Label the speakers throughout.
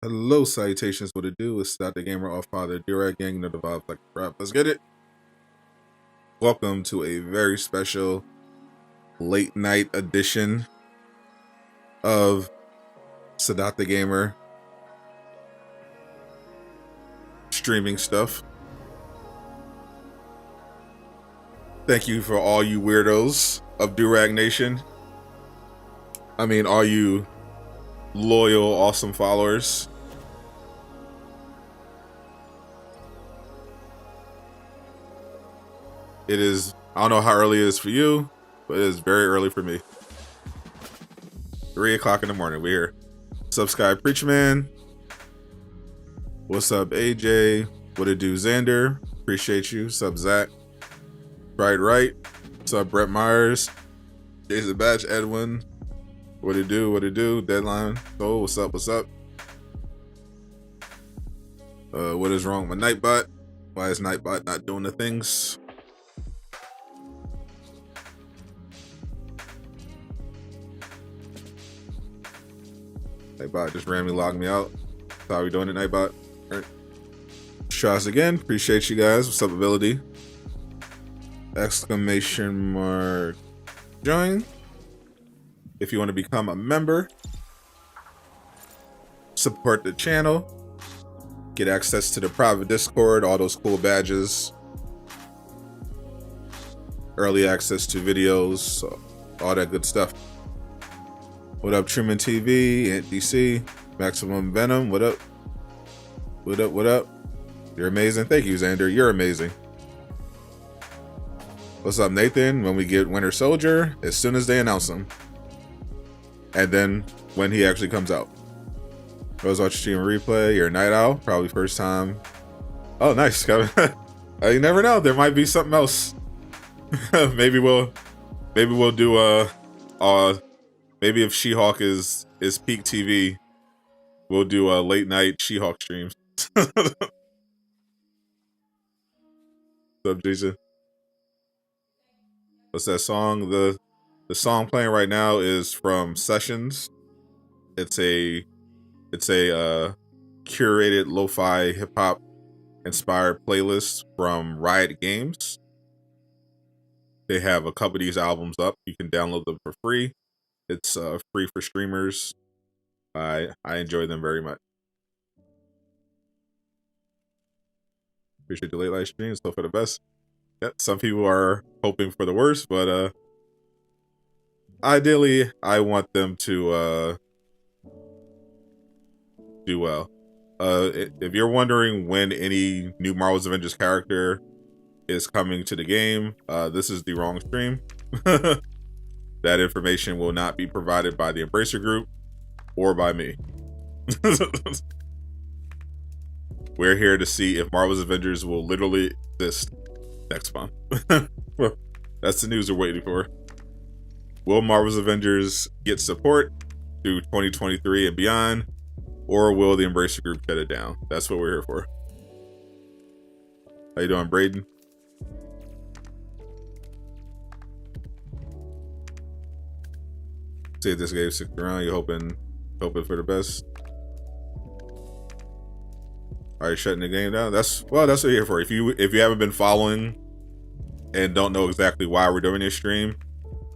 Speaker 1: Hello, salutations. What it do? It's Sadot the Gamer, all father, Durag gang, the vibes like rap. Let's get it. Welcome to a very special late night edition of Sadot the Gamer streaming stuff. Thank you for all you weirdos of Durag Nation. I mean, all you loyal, awesome followers. It is, I don't know how early it is for you, but it is very early for me. 3 o'clock in the morning, we're here. What's up, Sky Preachman? What's up, AJ? What it do, Xander? Appreciate you. What's up, Zach? Right. What's up, Brett Myers? Jason Batch, Edwin. What it do? Deadline. Oh, what's up? What is wrong with Nightbot? Why is Nightbot not doing the things? Nightbot just randomly logged me out. How are we doing it, Nightbot? All right. Try us again. Appreciate you guys. What's up, Ability? Exclamation mark. Join. If you want to become a member, support the channel, get access to the private Discord, all those cool badges, early access to videos, all that good stuff. What up, Truman TV, Ant DC, Maximum Venom, what up? You're amazing. Thank you, Xander. You're amazing. What's up, Nathan? When we get Winter Soldier, as soon as they announce him. And then when he actually comes out. I was watching stream replay. You're a night owl, probably first time. Oh, nice. You never know. There might be something else. maybe we'll do maybe if She-Hulk is peak TV, we'll do a late night She-Hulk streams. What's up, Jason? What's that song? The song playing right now is from Sessions. It's a curated lo-fi hip hop inspired playlist from Riot Games. They have a couple of these albums up. You can download them for free. It's free for streamers. I enjoy them very much. Appreciate the late live streams. Hope for the best. Yeah, some people are hoping for the worst, but ideally, I want them to do well. If you're wondering when any new Marvel's Avengers character is coming to the game, this is the wrong stream. That information will not be provided by the Embracer Group or by me. We're here to see if Marvel's Avengers will literally exist next month. That's the news we're waiting for. Will Marvel's Avengers get support through 2023 and beyond, or will the Embracer Group shut it down? That's what we're here for. How you doing, Braden? See if this game sticks around. You're hoping for the best. Are you shutting the game down? That's what we're here for. If you haven't been following and don't know exactly why we're doing this stream,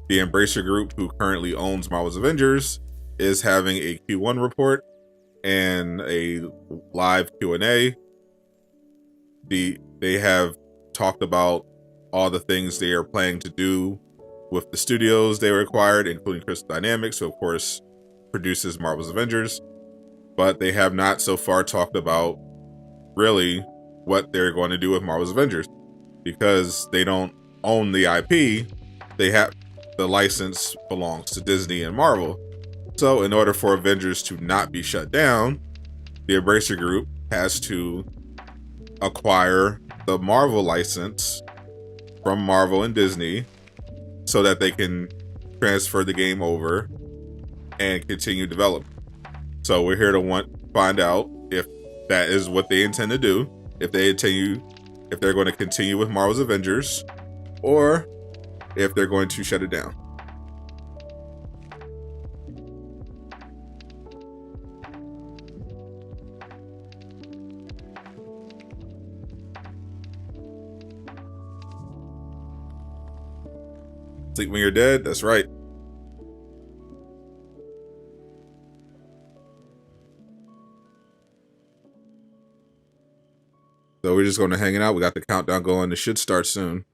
Speaker 1: the Embracer Group, who currently owns Marvel's Avengers, is having a Q1 report and a live Q&A. They have talked about all the things they are planning to do with the studios they required, including Crystal Dynamics, who of course produces Marvel's Avengers. But they have not so far talked about really what they're going to do with Marvel's Avengers, because they don't own the IP. They have the license belongs to Disney and Marvel. So in order for Avengers to not be shut down, the Embracer Group has to acquire the Marvel license from Marvel and Disney so that they can transfer the game over and continue development. So we're here to find out if that is what they intend to do, if they're going to continue with Marvel's Avengers, or if they're going to shut it down. Sleep when you're dead. That's right. So we're just going to hang it out. We got the countdown going. It should start soon.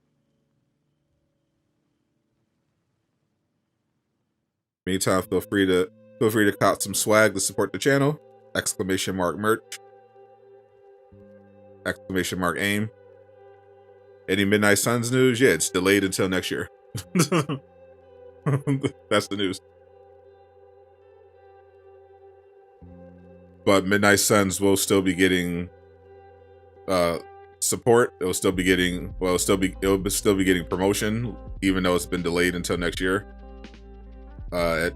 Speaker 1: Meantime, feel free to cop some swag to support the channel. Exclamation mark merch. Exclamation mark aim. Any Midnight Suns news? Yeah, it's delayed until next year. That's the news. But Midnight Suns will still be getting support. It'll still be getting getting promotion, even though it's been delayed until next year. At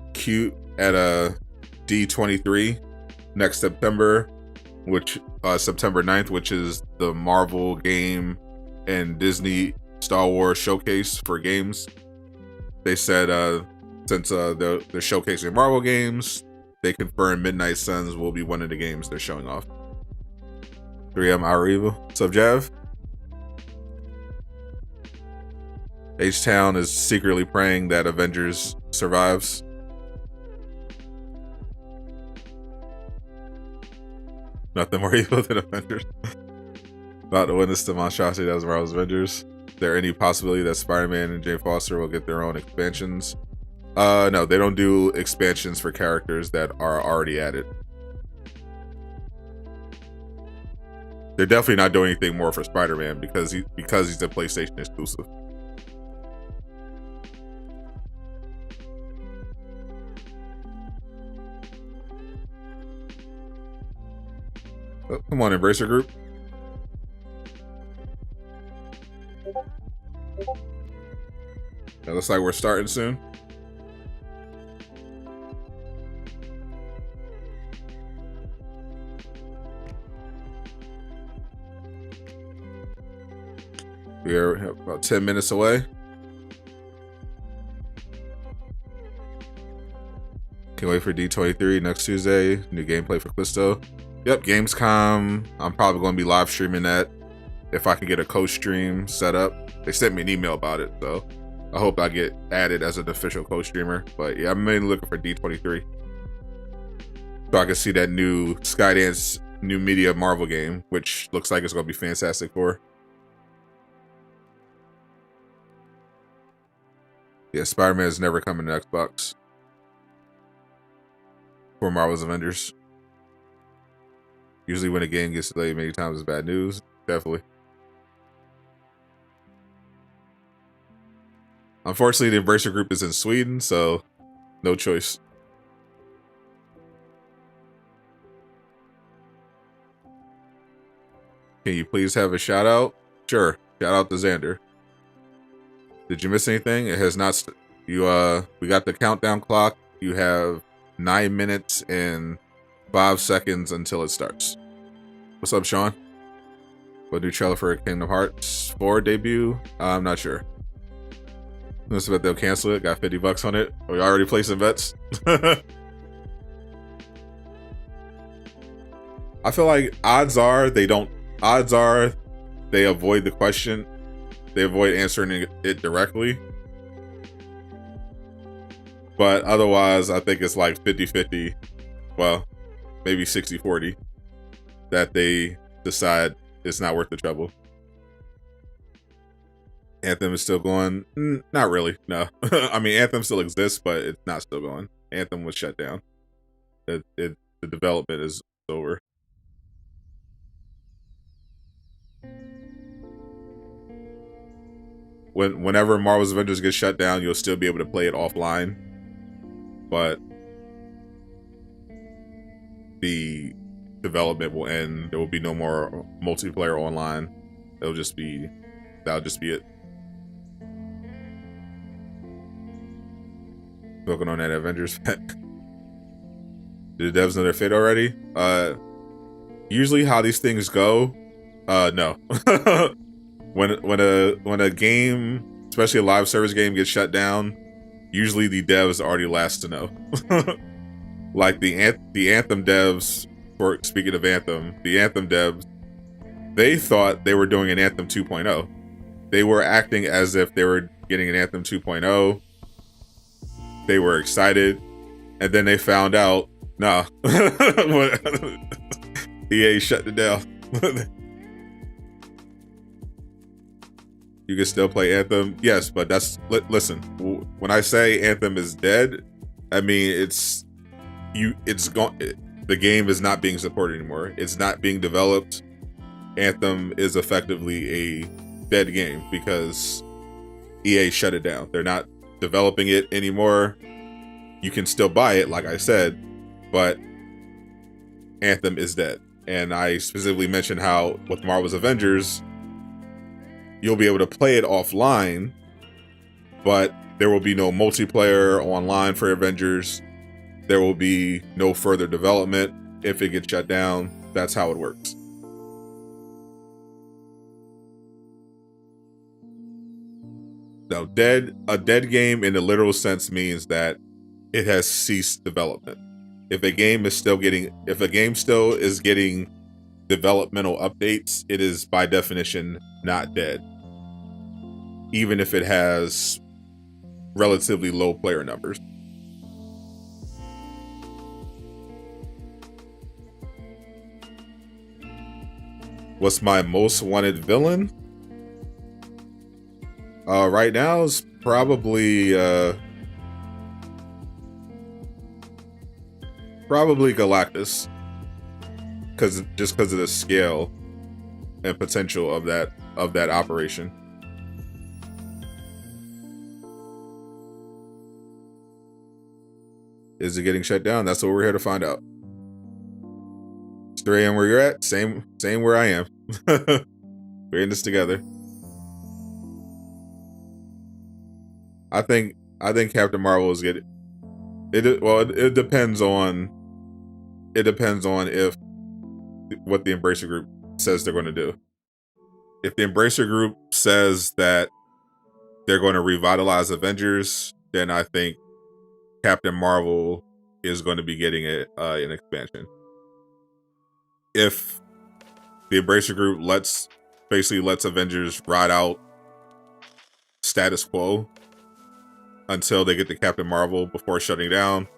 Speaker 1: D23 next September, which September 9th, which is the Marvel game and Disney Star Wars showcase for games. They said since they're showcasing Marvel games, they confirmed Midnight Suns will be one of the games they're showing off. 3M Our Evil. What's up, Jav? H-Town is secretly praying that Avengers survives. Nothing more evil than Avengers. Not to witness the monstrosity that was Marvel's Avengers. Is there any possibility that Spider-Man and Jane Foster will get their own expansions? No, they don't do expansions for characters that are already added. They're definitely not doing anything more for Spider-Man because he's a PlayStation exclusive. Oh, come on, Embracer Group. It looks like we're starting soon. We are about 10 minutes away. Can't wait for D23 next Tuesday. New gameplay for Callisto. Yep, Gamescom. I'm probably going to be live streaming that if I can get a co-stream set up. They sent me an email about it, so I hope I get added as an official co-streamer. But yeah, I'm mainly looking for D23 so I can see that new Skydance new media Marvel game, which looks like it's going to be Fantastic Four. Yeah, Spider-Man is never coming to Xbox for Marvel's Avengers. Usually when a game gets delayed many times it's bad news. Definitely. Unfortunately, the Embracer Group is in Sweden, so no choice. Can you please have a shout out? Sure. Shout out to Xander. Did you miss anything? It has not. We got the countdown clock. You have 9 minutes and 5 seconds until it starts. What's up, Sean? What new trailer for Kingdom Hearts 4 debut? I'm not sure. Let's bet they'll cancel it. Got $50 on it. Are we already placing bets? I feel like odds are they avoid the question. They avoid answering it directly. But otherwise, I think it's like 50-50. Well, maybe 60-40. That they decide it's not worth the trouble. Anthem is still going? Not really, no. I mean, Anthem still exists, but it's not still going. Anthem was shut down. The development is over. Whenever Marvel's Avengers gets shut down, you'll still be able to play it offline. But the development will end. There will be no more multiplayer online. That'll just be it. Working on that Avengers. Did the devs know their fate already? Usually how these things go, no. when a game, especially a live service game, gets shut down, usually the devs already last to know. Like the Anthem devs, speaking of Anthem, the Anthem devs, they thought they were doing an Anthem 2.0. They were acting as if they were getting an Anthem 2.0. They were excited, and then they found out, nah, EA shut it down. You can still play Anthem, yes, but listen. When I say Anthem is dead, I mean it's gone. The game is not being supported anymore. It's not being developed. Anthem is effectively a dead game because EA shut it down. They're not developing it anymore. You can still buy it, like I said, but Anthem is dead. And I specifically mentioned how with Marvel's Avengers, you'll be able to play it offline, but there will be no multiplayer online for Avengers. There will be no further development if it gets shut down. That's how it works. Now, a dead game in the literal sense means that it has ceased development. If a game still is getting developmental updates, it is by definition not dead, even if it has relatively low player numbers. What's my most wanted villain? Right now is probably Galactus, just because of the scale and potential of that operation. Is it getting shut down? That's what we're here to find out. It's 3 a.m. where you're at. Same where I am. We're in this together. I think Captain Marvel is getting it. Well, it depends on if what the Embracer Group says they're going to do. If the Embracer Group says that they're going to revitalize Avengers, then I think Captain Marvel is going to be getting an expansion. If the Embracer Group lets Avengers ride out status quo until they get to Captain Marvel before shutting down,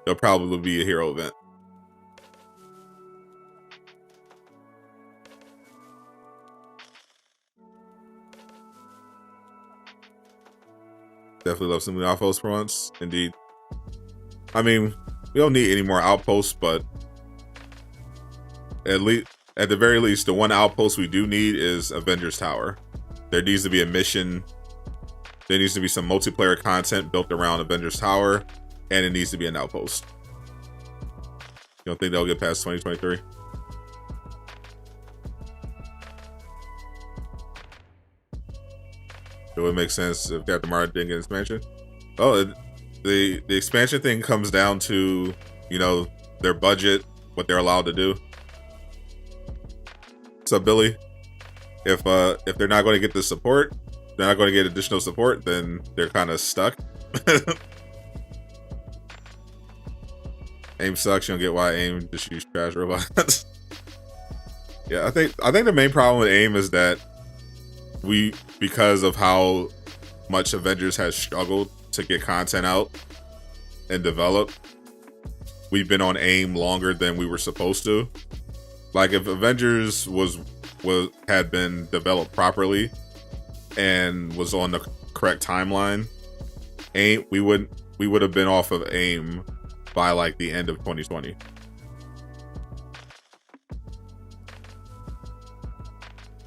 Speaker 1: there'll probably be a hero event. Definitely love some of the outposts for once. Indeed. I mean, we don't need any more outposts, but at the very least, the one outpost we do need is Avengers Tower. There needs to be a mission. There needs to be some multiplayer content built around Avengers Tower, and it needs to be an outpost. You don't think they'll get past 2023? It would make sense if Captain Marvel didn't get an expansion. Oh, the expansion thing comes down to, their budget, what they're allowed to do. So Billy, if they're not going to get the support, they're not going to get additional support, then they're kind of stuck. AIM sucks. You don't get why AIM just use trash robots. Yeah, I think the main problem with AIM is that because of how much Avengers has struggled to get content out and develop, we've been on AIM longer than we were supposed to. Like, if Avengers had been developed properly and was on the correct timeline, we would have been off of AIM by like the end of 2020.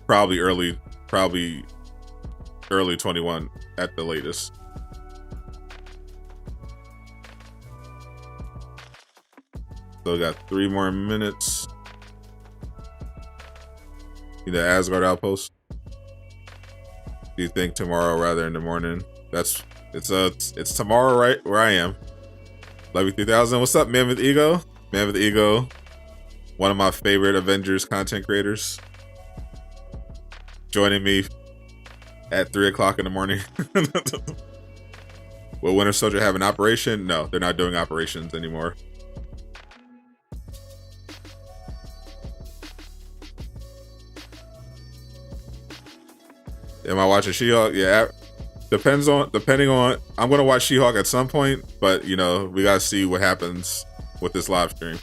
Speaker 1: Probably early 21 at the latest. So we got 3 more minutes. The Asgard outpost. Do you think tomorrow rather in the morning? It's tomorrow, right where I am. Levy 3000. What's up, Man with Ego? Man with Ego, one of my favorite Avengers content creators, joining me at 3 o'clock in the morning. Will Winter Soldier have an operation? No, they're not doing operations anymore. Am I watching She-Hulk? Yeah, depending on. I'm gonna watch She-Hulk at some point, but you know we gotta see what happens with this live stream.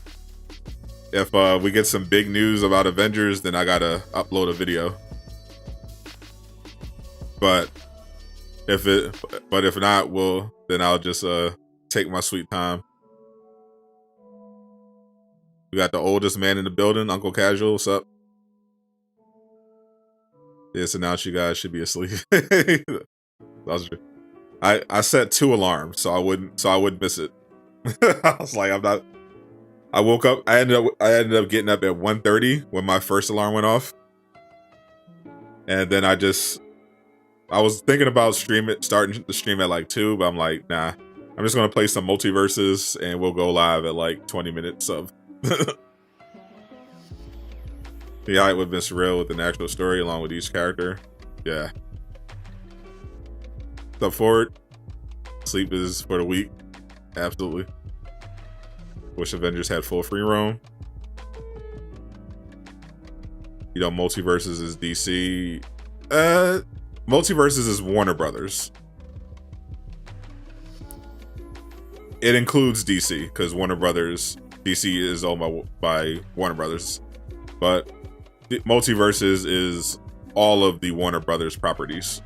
Speaker 1: If we get some big news about Avengers, then I gotta upload a video. But if not, then I'll just take my sweet time. We got the oldest man in the building, Uncle Casual. What's up? It's announced you guys should be asleep. I set 2 alarms so I wouldn't miss it. I was like, I'm not. I woke up. I ended up getting up at 1:30 when my first alarm went off, and then I was thinking about starting the stream at like 2, but I'm like, nah. I'm just gonna play some multiverses, and we'll go live at like 20 minutes of. Yeah, it would have been surreal with an actual story along with each character. Yeah. What's up, Ford? Sleep is for the weak. Absolutely. Wish Avengers had full free roam. You know, multiverses is DC. Multiverses is Warner Brothers. It includes DC because DC is owned by Warner Brothers, but Multiverses is all of the Warner Brothers properties.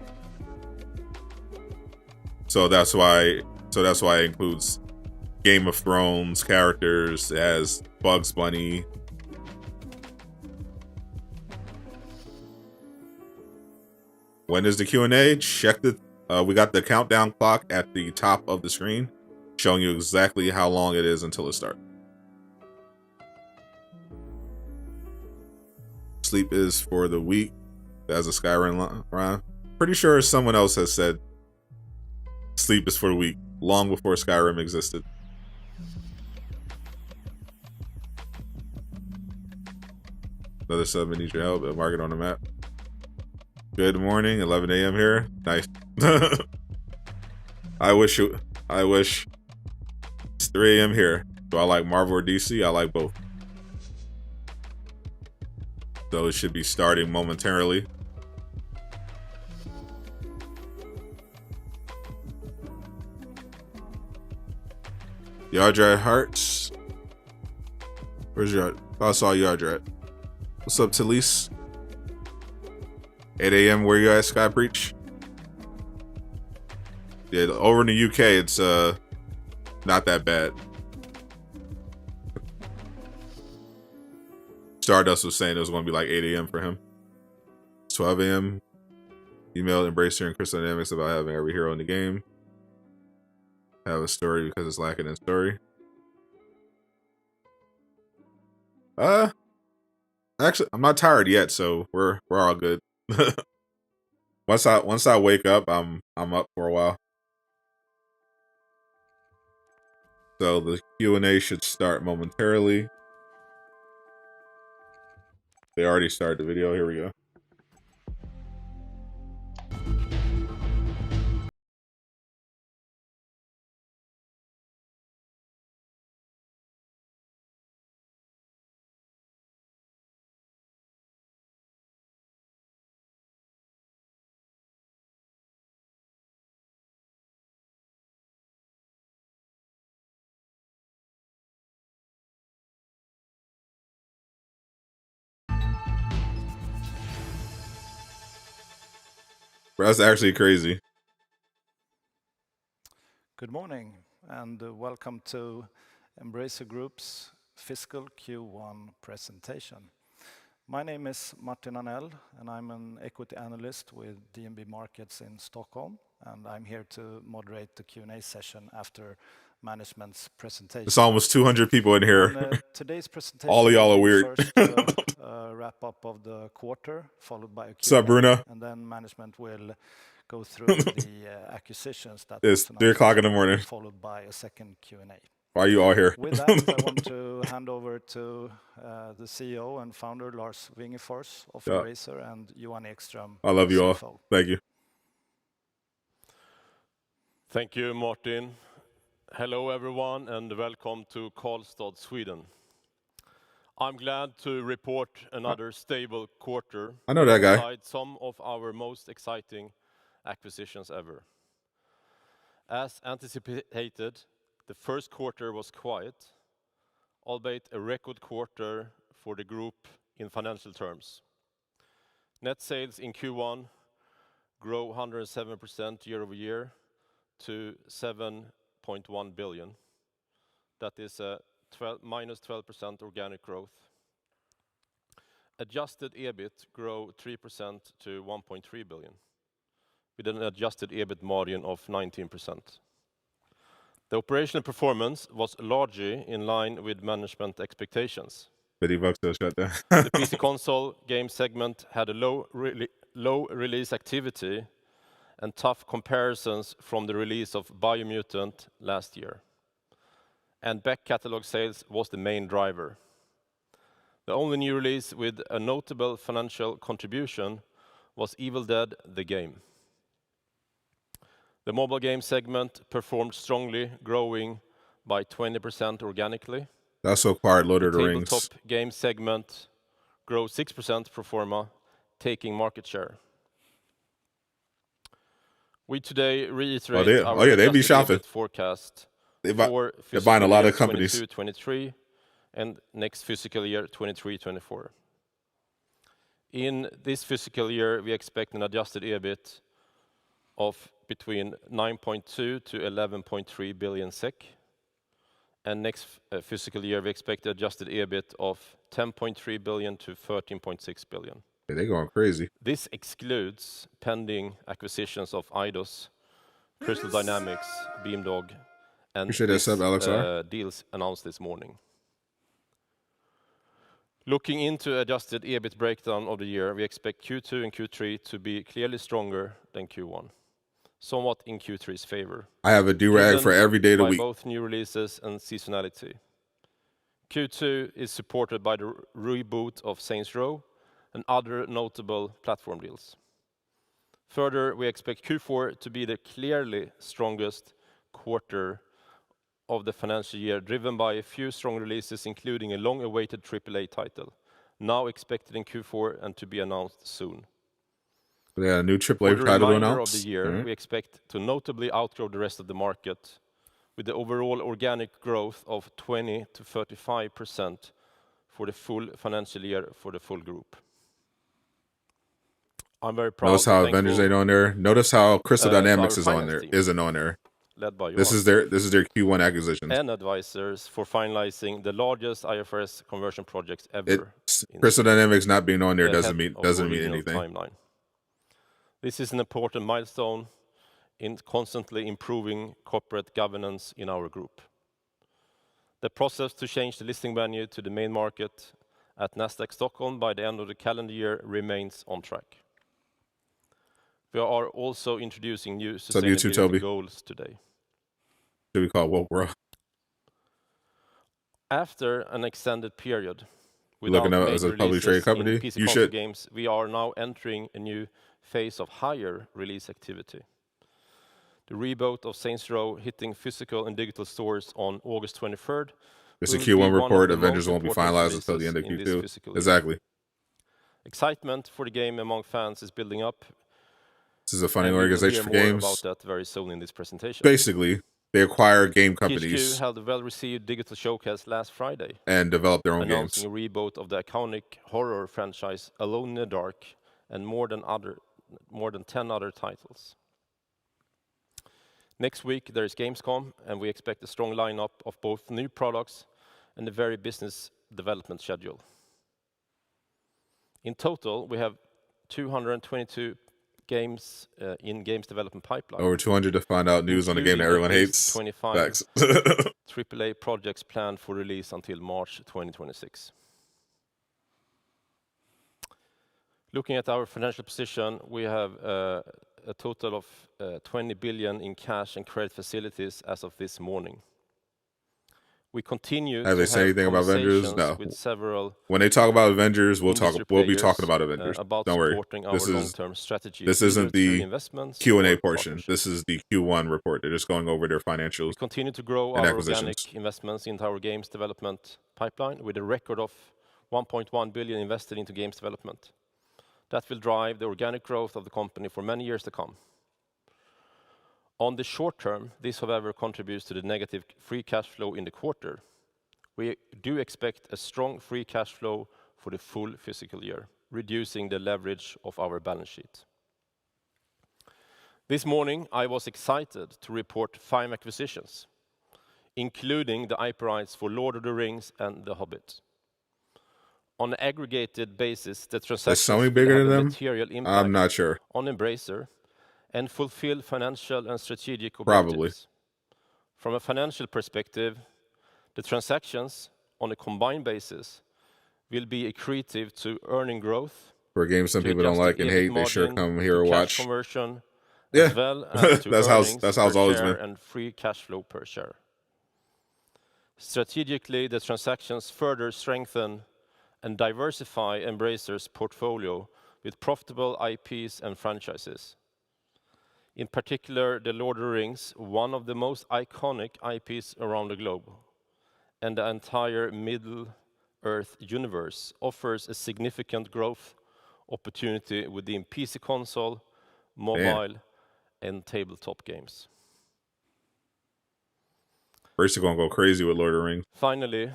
Speaker 1: So that's why it includes Game of Thrones characters, as Bugs Bunny. When is the Q&A? Check we got the countdown clock at the top of the screen, showing you exactly how long it is until it starts. Sleep is for the weak. That's a Skyrim rhyme. Pretty sure someone else has said sleep is for the weak long before Skyrim existed. Another sub needs your help. Mark it on the map. Good morning, 11 a.m. here. Nice. I wish it's 3 a.m. here. Do I like Marvel or DC? I like both. So it should be starting momentarily. Yardrat Hearts. Where's your? I saw Yardrat. What's up, Talise? 8 a.m. Where you at, Sky Preach? Yeah, over in the UK, it's not that bad. Stardust was saying it was going to be like 8 a.m. for him. 12 a.m. Emailed Embracer and Karistad Dynamics about having every hero in the game have a story because it's lacking in story. Actually, I'm not tired yet, so we're all good. Once I wake up, I'm up for a while. So the Q&A should start momentarily. They already started the video. Here we go. That's actually crazy.
Speaker 2: Good morning and welcome to Embracer Group's fiscal Q1 presentation. My name is Martin Anell and I'm an equity analyst with DNB Markets in Stockholm, and I'm here to moderate the Q&A session after management's presentation.
Speaker 1: It's almost 200 people in here.
Speaker 2: Today's presentation,
Speaker 1: all of y'all are weird.
Speaker 2: First, wrap up of the quarter, followed by a Q&A.
Speaker 1: What's up, Bruno?
Speaker 2: And then management will go through the acquisitions that
Speaker 1: it's 3 o'clock in the morning,
Speaker 2: followed by a second Q&A.
Speaker 1: Why are you all here?
Speaker 2: With that, I want to hand over to the CEO and founder Lars Wingefors of Embracer and Johan Ekström.
Speaker 1: I love you
Speaker 2: CFO.
Speaker 1: all. Thank you.
Speaker 3: Thank you, Martin. Hello, everyone, and welcome to Karlstad, Sweden. I'm glad to report another stable quarter.
Speaker 1: I know that guy.
Speaker 3: Alongside some of our most exciting acquisitions ever. As anticipated, the first quarter was quiet, albeit a record quarter for the group in financial terms. Net sales in Q1 grew 107% year-over-year to 7.1 billion. That is a -12% organic growth. Adjusted EBIT grew 3% to 1.3 billion, with an adjusted EBIT margin of 19%. The operational performance was largely in line with management expectations.
Speaker 1: $50 to shut down.
Speaker 3: The PC console game segment had a low release activity and tough comparisons from the release of Biomutant last year. And back catalog sales was the main driver. The only new release with a notable financial contribution was Evil Dead: The Game. The mobile game segment performed strongly, growing by 20% organically.
Speaker 1: That's so acquired Lord of the Rings.
Speaker 3: The tabletop game segment grew 6% pro forma, taking market share. We today reiterate our
Speaker 1: they be shopping.
Speaker 3: EBIT forecast
Speaker 1: They're
Speaker 3: for
Speaker 1: buying a lot of
Speaker 3: fiscal
Speaker 1: companies.
Speaker 3: year 22-23 and next fiscal year 23-24. In this fiscal year, we expect an adjusted EBIT of between 9.2 to 11.3 billion SEK. And next fiscal year, we expect adjusted EBIT of 10.3 billion to 13.6 billion.
Speaker 1: Yeah, they're going crazy.
Speaker 3: This excludes pending acquisitions of Eidos, Crystal Dynamics, Beamdog, and deals announced this morning. Looking into adjusted EBIT breakdown of the year, we expect Q2 and Q3 to be clearly stronger than Q1, somewhat in Q3's favor.
Speaker 1: I have a Durag for every day of the week.
Speaker 3: By both new releases and seasonality. Q2 is supported by the reboot of Saints Row and other notable platform deals. Further, we expect Q4 to be the clearly strongest quarter of the financial year, driven by a few strong releases, including a long-awaited AAA title, now expected in Q4 and to be announced soon.
Speaker 1: We got a new AAA title to announce.
Speaker 3: For the remainder of the year, we expect to notably outgrow the rest of the market, with the overall organic growth of 20 to 35% for the full financial year for the full group. I'm very proud.
Speaker 1: Notice how Avengers ain't on there. Notice how Crystal Dynamics is on there. Isn't on there.
Speaker 3: Led by
Speaker 1: this is their Q1 acquisitions.
Speaker 3: And advisors for finalizing the largest IFRS conversion projects ever.
Speaker 1: Crystal Dynamics not being on there doesn't mean anything.
Speaker 3: Timeline. This is an important milestone in constantly improving corporate governance in our group. The process to change the listing venue to the main market at Nasdaq Stockholm by the end of the calendar year remains on track. We are also introducing new sustainability goals today.
Speaker 1: Should we call it Woke World?
Speaker 3: After an extended period
Speaker 1: without looking at it as a publicly traded company,
Speaker 3: you should. Games, we are now entering a new phase of higher release activity. The reboot of Saints Row hitting physical and digital stores on August 23rd.
Speaker 1: It's a Q1 report. Avengers won't be finalized until the end of Q2. Exactly.
Speaker 3: Excitement for the game among fans is building up.
Speaker 1: This is a funding organization for games.
Speaker 3: About that very soon in this presentation.
Speaker 1: Basically, they acquire game companies.
Speaker 3: THQ held a well-received digital showcase last Friday
Speaker 1: and develop their own
Speaker 3: announcing a reboot of the iconic horror franchise Alone in the Dark and more than 10 other titles. Next week there is Gamescom, and we expect a strong lineup of both new products and a very business development schedule. In total, we have 222 games in games development pipeline.
Speaker 1: Over 200 to find out news on the game that everyone hates.
Speaker 3: 25 AAA projects planned for release until March 2026. Looking at our financial position, we have a total of 20 billion in cash and credit facilities as of this morning. We continue
Speaker 1: have they said anything about Avengers? No.
Speaker 3: With several
Speaker 1: when they talk about Avengers, we'll be talking about Avengers.
Speaker 3: About
Speaker 1: Don't worry.
Speaker 3: Long-term strategy.
Speaker 1: This isn't the Q&A portion. This is the Q1 report. They're just going over their financials.
Speaker 3: We continue to grow our organic investments into our games development pipeline with a record of 1.1 billion invested into games development. That will drive the organic growth of the company for many years to come. On the short term, this, however, contributes to the negative free cash flow in the quarter. We do expect a strong free cash flow for the full fiscal year, reducing the leverage of our balance sheet. This morning, I was excited to report 5 acquisitions, including the IP rights for Lord of the Rings and The Hobbit. On an aggregated basis, the transactions
Speaker 1: Sony bigger
Speaker 3: have
Speaker 1: than
Speaker 3: a
Speaker 1: them?
Speaker 3: material impact
Speaker 1: I'm not sure.
Speaker 3: on Embracer and fulfill financial and strategic
Speaker 1: Probably.
Speaker 3: objectives. From a financial perspective, the transactions on a combined basis will be accretive to earning growth,
Speaker 1: For games some
Speaker 3: to
Speaker 1: people don't
Speaker 3: adjusted
Speaker 1: like and
Speaker 3: EBIT
Speaker 1: hate, they sure
Speaker 3: margin,
Speaker 1: come here
Speaker 3: to
Speaker 1: or
Speaker 3: cash
Speaker 1: watch.
Speaker 3: conversion,
Speaker 1: Yeah,
Speaker 3: as well as to
Speaker 1: that's how
Speaker 3: earnings
Speaker 1: it's
Speaker 3: per
Speaker 1: always
Speaker 3: share
Speaker 1: been.
Speaker 3: and free cash flow per share. Strategically, the transactions further strengthen and diversify Embracer's portfolio with profitable IPs and franchises. In particular, the Lord of the Rings, one of the most iconic IPs around the globe, and the entire Middle-earth universe offers a significant growth opportunity within PC console, mobile, and tabletop games.
Speaker 1: First, you're gonna go crazy with Lord of the Rings.
Speaker 3: Finally,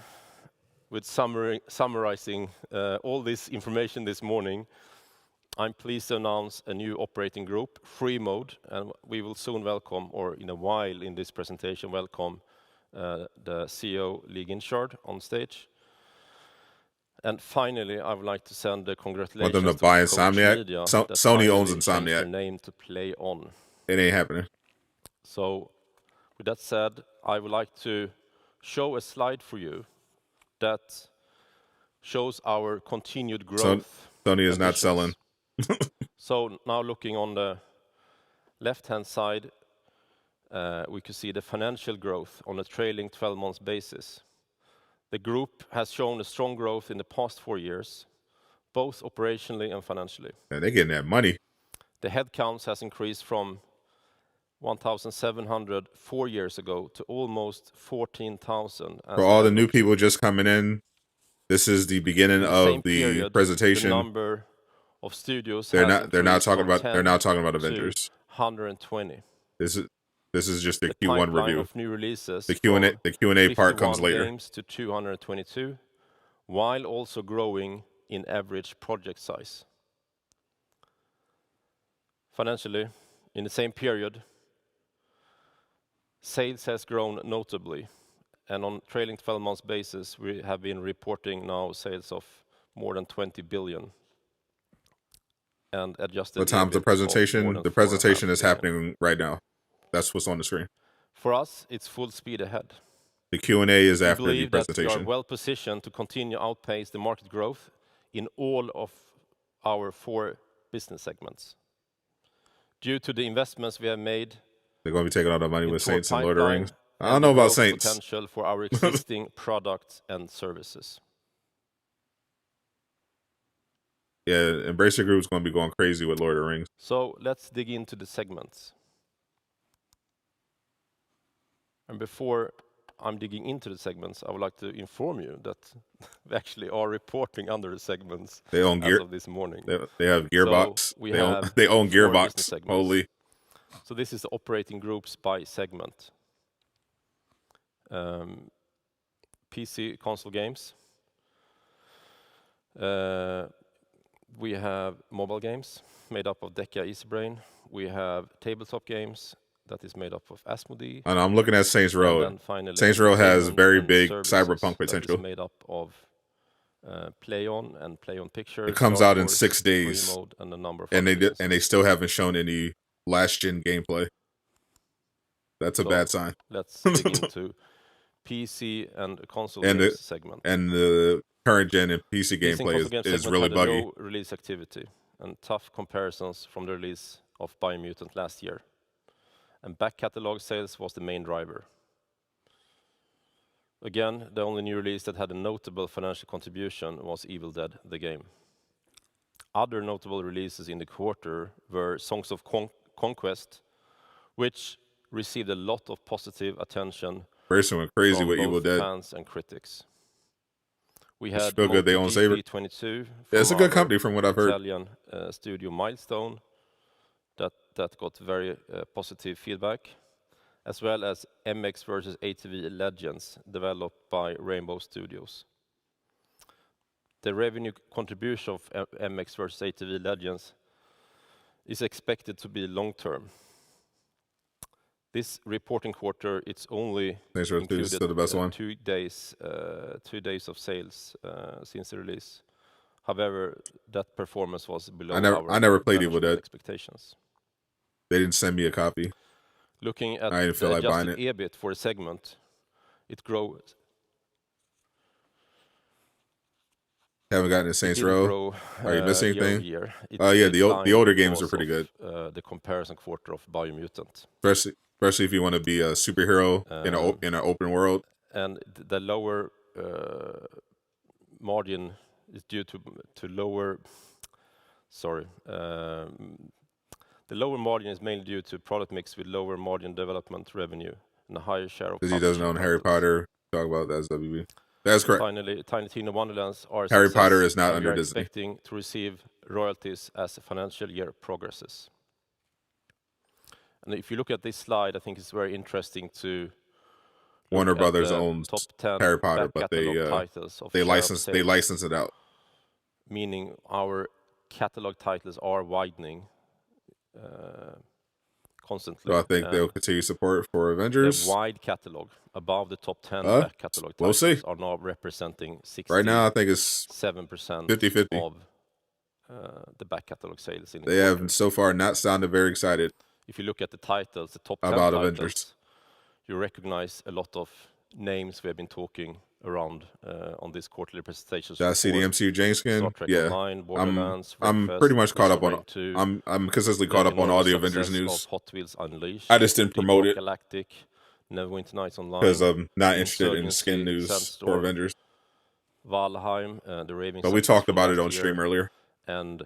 Speaker 3: with summarizing all this information this morning, I'm pleased to announce a new operating group, Free Mode, and we will soon welcome, or in a while in this presentation, welcome the CEO, Lee Ginchard, on stage. And finally, I would like to send the congratulations
Speaker 1: Want them to buy
Speaker 3: Koch
Speaker 1: Insomniac?
Speaker 3: Media that
Speaker 1: Sony owns
Speaker 3: finally changed their
Speaker 1: Insomniac.
Speaker 3: name to PlayOn.
Speaker 1: It ain't happening.
Speaker 3: So, with that said, I would like to show a slide for you that shows our continued growth.
Speaker 1: Sony is not
Speaker 3: ambitions.
Speaker 1: selling.
Speaker 3: So now looking on the left-hand side, we can see the financial growth on a trailing 12 months basis. The group has shown a strong growth in the past 4 years, both operationally and financially.
Speaker 1: Man, they're getting that money.
Speaker 3: The headcounts has increased from 1,700 4 years ago to almost 14,000.
Speaker 1: For all the new people just coming in, this is the beginning of the presentation.
Speaker 3: The number of studios
Speaker 1: they're not talking about Avengers.
Speaker 3: 120.
Speaker 1: This is just the Q1
Speaker 3: pipeline
Speaker 1: review.
Speaker 3: of new releases.
Speaker 1: The Q&A part comes later.
Speaker 3: Games to 222, while also growing in average project size. Financially, in the same period, sales has grown notably, and on trailing 12 months basis, we have been reporting now sales of more than 20 billion. And adjusted.
Speaker 1: What time's the presentation? The presentation is happening right now. That's what's on the screen.
Speaker 3: For us, it's full speed ahead.
Speaker 1: The Q&A is after the
Speaker 3: presentation.
Speaker 1: presentation.
Speaker 3: We are well positioned to continue outpace the market growth in all of our 4 business segments. Due to the investments we have made,
Speaker 1: they're going to be taking all the money with Saints and Lord of the Rings. I don't know about Saints.
Speaker 3: Potential for our existing products and services.
Speaker 1: Yeah, Embracer Group is going to be going crazy with Lord of the Rings.
Speaker 3: So let's dig into the segments. And before I'm digging into the segments, I would like to inform you that we actually are reporting under the segments.
Speaker 1: They own Gear.
Speaker 3: As of this morning.
Speaker 1: They have Gearbox.
Speaker 3: So
Speaker 1: they own Gearbox. Holy.
Speaker 3: So this is the operating groups by segment. PC console games. We have mobile games made up of Deca Easybrain. We have tabletop games that is made up of Asmodee.
Speaker 1: And I'm looking at Saints Row. Saints Row has very big cyberpunk potential.
Speaker 3: That is made up of PlayOn and PlayOn Pictures.
Speaker 1: It comes out in 6 days,
Speaker 3: and a number of
Speaker 1: and they still haven't shown any last gen gameplay. That's a bad sign.
Speaker 3: Let's dig into PC and console games segment.
Speaker 1: And the current gen and PC gameplay is really buggy.
Speaker 3: Low release activity and tough comparisons from the release of Biomutant last year. And back catalog sales was the main driver. Again, the only new release that had a notable financial contribution was Evil Dead, the game. Other notable releases in the quarter were Songs of Conquest, which received a lot of positive attention.
Speaker 1: Person went crazy with Evil Dead.
Speaker 3: Fans and critics. We had
Speaker 1: feel good they own Saber.
Speaker 3: 22.
Speaker 1: Yeah, it's a good company from what I've heard.
Speaker 3: Italian studio Milestone that that got very positive feedback, as well as MX vs. ATV Legends, developed by Rainbow Studios. The revenue contribution of MX vs. ATV Legends is expected to be long-term. This reporting quarter, it's only included
Speaker 1: still the best one.
Speaker 3: 2 days of sales since the release. However, that performance was below
Speaker 1: I never played Evil Dead
Speaker 3: expectations.
Speaker 1: They didn't send me a copy.
Speaker 3: Looking at
Speaker 1: I didn't feel
Speaker 3: the
Speaker 1: like buying
Speaker 3: adjusted EBIT for the segment, it grows.
Speaker 1: Haven't gotten a Saints Row. Are you missing anything?
Speaker 3: Year.
Speaker 1: Yeah, the older games are pretty good.
Speaker 3: The comparison quarter of Biomutant,
Speaker 1: especially if you want to be a superhero in an open world.
Speaker 3: And the lower margin is due to lower. Sorry, the lower margin is mainly due to product mix with lower margin development revenue and a higher share of.
Speaker 1: Because he doesn't own Harry Potter. Talk about that as WB. That's correct.
Speaker 3: Finally, Tiny Tina Wonderlands are
Speaker 1: Harry Potter is not under Disney.
Speaker 3: Expecting to receive royalties as the financial year progresses. And if you look at this slide, I think it's very interesting to.
Speaker 1: Warner Brothers owns Harry Potter, but they license it out.
Speaker 3: Meaning our catalog titles are widening constantly.
Speaker 1: So I think they'll continue support for Avengers.
Speaker 3: The wide catalog above the top 10 back catalog titles are now representing 67%
Speaker 1: right now. I think it's 50-50
Speaker 3: of the back catalog sales.
Speaker 1: They have so far not sounded very excited.
Speaker 3: If you look at the titles, the top 10
Speaker 1: about
Speaker 3: titles,
Speaker 1: Avengers,
Speaker 3: you recognize a lot of names we have been talking around on this quarterly presentation.
Speaker 1: Did I see the MCU James skin? Yeah,
Speaker 3: Online,
Speaker 1: I'm pretty much caught up on. I'm consistently caught up on all the Avengers news.
Speaker 3: Hot Wheels Unleashed.
Speaker 1: I just didn't promote it
Speaker 3: Galactic, Neverwinter Nights Online,
Speaker 1: because I'm not interested in skin news for Avengers.
Speaker 3: Valheim, the Raving.
Speaker 1: But we talked about it on stream earlier.
Speaker 3: And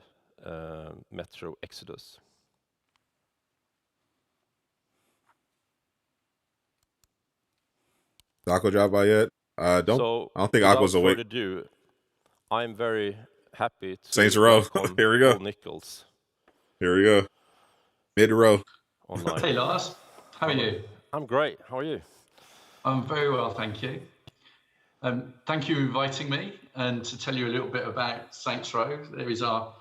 Speaker 3: Metro Exodus.
Speaker 1: Aqua drop by yet? I don't think Aqua's awake.
Speaker 3: Ado, I'm very happy to
Speaker 1: Saints Row. Here we go.
Speaker 3: Nichols.
Speaker 1: Here we go. Mid row.
Speaker 3: Online.
Speaker 4: Hey Lars, how are you?
Speaker 3: I'm great. How are you?
Speaker 4: I'm very well, thank you. Thank you for inviting me and to tell you a little bit about Saints Row. There is our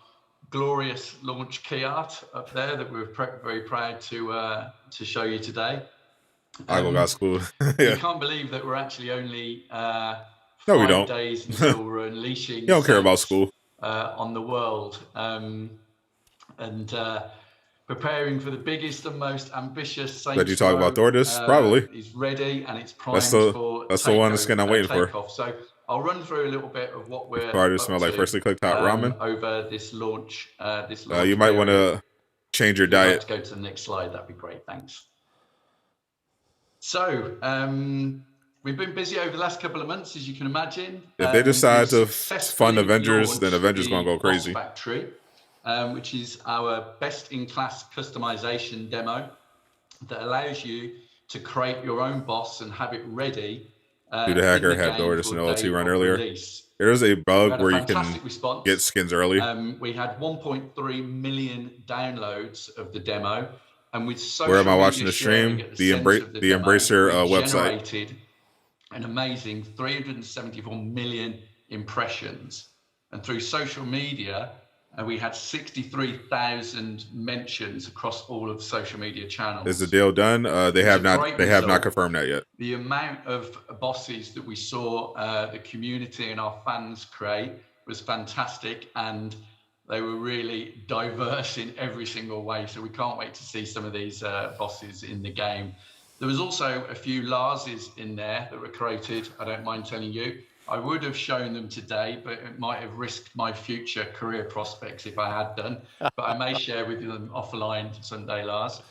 Speaker 4: glorious launch key art up there that we're very proud to show you today.
Speaker 1: Aqua got schooled.
Speaker 4: You can't believe that we're actually only 5 days until we're unleashing.
Speaker 1: You don't care about school
Speaker 4: on the world, and preparing for the biggest and most ambitious Saints Row.
Speaker 1: Did you talk about Thor this? Probably.
Speaker 4: Is ready and it's primed for
Speaker 1: that's the one skin I'm waiting for.
Speaker 4: So I'll run through a little bit of what we're
Speaker 1: starting to smell like freshly cooked hot ramen
Speaker 4: over this launch.
Speaker 1: You might want to change your diet.
Speaker 4: Let's go to the next slide. That'd be great. Thanks. So we've been busy over the last couple of months, as you can imagine.
Speaker 1: If they decide to fund Avengers, then Avengers going to go crazy.
Speaker 4: Factory, which is our best-in-class customization demo that allows you to create your own boss and have it ready.
Speaker 1: Do the hacker had Doris and OLT run earlier? There's a bug where you can get skins early.
Speaker 4: We had 1.3 million downloads of the demo. And with social
Speaker 1: where am I watching the stream? The Embracer website.
Speaker 4: Generated an amazing 374 million impressions. And through social media, we had 63,000 mentions across all of the social media channels.
Speaker 1: Is the deal done? They have not confirmed that yet.
Speaker 4: The amount of bosses that we saw the community and our fans create was fantastic, and they were really diverse in every single way. So we can't wait to see some of these bosses in the game. There was also a few Larses in there that were created. I don't mind telling you. I would have shown them today, but it might have risked my future career prospects if I had done. But I may share with them offline someday, Lars.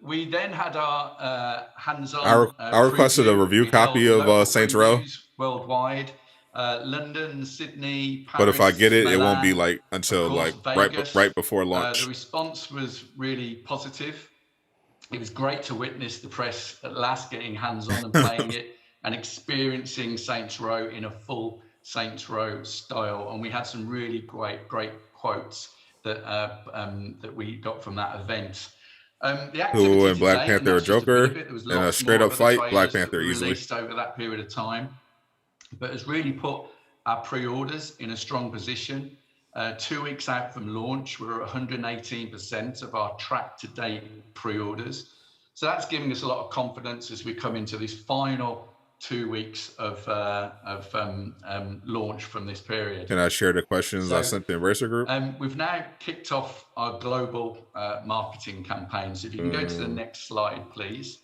Speaker 4: We then had our hands-on.
Speaker 1: I requested a review copy of Saints Row
Speaker 4: worldwide. London, Sydney, Paris,
Speaker 1: but if I get it,
Speaker 4: Milan,
Speaker 1: it won't be like until like right before launch.
Speaker 4: The response was really positive. It was great to witness the press at last getting hands-on and playing it and experiencing Saints Row in a full Saints Row style. And we had some really great quotes that we got from that event. The
Speaker 1: Who
Speaker 4: activity
Speaker 1: and Black
Speaker 4: today,
Speaker 1: Panther or
Speaker 4: and that's just a bit
Speaker 1: Joker
Speaker 4: of it. There was
Speaker 1: in a
Speaker 4: lots
Speaker 1: straight
Speaker 4: more
Speaker 1: up
Speaker 4: of other
Speaker 1: fight? Black
Speaker 4: trailers that
Speaker 1: Panther
Speaker 4: were
Speaker 1: easily.
Speaker 4: released over that period of time, but has really put our pre-orders in a strong position. 2 weeks out from launch, we're at 118% of our track to date pre-orders. So that's giving us a lot of confidence as we come into this final 2 weeks of launch from this period.
Speaker 1: Can I share the questions I sent the Embracer group?
Speaker 4: We've now kicked off our global marketing campaign. So if you can go to the next slide, please.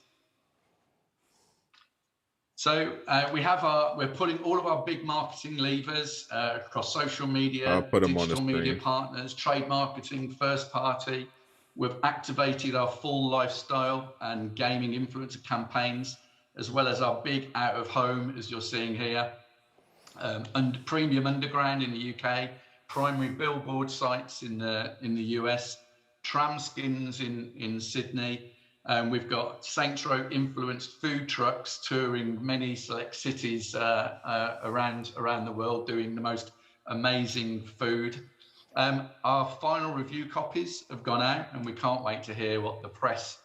Speaker 4: So we're pulling all of our big marketing levers across social media, digital media partners, trade marketing, first party. We've activated our full lifestyle and gaming influencer campaigns, as well as our big out of home, as you're seeing here, and premium underground in the UK, primary billboard sites in the US, tram skins in Sydney. We've got Saints Row influenced food trucks touring many select cities around the world, doing the most amazing food. Our final review copies have gone out, and we can't wait to hear what the press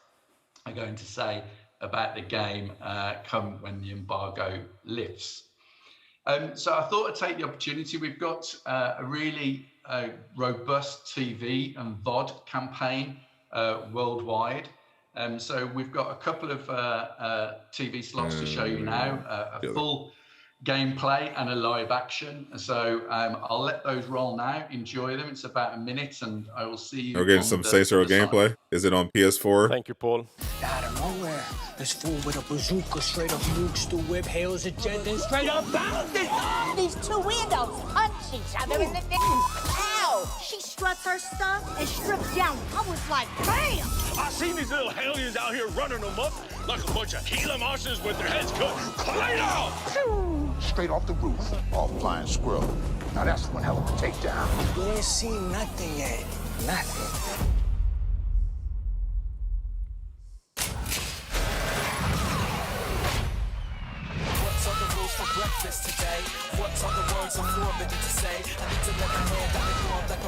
Speaker 4: are going to say about the game come when the embargo lifts. So I thought I'd take the opportunity. We've got a really robust TV and VOD campaign worldwide. So we've got a couple of TV slots to show you now, a full gameplay and a live action. So I'll let those roll now. Enjoy them. It's about a minute, and I will see you.
Speaker 1: We're getting some Saints Row gameplay. Is it on PS4?
Speaker 3: Thank you, Paul.
Speaker 5: Out of nowhere, this fool with a bazooka straight up nukes the whip, hails agenda, and straight up bounces.
Speaker 6: These two weirdos punch each other in the dick. Ow! She struts her stuff and strips down. I was like, bam!
Speaker 7: I seen these little hellions out here running them up like a bunch of Gila monsters with their heads cut clean off.
Speaker 8: Straight off the roof, all flying squirrel. Now that's one hell of a takedown.
Speaker 5: You ain't seen nothing yet. Nothing.
Speaker 9: What's on the rules for breakfast today? What's on the words I'm forbidden to say? I need to let my hand down and go like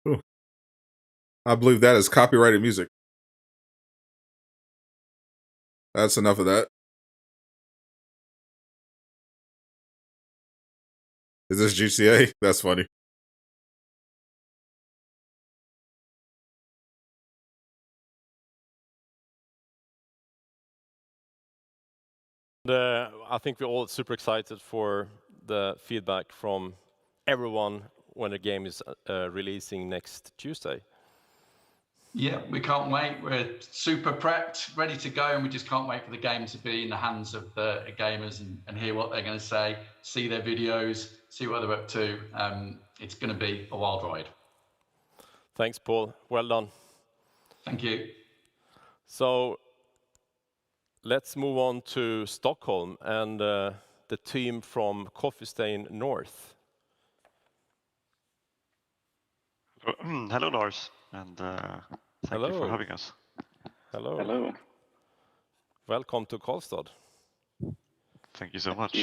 Speaker 9: a...
Speaker 1: Ooh. I believe that is copyrighted music. That's enough of that. Is this GTA? That's funny.
Speaker 3: I think we're all super excited for the feedback from everyone when the game is releasing next Tuesday.
Speaker 4: Yeah, we can't wait. We're super prepped, ready to go, and we just can't wait for the game to be in the hands of the gamers and hear what they're going to say, see their videos, see what they're up to. It's going to be a wild ride.
Speaker 3: Thanks, Paul. Well done.
Speaker 4: Thank you.
Speaker 3: So let's move on to Stockholm and the team from Coffee Stain North.
Speaker 10: Hello, Lars, and thank you for having us.
Speaker 3: Hello.
Speaker 11: Hello.
Speaker 3: Welcome to Karistad.
Speaker 10: Thank you so much.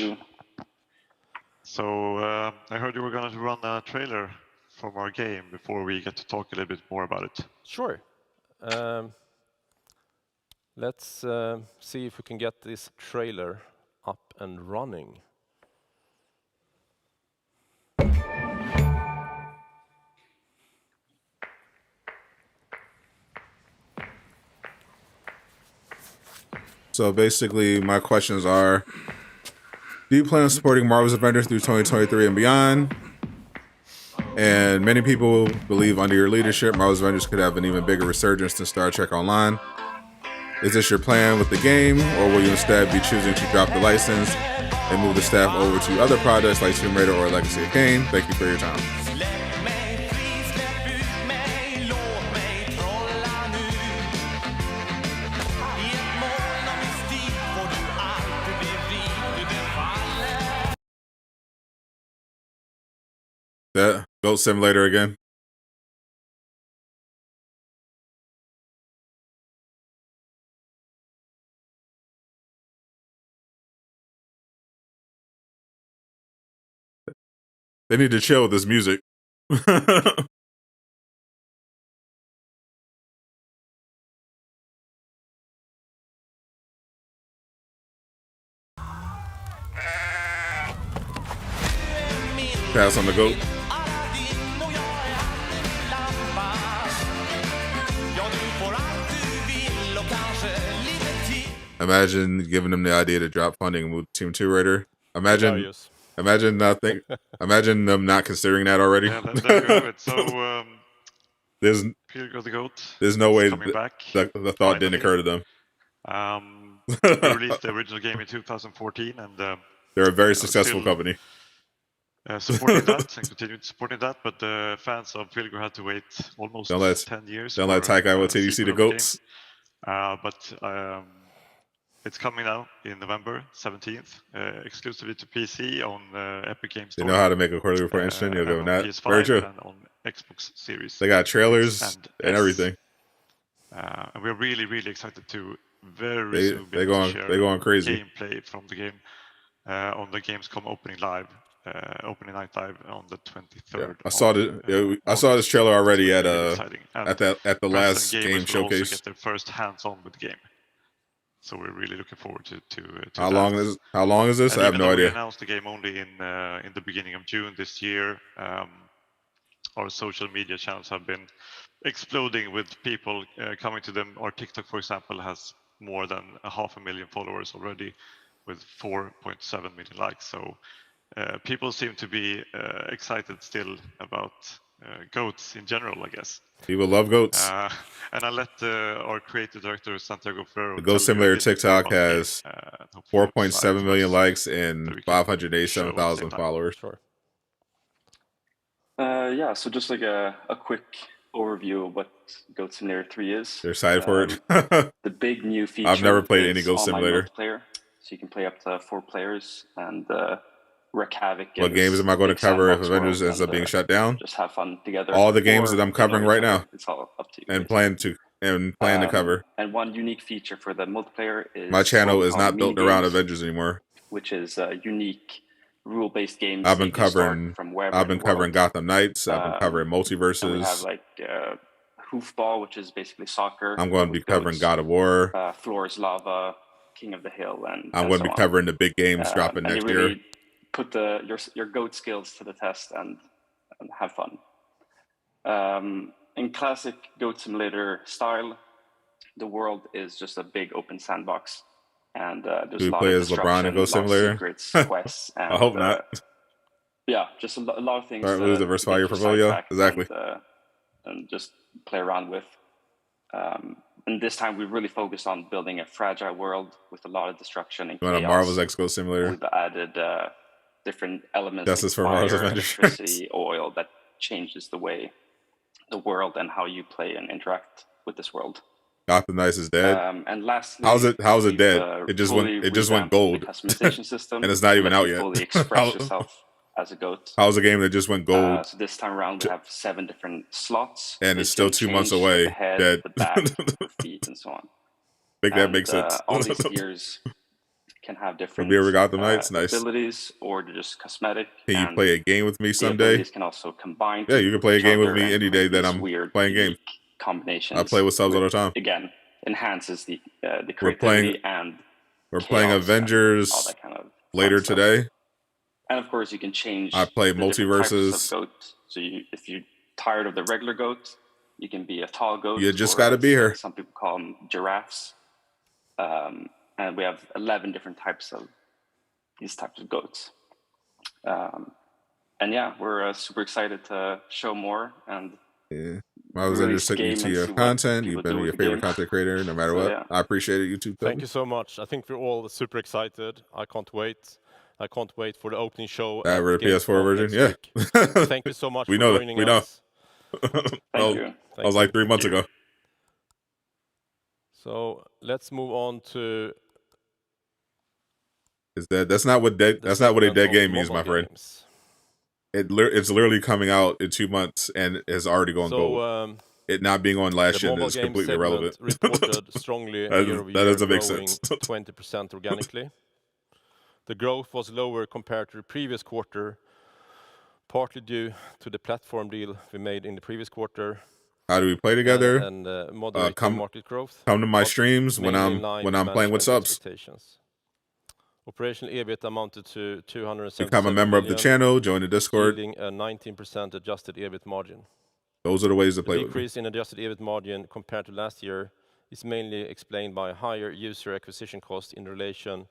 Speaker 10: So I heard you were going to run a trailer from our game before we get to talk a little bit more about it.
Speaker 3: Sure. Let's see if we can get this trailer up and running.
Speaker 1: So basically, my questions are, do you plan on supporting Marvel's Avengers through 2023 and beyond? And many people believe under your leadership, Marvel's Avengers could have an even bigger resurgence than Star Trek Online. Is this your plan with the game, or will you instead be choosing to drop the license and move the staff over to other projects like Tomb Raider or Legacy of Kain? Thank you for your time. That Goat Simulator again. They need to chill with this music. Pass on the goat. Imagine giving them the idea to drop funding and move Team 2 Raider. Imagine nothing. Imagine them not considering that already.
Speaker 10: Yeah, there you have it. So
Speaker 1: there's
Speaker 10: the goat.
Speaker 1: There's no way
Speaker 10: the
Speaker 1: thought didn't occur to them.
Speaker 10: We released the original game in 2014, and
Speaker 1: they're a very successful company.
Speaker 10: Supporting that and continued supporting that, but the fans of Pilgrim had to wait almost 10 years.
Speaker 1: Don't let Taika with TDC the goats.
Speaker 10: But it's coming now in November 17th, exclusively to PC on Epic Games Store.
Speaker 1: They know how to make a quarterly report instant. You'll go with that.
Speaker 10: PS5
Speaker 1: Very true.
Speaker 10: And on Xbox Series.
Speaker 1: They got trailers and everything.
Speaker 10: And we're really, really excited to very soon
Speaker 1: be able to share going crazy
Speaker 10: gameplay from the game on the Gamescom opening night live on the 23rd.
Speaker 1: Yeah. I saw this trailer already at the last game showcase.
Speaker 10: Also get their first hands-on with the game. So we're really looking forward to
Speaker 1: how long is this? I have no idea.
Speaker 10: We announced the game only in the beginning of June this year. Our social media channels have been exploding with people coming to them. Our TikTok, for example, has more than 500,000 followers already, with 4.7 million likes. So people seem to be excited still about goats in general, I guess.
Speaker 1: People love goats.
Speaker 10: And I'll let our creative director, Santiago Ferro.
Speaker 1: The Goat Simulator TikTok has 4.7 million likes and 587,000 followers.
Speaker 3: Sure.
Speaker 11: Yeah, so just like a quick overview of what Goat Simulator 3 is.
Speaker 1: They're excited for it.
Speaker 11: The big new feature.
Speaker 1: I've never played any Goat Simulator.
Speaker 11: Multiplayer, so you can play up to 4 players and wreak havoc.
Speaker 1: What games am I going to cover if Avengers ends up being shut down?
Speaker 11: Just have fun together.
Speaker 1: All the games that I'm covering right now.
Speaker 11: It's all up to you.
Speaker 1: And plan to cover.
Speaker 11: And one unique feature for the multiplayer is
Speaker 1: my channel is not built around Avengers anymore.
Speaker 11: Which is unique rule-based games.
Speaker 1: I've been covering Gotham Knights. I've been covering multiverses.
Speaker 11: And we have like hoofball, which is basically soccer.
Speaker 1: I'm going to be covering God of War.
Speaker 11: Floor is Lava, King of the Hill, and
Speaker 1: I'm going to be covering the big games dropping next year.
Speaker 11: Put your goat skills to the test and have fun. In classic Goat Simulator style, the world is just a big open sandbox. And there's a lot of
Speaker 1: LeBron and Goat Simulator?
Speaker 11: Secrets, quests, and,
Speaker 1: I hope not.
Speaker 11: Yeah, just a lot of things.
Speaker 1: Lose diversify your portfolio. Exactly.
Speaker 11: And just play around with. And this time we really focused on building a fragile world with a lot of destruction and chaos.
Speaker 1: Marvel's X Goat Simulator.
Speaker 11: We've added different elements
Speaker 1: Justice
Speaker 11: like
Speaker 1: for Marvel's
Speaker 11: fire,
Speaker 1: Avengers.
Speaker 11: electricity, oil that changes the way the world and how you play and interact with this world.
Speaker 1: Gotham Knights is dead.
Speaker 11: And lastly,
Speaker 1: how's it dead? It just went gold.
Speaker 11: Customization system,
Speaker 1: and it's not even out yet.
Speaker 11: Fully express yourself as a goat.
Speaker 1: How's a game that just went gold?
Speaker 11: So this time around we have 7 different slots,
Speaker 1: and it's still 2 months away.
Speaker 11: The head,
Speaker 1: dead.
Speaker 11: The back, the feet, and so on.
Speaker 1: That makes sense.
Speaker 11: All these gears can have different
Speaker 1: nice
Speaker 11: abilities, or they're just cosmetic.
Speaker 1: Can you play a game with me someday?
Speaker 11: Abilities can also combine.
Speaker 1: Yeah, you can play a game with me any day that I'm playing games.
Speaker 11: Combinations.
Speaker 1: I play with subs all the time.
Speaker 11: Again, enhances the creativity
Speaker 1: we're playing Avengers
Speaker 11: all that kind of
Speaker 1: later today.
Speaker 11: And of course, you can change.
Speaker 1: I play multiverses.
Speaker 11: Of goat. So if you're tired of the regular goat, you can be a tall goat.
Speaker 1: You just got to be here.
Speaker 11: Some people call them giraffes. And we have 11 different types of these types of goats. And yeah, we're super excited to show more. And
Speaker 1: I was just taking you to your content. You've been your favorite content creator, no matter what. Yeah. I appreciate it, YouTube.
Speaker 3: Thank you so much. I think we're all super excited. I can't wait. I can't wait for the opening show.
Speaker 1: The PS4 version, yeah.
Speaker 3: Thank you so much
Speaker 1: for
Speaker 3: joining us.
Speaker 11: Thank you.
Speaker 1: That was like 3 months ago.
Speaker 3: So let's move on to.
Speaker 1: That's not what a dead game means, my friend. It's literally coming out in 2 months and is already going gold. It not being on last gen is completely irrelevant.
Speaker 3: Reported strongly
Speaker 1: that doesn't make sense.
Speaker 3: 20% organically. The growth was lower compared to the previous quarter, partly due to the platform deal we made in the previous quarter.
Speaker 1: How do we play together?
Speaker 3: And moderating market growth.
Speaker 1: Come to my streams when I'm playing with subs.
Speaker 3: Operational EBIT amounted to 277
Speaker 1: Become a member of the channel, join the Discord.
Speaker 3: Yielding a 19% adjusted EBIT margin.
Speaker 1: Those are the ways to play
Speaker 3: with me.
Speaker 1: The
Speaker 3: decrease in adjusted EBIT margin compared to last year is mainly explained by higher user acquisition cost in relation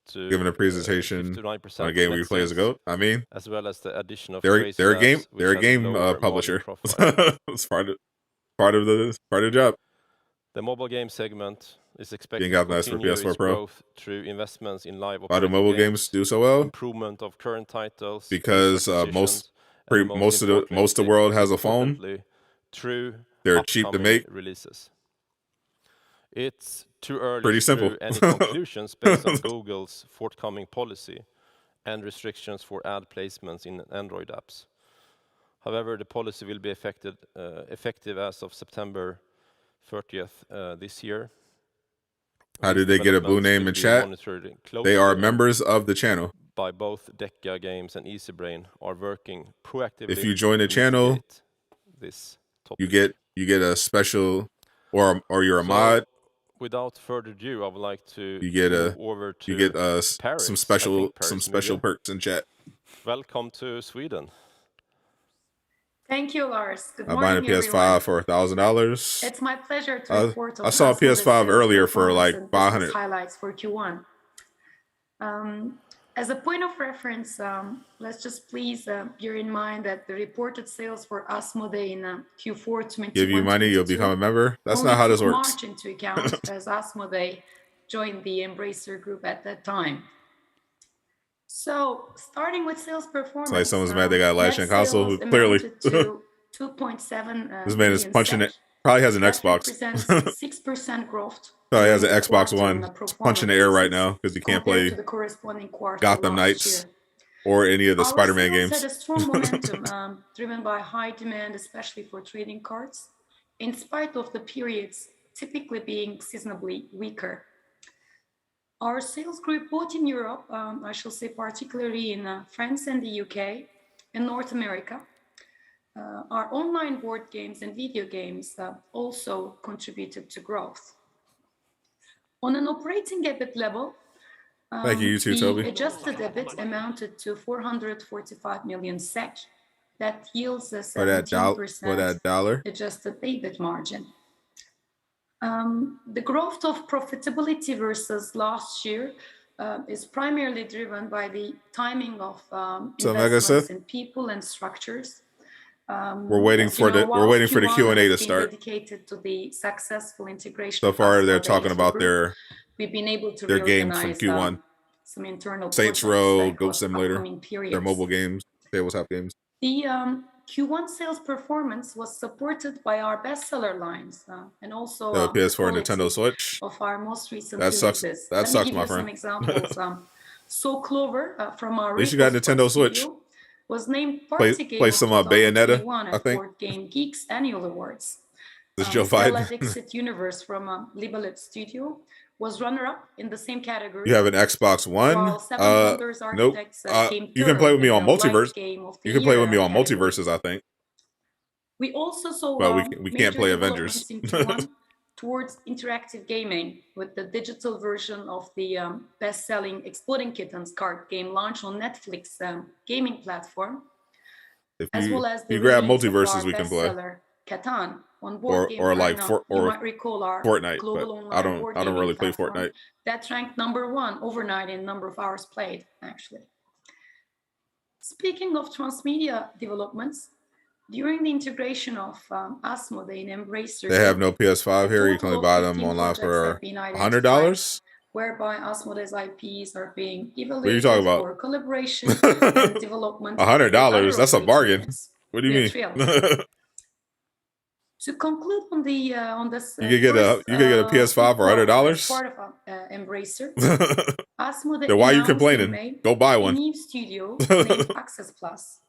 Speaker 3: to
Speaker 1: giving a presentation
Speaker 3: 59%
Speaker 1: on a game we play as a goat. I mean,
Speaker 3: as well as the addition of
Speaker 1: they're a game publisher. It's part of the job.
Speaker 3: The mobile game segment is expected
Speaker 1: to
Speaker 3: continue its growth through investments in live
Speaker 1: Why do mobile games do so well?
Speaker 3: Improvement of current titles.
Speaker 1: Because most of the world has a phone.
Speaker 3: Through
Speaker 1: they're cheap to make.
Speaker 3: Releases. It's too early
Speaker 1: Pretty simple.
Speaker 3: to any conclusions based on Google's forthcoming policy and restrictions for ad placements in Android apps. However, the policy will be effective as of September 30th this year.
Speaker 1: How did they get a blue name in chat? They are members of the channel.
Speaker 3: By both Deca Games and EasyBrain are working proactively.
Speaker 1: If you join the channel,
Speaker 3: this
Speaker 1: you get a special, or you're a mod.
Speaker 3: Without further ado, I would like to
Speaker 1: move
Speaker 3: over to
Speaker 1: Paris. some special perks in chat.
Speaker 3: Welcome to Sweden.
Speaker 12: Thank you, Lars. Good
Speaker 1: morning,
Speaker 12: morning,
Speaker 1: I'm buying a PS5 for $1,000.
Speaker 12: It's my pleasure to report on
Speaker 1: I saw a PS5 earlier for like 500.
Speaker 12: Highlights for Q1. As a point of reference, let's just please bear in mind that the reported sales for Asmodee in Q4 2021
Speaker 1: give you money, you'll become a member. That's not how this works.
Speaker 12: March into account as Asmodee joined the Embracer Group at that time. So, starting with sales performance.
Speaker 1: It's like someone's mad they got a Laajune console who clearly
Speaker 12: 2.7
Speaker 1: this man is punching it. Probably has an Xbox.
Speaker 12: 6% growth.
Speaker 1: Probably has an Xbox One. Punching the air right now because he can't play Gotham Knights or any of the Spider-Man games.
Speaker 12: Had a strong momentum driven by high demand, especially for trading cards, in spite of the periods typically being seasonably weaker. Our sales grew both in Europe, I shall say particularly in France and the UK, and North America. Our online board games and video games also contributed to growth. On an operating EBIT level,
Speaker 1: thank you too, Toby.
Speaker 12: Adjusted EBIT amounted to 445 million SEK. That yields a
Speaker 1: 17%
Speaker 12: adjusted EBIT margin. The growth of profitability versus last year is primarily driven by the timing of investments in people and structures.
Speaker 1: We're waiting for the Q&A to start.
Speaker 12: Dedicated to the successful integration.
Speaker 1: So far, they're talking about their
Speaker 12: games
Speaker 1: from Q1.
Speaker 12: Some internal
Speaker 1: Saints Row, Goat Simulator, their mobile games, tabletop games.
Speaker 12: The Q1 sales performance was supported by our bestseller lines and also
Speaker 1: the PS4 and Nintendo Switch.
Speaker 12: Of our most recent
Speaker 1: that sucks.
Speaker 12: releases.
Speaker 1: That sucks, my friend.
Speaker 12: Some examples. So Clover from our
Speaker 1: at least you got Nintendo Switch.
Speaker 12: Was named Party Game
Speaker 1: play some Bayonetta, I think.
Speaker 12: Board Game Geeks Annual Awards.
Speaker 1: This is Joe Biden.
Speaker 12: Dixit Universe from Libalet Studio was runner-up in the same category.
Speaker 1: You have an Xbox One? Nope. You can play with me on Multiverse. You can play with me on Multiverses, I think.
Speaker 12: We also saw
Speaker 1: but we can't play Avengers.
Speaker 12: Towards interactive gaming with the digital version of the best-selling Exploding Kittens card game launch on Netflix gaming platform.
Speaker 1: If
Speaker 12: as well as the
Speaker 1: you grab Multiverses, we can play.
Speaker 12: Catan on board game
Speaker 1: or like
Speaker 12: you might recall our
Speaker 1: Fortnite,
Speaker 12: global
Speaker 1: but I don't really play Fortnite.
Speaker 12: That ranked #1 overnight in number of hours played, actually. Speaking of transmedia developments, during the integration of Asmodee and Embracer,
Speaker 1: they have no PS5 here. You can only buy them online for $100.
Speaker 12: Whereby Asmodee's IPs are being evaluated
Speaker 1: what are you talking about?
Speaker 12: For collaboration and development.
Speaker 1: $100? That's a bargain. What do you mean?
Speaker 12: To conclude on this,
Speaker 1: you could get a PS5 for $100.
Speaker 12: Part of Embracer. Asmodee.
Speaker 1: Then why are you complaining? Go buy one.
Speaker 12: A new studio named Access Plus.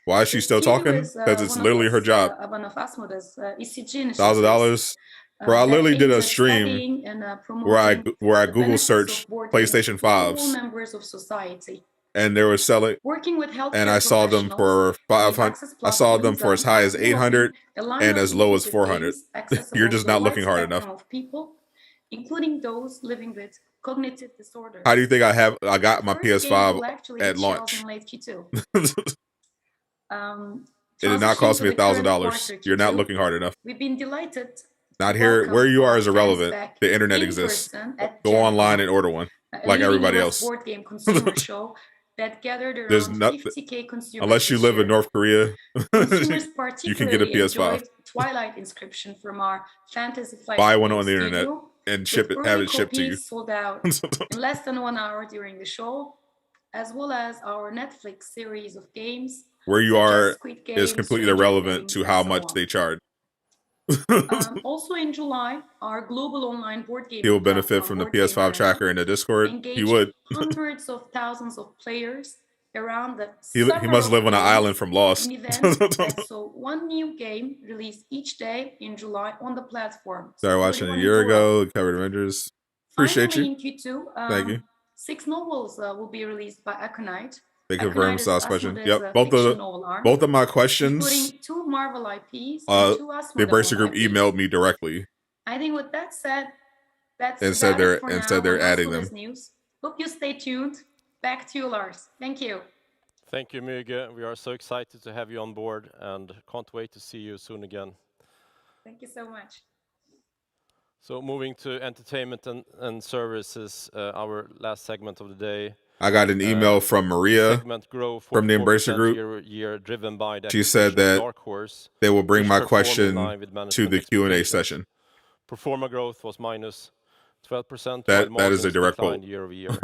Speaker 1: Why is she still talking? Because it's literally her job.
Speaker 12: One of Asmodee's
Speaker 1: $1,000. Bro, I literally did a stream where I Google search PlayStation 5s.
Speaker 12: Members of society
Speaker 1: and they were selling.
Speaker 12: Working with healthcare
Speaker 1: And I saw them for 500. I saw them for as high as 800 and as low as 400. You're just not looking hard enough.
Speaker 12: Of people, including those living with cognitive disorders.
Speaker 1: How do you think I got my PS5 at launch?
Speaker 12: In late Q2.
Speaker 1: It did not cost me $1,000. You're not looking hard enough.
Speaker 12: We've been delighted.
Speaker 1: Not here. Where you are is irrelevant. The internet exists. Go online and order one, like everybody else.
Speaker 12: Board game consumer show that gathered around
Speaker 1: There's nothing,
Speaker 12: 50K consumers.
Speaker 1: unless you live in North Korea, you can get a PS5.
Speaker 12: Twilight Inscription from our Fantasy Flight.
Speaker 1: Buy one on the internet and ship it. Have it shipped to you.
Speaker 12: Sold out in less than 1 hour during the show, as well as our Netflix series of games.
Speaker 1: Where you are is completely irrelevant to how much they charge.
Speaker 12: Also in July, our global online board game.
Speaker 1: He will benefit from the PS5 tracker in the Discord. He would.
Speaker 12: Hundreds of thousands of players around the.
Speaker 1: He must live on an island from Lost.
Speaker 12: So one new game released each day in July on the platform.
Speaker 1: Started watching a year ago. Covered Avengers. Appreciate
Speaker 12: Finally,
Speaker 1: you.
Speaker 12: In Q2,
Speaker 1: thank you.
Speaker 12: 6 novels will be released by Aconite.
Speaker 1: They confirmed Sauce question. Yep, both of my questions.
Speaker 12: Including 2 Marvel IPs.
Speaker 1: The Embracer Group emailed me directly.
Speaker 12: I think with that said,
Speaker 1: and said they're adding them.
Speaker 12: News. Hope you stay tuned. Back to you, Lars. Thank you.
Speaker 3: Thank you, Müge. We are so excited to have you on board and can't wait to see you soon again.
Speaker 12: Thank you so much.
Speaker 3: So moving to entertainment and services, our last segment of the day.
Speaker 1: I got an email from Maria from the Embracer Group.
Speaker 3: Year, driven by the
Speaker 1: she said that they will bring my question to the Q&A session.
Speaker 3: Performa growth was minus 12%.
Speaker 1: That is a direct quote.
Speaker 3: Year over year.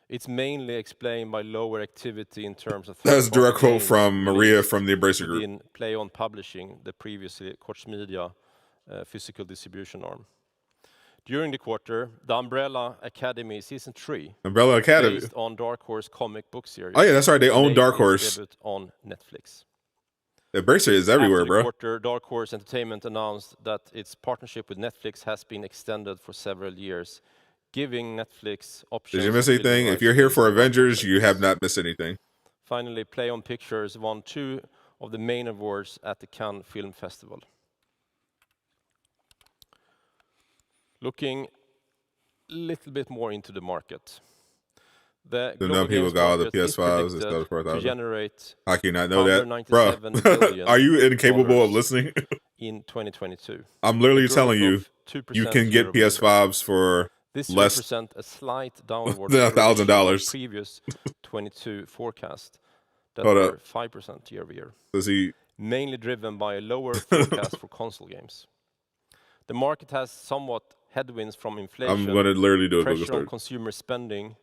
Speaker 3: It's mainly explained by lower activity in terms of.
Speaker 1: That's a direct quote from Maria from the Embracer Group.
Speaker 3: In Play On Publishing, the previously Koch Media physical distribution arm. During the quarter, the Umbrella Academy Season 3,
Speaker 1: Umbrella Academy,
Speaker 3: based on Dark Horse comic book series.
Speaker 1: Oh yeah, that's right. They own Dark Horse.
Speaker 3: On Netflix.
Speaker 1: The Embracer is everywhere, bro.
Speaker 3: Quarter, Dark Horse Entertainment announced that its partnership with Netflix has been extended for several years, giving Netflix options.
Speaker 1: Did you miss anything? If you're here for Avengers, you have not missed anything.
Speaker 3: Finally, Play On Pictures won 2 of the main awards at the Cannes Film Festival. Looking a little bit more into the market. The global people got all the PS5s instead of 4,000. Generate
Speaker 1: how can you not know that? Bro, are you incapable of listening?
Speaker 3: In 2022.
Speaker 1: I'm literally telling you, you can get PS5s for
Speaker 3: this
Speaker 1: less
Speaker 3: represent a slight downward
Speaker 1: than $1,000.
Speaker 3: Previous 22 forecast that were 5% year over year.
Speaker 1: Does he?
Speaker 3: Mainly driven by a lower forecast for console games. The market has somewhat headwinds from inflation,
Speaker 1: I'm going to literally do a
Speaker 3: pressure on consumer spending,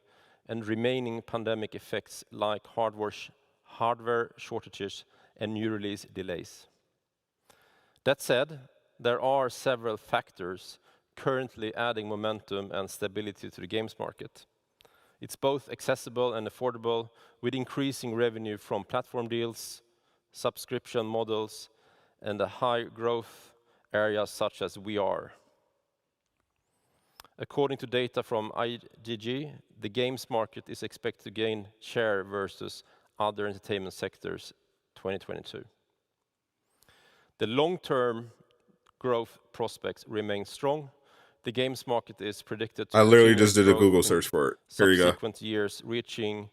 Speaker 3: and remaining pandemic effects like hardware shortages and new release delays. That said, there are several factors currently adding momentum and stability to the games market. It's both accessible and affordable, with increasing revenue from platform deals, subscription models, and a high growth areas such as VR. According to data from IDG, the games market is expected to gain share versus other entertainment sectors 2022. The long-term growth prospects remain strong. The games market is predicted to
Speaker 1: I literally just did a Google search for it. Here you go.
Speaker 3: Subsequent years reaching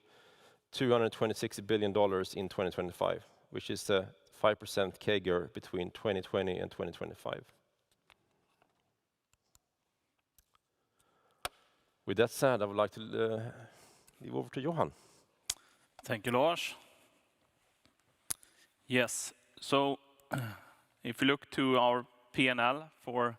Speaker 3: $226 billion in 2025, which is a 5% CAGR between 2020 and 2025. With that said, I would like to leave over to Johan.
Speaker 13: Thank you, Lars. Yes, so if you look to our P&L for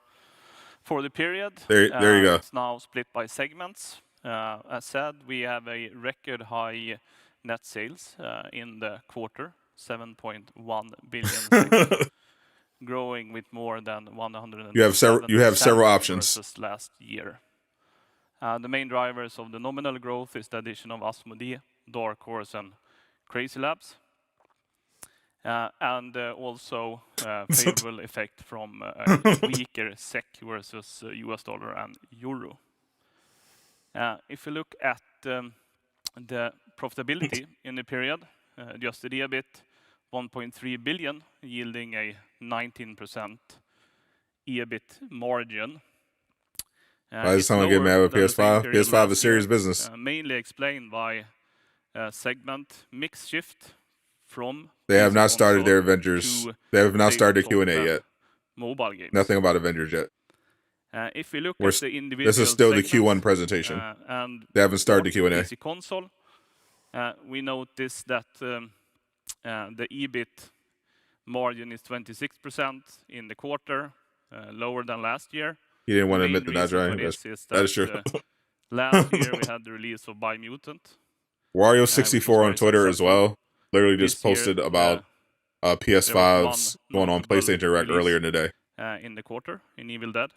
Speaker 13: the period,
Speaker 1: there you go.
Speaker 13: It's now split by segments. As said, we have a record high net sales in the quarter, 7.1 billion, growing with more than 100%.
Speaker 1: You have several options
Speaker 13: versus last year. The main drivers of the nominal growth is the addition of Asmodee, Dark Horse, and Crazy Labs, and also favorable effect from weaker SEK versus US dollar and euro. If you look at the profitability in the period, adjusted EBIT 1.3 billion, yielding a 19% EBIT margin.
Speaker 1: Why is someone getting mad with PS5? PS5 is serious business.
Speaker 13: Mainly explained by segment mix shift from.
Speaker 1: They have not started their Avengers. They have not started the Q&A yet.
Speaker 13: Mobile games.
Speaker 1: Nothing about Avengers yet.
Speaker 13: If we look at the individual
Speaker 1: this is still the
Speaker 13: segments,
Speaker 1: Q1 presentation.
Speaker 13: And
Speaker 1: they haven't started the Q&A.
Speaker 13: PC console, we notice that the EBIT margin is 26% in the quarter, lower than last year.
Speaker 1: He didn't want to admit that, right? That is true.
Speaker 13: Last year we had the release of Biomutant.
Speaker 1: Wario64 on Twitter as well. Literally just posted about PS5s going on PlayStation Direct earlier today.
Speaker 13: In the quarter, in Evil Dead.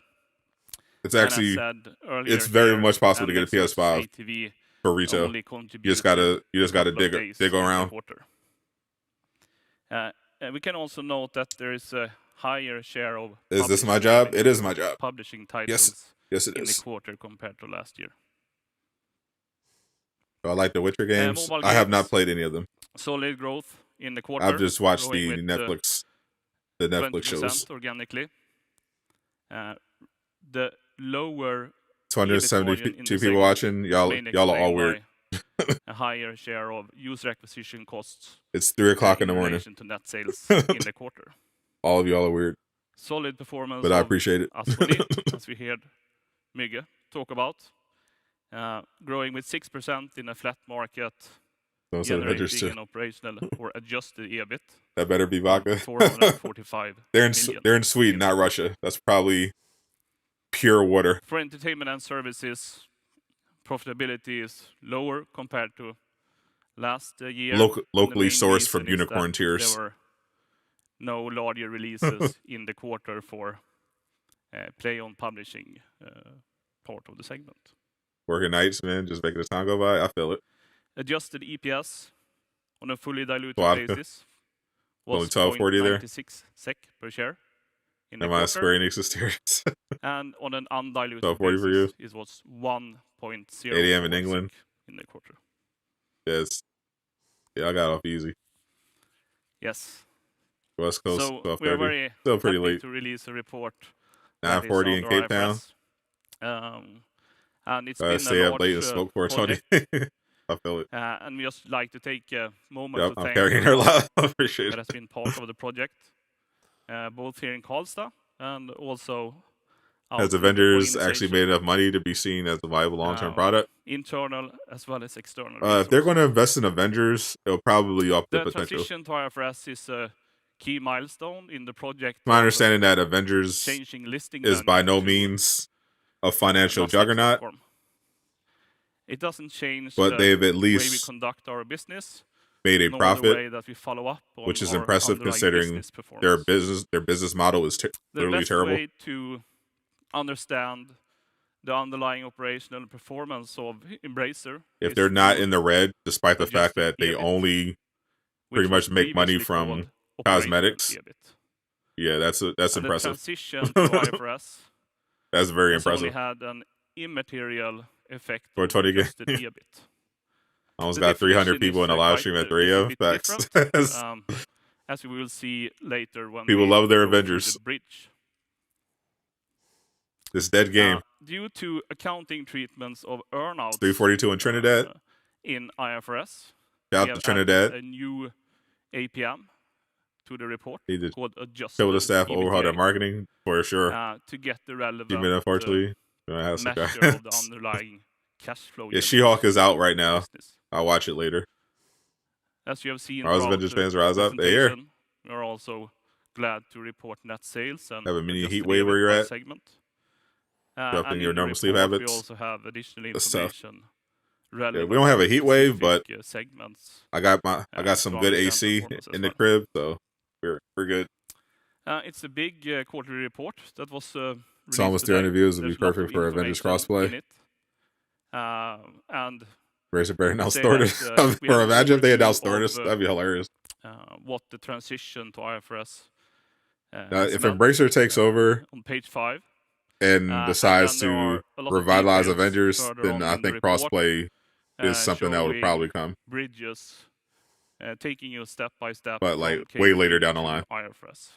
Speaker 1: It's actually, it's very much possible to get a PS5 for retail. You just gotta dig around.
Speaker 13: We can also note that there is a higher share of.
Speaker 1: Is this my job? It is my job.
Speaker 13: Publishing titles.
Speaker 1: Yes, it
Speaker 13: in
Speaker 1: is.
Speaker 13: the quarter compared to last year.
Speaker 1: I like the Witcher games. I have not played any of them.
Speaker 13: Solid growth in the quarter.
Speaker 1: I've just watched the Netflix shows.
Speaker 13: Organically. The lower
Speaker 1: 272 people watching. Y'all are all weird.
Speaker 13: A higher share of user acquisition costs.
Speaker 1: It's 3 o'clock in the morning.
Speaker 13: To net sales in the quarter.
Speaker 1: All of y'all are weird.
Speaker 13: Solid performance.
Speaker 1: But I appreciate it.
Speaker 13: As we heard Mygge talk about. Growing with 6% in a flat market. Generating an operational or adjusted EBIT.
Speaker 1: That better be vodka.
Speaker 13: 445
Speaker 1: They're in Sweden, not Russia. That's probably pure water.
Speaker 13: For entertainment and services, profitability is lower compared to last year.
Speaker 1: Locally sourced from Unicorn Tears.
Speaker 13: There were no larger releases in the quarter for play-on publishing part of the segment.
Speaker 1: Working nights, man, just making the time go by. I feel it.
Speaker 13: Adjusted EPS on a fully diluted basis
Speaker 1: was 12.96
Speaker 13: SEK per share. In
Speaker 1: Am I Square Enix Asterisk?
Speaker 13: And on an undiluted
Speaker 1: 12.40
Speaker 13: basis,
Speaker 1: for you.
Speaker 13: It was 1.0
Speaker 1: 8 a.m. in England
Speaker 13: in the quarter.
Speaker 1: Yes. Yeah, I got off easy.
Speaker 13: Yes.
Speaker 1: West Coast,
Speaker 13: so
Speaker 1: 12:30.
Speaker 13: we're very
Speaker 1: Still pretty
Speaker 13: happy
Speaker 1: late.
Speaker 13: to release a report.
Speaker 1: 9:40 in Cape Town.
Speaker 13: And it's been
Speaker 1: stay
Speaker 13: a
Speaker 1: up late and smoke for
Speaker 13: project.
Speaker 1: 20. I feel it.
Speaker 13: And we just like to take a moment to
Speaker 1: I'm
Speaker 13: thank
Speaker 1: carrying her a lot. I appreciate it.
Speaker 13: that has been part of the project, both here in Karistad and also
Speaker 1: Has Avengers actually made enough money to be seen as a viable long-term product?
Speaker 13: Internal as well as external.
Speaker 1: If they're going to invest in Avengers, it'll probably up the potential.
Speaker 13: The transition to IFRS is a key milestone in the project.
Speaker 1: My understanding that Avengers is by no means a financial juggernaut.
Speaker 13: It doesn't change
Speaker 1: but they've at least
Speaker 13: way we conduct our business,
Speaker 1: made a profit,
Speaker 13: the way that we follow up on
Speaker 1: which is
Speaker 13: our
Speaker 1: impressive considering their business model is literally terrible.
Speaker 13: The best way to understand the underlying operational performance of Embracer,
Speaker 1: if they're not in the red, despite the fact that they only pretty much make money from cosmetics, yeah, that's impressive.
Speaker 13: The transition to IFRS,
Speaker 1: that's very impressive.
Speaker 13: Only had an immaterial effect
Speaker 1: for 20 games. Almost got 300 people in a live stream at 3 a.m. Facts.
Speaker 13: As we will see later when
Speaker 1: people love their Avengers.
Speaker 13: The bridge.
Speaker 1: This dead game.
Speaker 13: Due to accounting treatments of earnouts.
Speaker 1: 342 in Trinidad.
Speaker 13: In IFRS.
Speaker 1: Shout out to Trinidad.
Speaker 13: A new APM to the report called adjusted.
Speaker 1: Show the staff overhaul their marketing for sure.
Speaker 13: To get the relevant.
Speaker 1: Unfortunately.
Speaker 13: Measure of the underlying cash flow.
Speaker 1: Yeah, She-Hulk is out right now. I'll watch it later.
Speaker 13: As you have seen,
Speaker 1: our Avengers fans rise up. They're here.
Speaker 13: We're also glad to report net sales and
Speaker 1: have a mini heat wave where you're at.
Speaker 13: Segment.
Speaker 1: Disrupting your normal sleep habits.
Speaker 13: We also have additional information.
Speaker 1: Yeah, we don't have a heat wave, but I got some good AC in the crib, so we're good.
Speaker 13: It's a big quarterly report that was.
Speaker 1: It's almost 300 views. Would be perfect for Avengers crossplay.
Speaker 13: And
Speaker 1: Racer better now stored it. For imagine if they had now stored it, that'd be hilarious.
Speaker 13: What the transition to IFRS.
Speaker 1: If Embracer takes over
Speaker 13: on page 5
Speaker 1: and decides to revitalize Avengers, then I think crossplay is something that would probably come,
Speaker 13: bridges, taking you step by step.
Speaker 1: but like way later down the line.
Speaker 13: IFRS.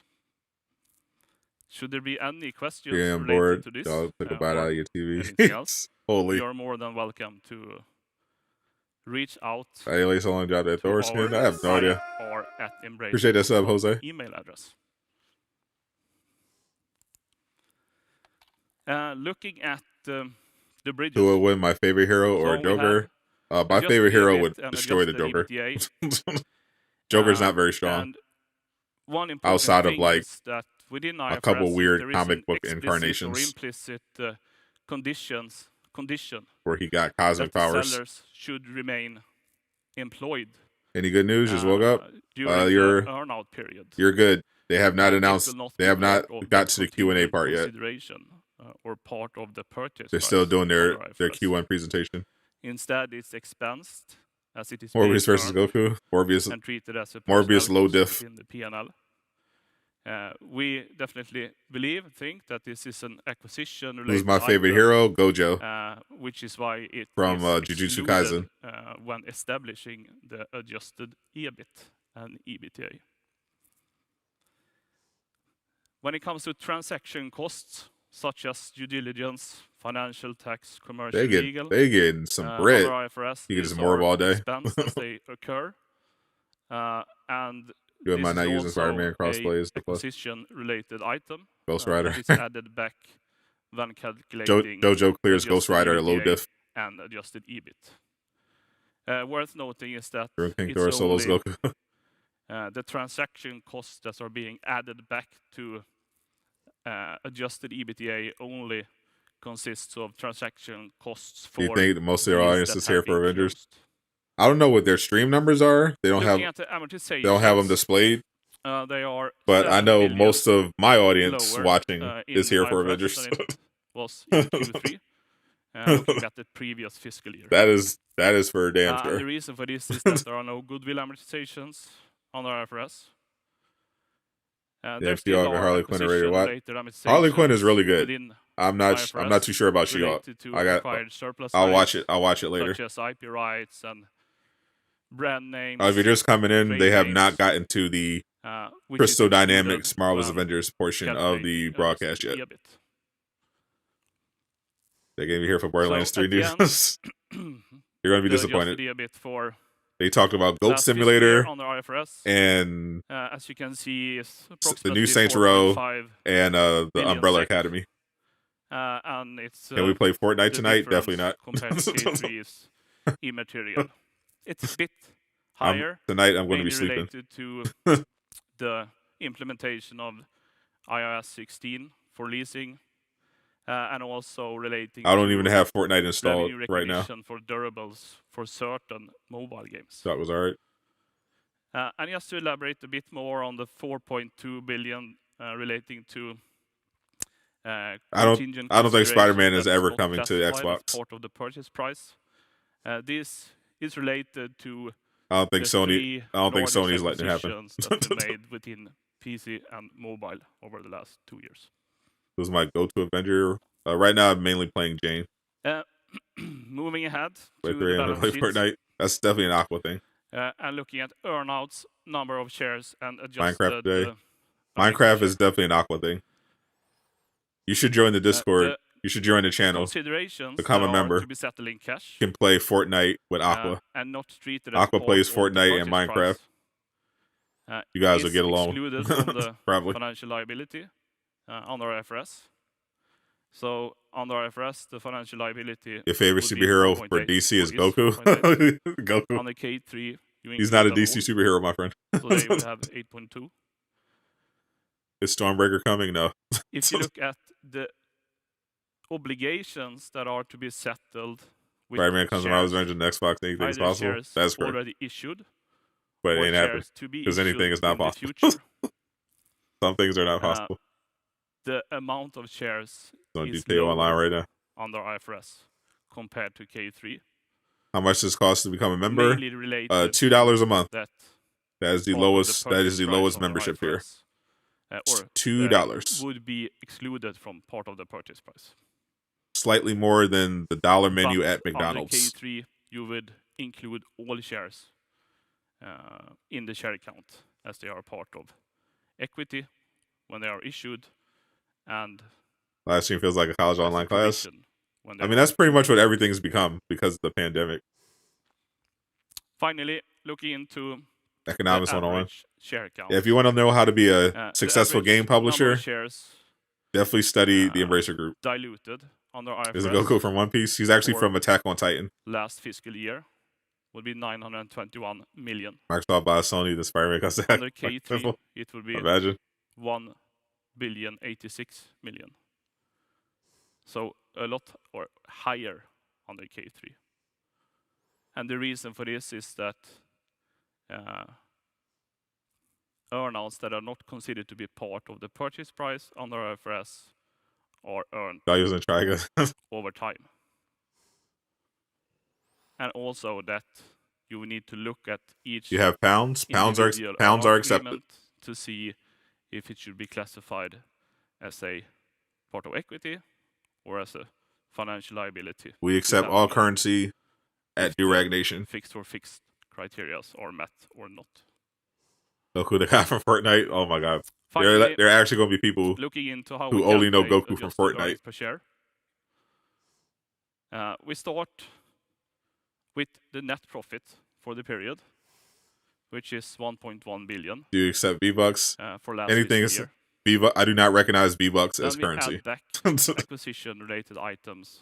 Speaker 13: Should there be any questions
Speaker 1: Yeah, I'm
Speaker 13: related
Speaker 1: bored.
Speaker 13: to this?
Speaker 1: Y'all took a bite
Speaker 13: or
Speaker 1: out of your
Speaker 13: anything else?
Speaker 1: TV. Holy.
Speaker 13: You're more than welcome to reach out.
Speaker 1: Hey, at least I only dropped that Thor skin. I have no idea.
Speaker 13: Or at Embrace.
Speaker 1: Appreciate that sub, Jose.
Speaker 13: Email address. Looking at the bridges.
Speaker 1: Who would win, my favorite hero or Joker? My favorite hero would destroy the Joker. Joker's not very strong.
Speaker 13: And one important
Speaker 1: outside of
Speaker 13: thing
Speaker 1: like
Speaker 13: is that within IFRS,
Speaker 1: a couple weird
Speaker 13: there is
Speaker 1: comic
Speaker 13: an
Speaker 1: book
Speaker 13: explicit
Speaker 1: incarnations
Speaker 13: or implicit condition
Speaker 1: where he got cosmic
Speaker 13: that the
Speaker 1: powers.
Speaker 13: sellers should remain employed.
Speaker 1: Any good news? Just woke up.
Speaker 13: During
Speaker 1: You're
Speaker 13: the earn-out period.
Speaker 1: You're good. They have not
Speaker 13: It
Speaker 1: announced.
Speaker 13: will not
Speaker 1: They
Speaker 13: be
Speaker 1: have not
Speaker 13: part of
Speaker 1: got
Speaker 13: the
Speaker 1: to the Q&A part yet.
Speaker 13: consideration, or part of the purchase.
Speaker 1: They're
Speaker 13: price
Speaker 1: still doing their
Speaker 13: under IFRS.
Speaker 1: Q1 presentation.
Speaker 13: Instead, it's expensed as it is
Speaker 1: Morbius
Speaker 13: being
Speaker 1: versus
Speaker 13: earned
Speaker 1: Goku. Morbius.
Speaker 13: and treated as a
Speaker 1: Morbius
Speaker 13: personnel
Speaker 1: low
Speaker 13: cost
Speaker 1: diff.
Speaker 13: in the P&L. We definitely think that this is an acquisition related.
Speaker 1: Who's my favorite hero? Gojo.
Speaker 13: Which is why it
Speaker 1: From,
Speaker 13: is
Speaker 1: Jujutsu
Speaker 13: excluded,
Speaker 1: Kaisen.
Speaker 13: when establishing the adjusted EBIT and EBITDA. When it comes to transaction costs, such as due diligence, financial, tax, commercial, legal,
Speaker 1: They getting some bread.
Speaker 13: under IFRS,
Speaker 1: You get
Speaker 13: these
Speaker 1: some more
Speaker 13: are
Speaker 1: all day.
Speaker 13: expensed as they occur, and
Speaker 1: Good, am I
Speaker 13: this
Speaker 1: not
Speaker 13: is
Speaker 1: using
Speaker 13: also
Speaker 1: Spider-Man crossplay as
Speaker 13: a
Speaker 1: the plus?
Speaker 13: acquisition-related item.
Speaker 1: Ghost Rider.
Speaker 13: That is added back when calculating
Speaker 1: Jojo clears Ghost
Speaker 13: adjusted
Speaker 1: Rider at low
Speaker 13: EBITDA
Speaker 1: diff.
Speaker 13: and adjusted EBIT. Worth noting is that
Speaker 1: King
Speaker 13: it's
Speaker 1: Thor solos
Speaker 13: only
Speaker 1: Goku.
Speaker 13: the transaction costs that are being added back to adjusted EBITDA only consists of transaction costs for.
Speaker 1: Do you think most of their
Speaker 13: deals
Speaker 1: audience
Speaker 13: that
Speaker 1: is
Speaker 13: have
Speaker 1: here
Speaker 13: been
Speaker 1: for Avengers?
Speaker 13: closed.
Speaker 1: I don't know what their stream numbers are. They don't
Speaker 13: Looking
Speaker 1: have.
Speaker 13: at the amortizations,
Speaker 1: They don't have them displayed.
Speaker 13: They are.
Speaker 1: But I
Speaker 13: 7
Speaker 1: know
Speaker 13: million
Speaker 1: most of my audience
Speaker 13: lower,
Speaker 1: watching is
Speaker 13: in
Speaker 1: here for
Speaker 13: IFRS
Speaker 1: Avengers.
Speaker 13: than it was in Q3. Looking at the previous fiscal year.
Speaker 1: That is for damn
Speaker 13: And
Speaker 1: sure.
Speaker 13: the reason for this is that there are no goodwill amortizations on IFRS. There still are
Speaker 1: Harley Quinn already. What?
Speaker 13: acquisition-related
Speaker 1: Harley Quinn is really
Speaker 13: amortizations
Speaker 1: good.
Speaker 13: within
Speaker 1: I'm not too sure about She-Hulk.
Speaker 13: related to
Speaker 1: I got.
Speaker 13: acquired surplus
Speaker 1: I'll watch
Speaker 13: rights,
Speaker 1: it. I'll watch it later.
Speaker 13: such as IP rights and brand names.
Speaker 1: If you're just coming in,
Speaker 13: trade
Speaker 1: they have
Speaker 13: names,
Speaker 1: not gotten to the
Speaker 13: which is
Speaker 1: Crystal
Speaker 13: excluded
Speaker 1: Dynamics Marvel's
Speaker 13: when
Speaker 1: Avengers portion of the
Speaker 13: calculating
Speaker 1: broadcast yet.
Speaker 13: adjusted EBIT.
Speaker 1: They gave me here for Borderlands
Speaker 13: So
Speaker 1: 3
Speaker 13: at the end,
Speaker 1: news. You're going to be
Speaker 13: the
Speaker 1: disappointed.
Speaker 13: adjusted EBIT for
Speaker 1: They talked about Goat
Speaker 13: last fiscal
Speaker 1: Simulator
Speaker 13: year on the IFRS,
Speaker 1: and
Speaker 13: as you can see, is
Speaker 1: the
Speaker 13: approximately
Speaker 1: new Saints Row
Speaker 13: 4.5
Speaker 1: and the
Speaker 13: billion
Speaker 1: Umbrella
Speaker 13: SEK.
Speaker 1: Academy.
Speaker 13: And it's
Speaker 1: Can we play Fortnite
Speaker 13: the
Speaker 1: tonight?
Speaker 13: difference
Speaker 1: Definitely not.
Speaker 13: compared to K3 is immaterial. It's a bit higher.
Speaker 1: Tonight I'm going to be
Speaker 13: mainly
Speaker 1: sleeping.
Speaker 13: related to the implementation of iOS 16 for leasing, and also relating.
Speaker 1: I don't
Speaker 13: to
Speaker 1: even have Fortnite installed
Speaker 13: revenue
Speaker 1: right now.
Speaker 13: recognition for durables for certain mobile games.
Speaker 1: That was alright.
Speaker 13: And just to elaborate a bit more on the 4.2 billion relating to
Speaker 1: I don't think Spider-Man is ever coming to Xbox.
Speaker 13: Part of the purchase price. This is related to.
Speaker 1: I don't think
Speaker 13: the
Speaker 1: Sony.
Speaker 13: three
Speaker 1: I don't think
Speaker 13: largest
Speaker 1: Sony's letting it happen.
Speaker 13: acquisitions that we made within PC and mobile over the last 2 years.
Speaker 1: It was my go-to Avenger. Right now, I'm mainly playing Jane.
Speaker 13: Moving ahead
Speaker 1: Play
Speaker 13: to
Speaker 1: 3
Speaker 13: the
Speaker 1: and
Speaker 13: balance
Speaker 1: play
Speaker 13: sheet,
Speaker 1: Fortnite. That's definitely an Aqua thing.
Speaker 13: and looking at earnouts, number of shares, and adjusted.
Speaker 1: Minecraft today. Minecraft is definitely an Aqua thing. You should join the Discord. You should join the channel.
Speaker 13: Considerations
Speaker 1: Become a
Speaker 13: that are
Speaker 1: member.
Speaker 13: to be settled in cash.
Speaker 1: You can play Fortnite with Aqua.
Speaker 13: And not treated as
Speaker 1: Aqua
Speaker 13: part
Speaker 1: plays
Speaker 13: of the
Speaker 1: Fortnite and
Speaker 13: purchase
Speaker 1: Minecraft.
Speaker 13: price.
Speaker 1: You guys will
Speaker 13: Is
Speaker 1: get along.
Speaker 13: excluded from the
Speaker 1: Probably.
Speaker 13: financial liability under IFRS. So under IFRS, the financial liability.
Speaker 1: Your favorite
Speaker 13: would be
Speaker 1: superhero
Speaker 13: 4.8,
Speaker 1: for DC is
Speaker 13: or
Speaker 1: Goku.
Speaker 13: 4.8.
Speaker 1: Goku.
Speaker 13: On the K3,
Speaker 1: He's not a DC superhero, my friend.
Speaker 13: So they would have 8.2.
Speaker 1: Is Stormbreaker coming? No.
Speaker 13: If you look at the obligations that are to be settled with
Speaker 1: Spider-Man comes around
Speaker 13: shares,
Speaker 1: Avengers and Xbox, anything is
Speaker 13: either
Speaker 1: possible.
Speaker 13: shares
Speaker 1: That's correct.
Speaker 13: already issued,
Speaker 1: But it
Speaker 13: or
Speaker 1: ain't happening.
Speaker 13: shares to be
Speaker 1: Because anything
Speaker 13: issued
Speaker 1: is not
Speaker 13: in the
Speaker 1: possible.
Speaker 13: future.
Speaker 1: Some things are not possible.
Speaker 13: The amount of shares
Speaker 1: On
Speaker 13: is
Speaker 1: GTA Online
Speaker 13: lower
Speaker 1: right now.
Speaker 13: under IFRS compared to K3.
Speaker 1: How much does it cost to become a member?
Speaker 13: Mainly related
Speaker 1: $2 a month.
Speaker 13: That
Speaker 1: is the
Speaker 13: part of
Speaker 1: lowest.
Speaker 13: the
Speaker 1: That is
Speaker 13: purchase
Speaker 1: the
Speaker 13: price
Speaker 1: lowest
Speaker 13: under
Speaker 1: membership here.
Speaker 13: IFRS, or
Speaker 1: $2.
Speaker 13: would be excluded from part of the purchase price.
Speaker 1: Slightly more than the dollar menu
Speaker 13: But
Speaker 1: at McDonald's.
Speaker 13: On the K3, you would include all shares in the share count, as they are part of equity when they are issued, and
Speaker 1: Live stream feels like a college
Speaker 13: as a
Speaker 1: online class.
Speaker 13: provision when
Speaker 1: I
Speaker 13: they
Speaker 1: mean,
Speaker 13: are
Speaker 1: that's pretty much what
Speaker 13: included.
Speaker 1: everything's become because of the pandemic.
Speaker 13: Finally, looking into
Speaker 1: Economics
Speaker 13: the
Speaker 1: 101.
Speaker 13: average share count.
Speaker 1: Yeah, if you want to know how to be a
Speaker 13: The
Speaker 1: successful
Speaker 13: average
Speaker 1: game
Speaker 13: number
Speaker 1: publisher,
Speaker 13: of shares
Speaker 1: definitely study the Embracer Group.
Speaker 13: diluted under
Speaker 1: Is it
Speaker 13: IFRS
Speaker 1: Goku from One Piece? He's actually
Speaker 13: for
Speaker 1: from Attack on Titan.
Speaker 13: last fiscal year would be 921 million.
Speaker 1: Microsoft by Sony, the Spider-Man costume.
Speaker 13: Under K3, it would be
Speaker 1: Imagine.
Speaker 13: 1,086 million. So a lot or higher under K3. And the reason for this is that earnouts that are not considered to be part of the purchase price under IFRS are earned
Speaker 1: Values in Trigus.
Speaker 13: over time. And also that you need to look at each
Speaker 1: You have pounds. Pounds are
Speaker 13: individual
Speaker 1: accepted.
Speaker 13: agreement to see if it should be classified as a part of equity or as a financial liability.
Speaker 1: We accept all
Speaker 13: depending on
Speaker 1: currency at
Speaker 13: if the
Speaker 1: Durag Nation.
Speaker 13: fixed criteria are met or not.
Speaker 1: Goku the guy from Fortnite. Oh my god.
Speaker 13: Finally,
Speaker 1: There are actually going to be people
Speaker 13: looking into how
Speaker 1: who
Speaker 13: we
Speaker 1: only know
Speaker 13: calculate
Speaker 1: Goku from
Speaker 13: adjusted
Speaker 1: Fortnite.
Speaker 13: earnings per share. We start with the net profit for the period, which is 1.1 billion.
Speaker 1: Do you accept V-Bucks?
Speaker 13: For last
Speaker 1: Anything
Speaker 13: fiscal
Speaker 1: is
Speaker 13: year.
Speaker 1: V-Bucks. I do not recognize V-Bucks
Speaker 13: Then
Speaker 1: as
Speaker 13: we
Speaker 1: currency.
Speaker 13: add back acquisition-related items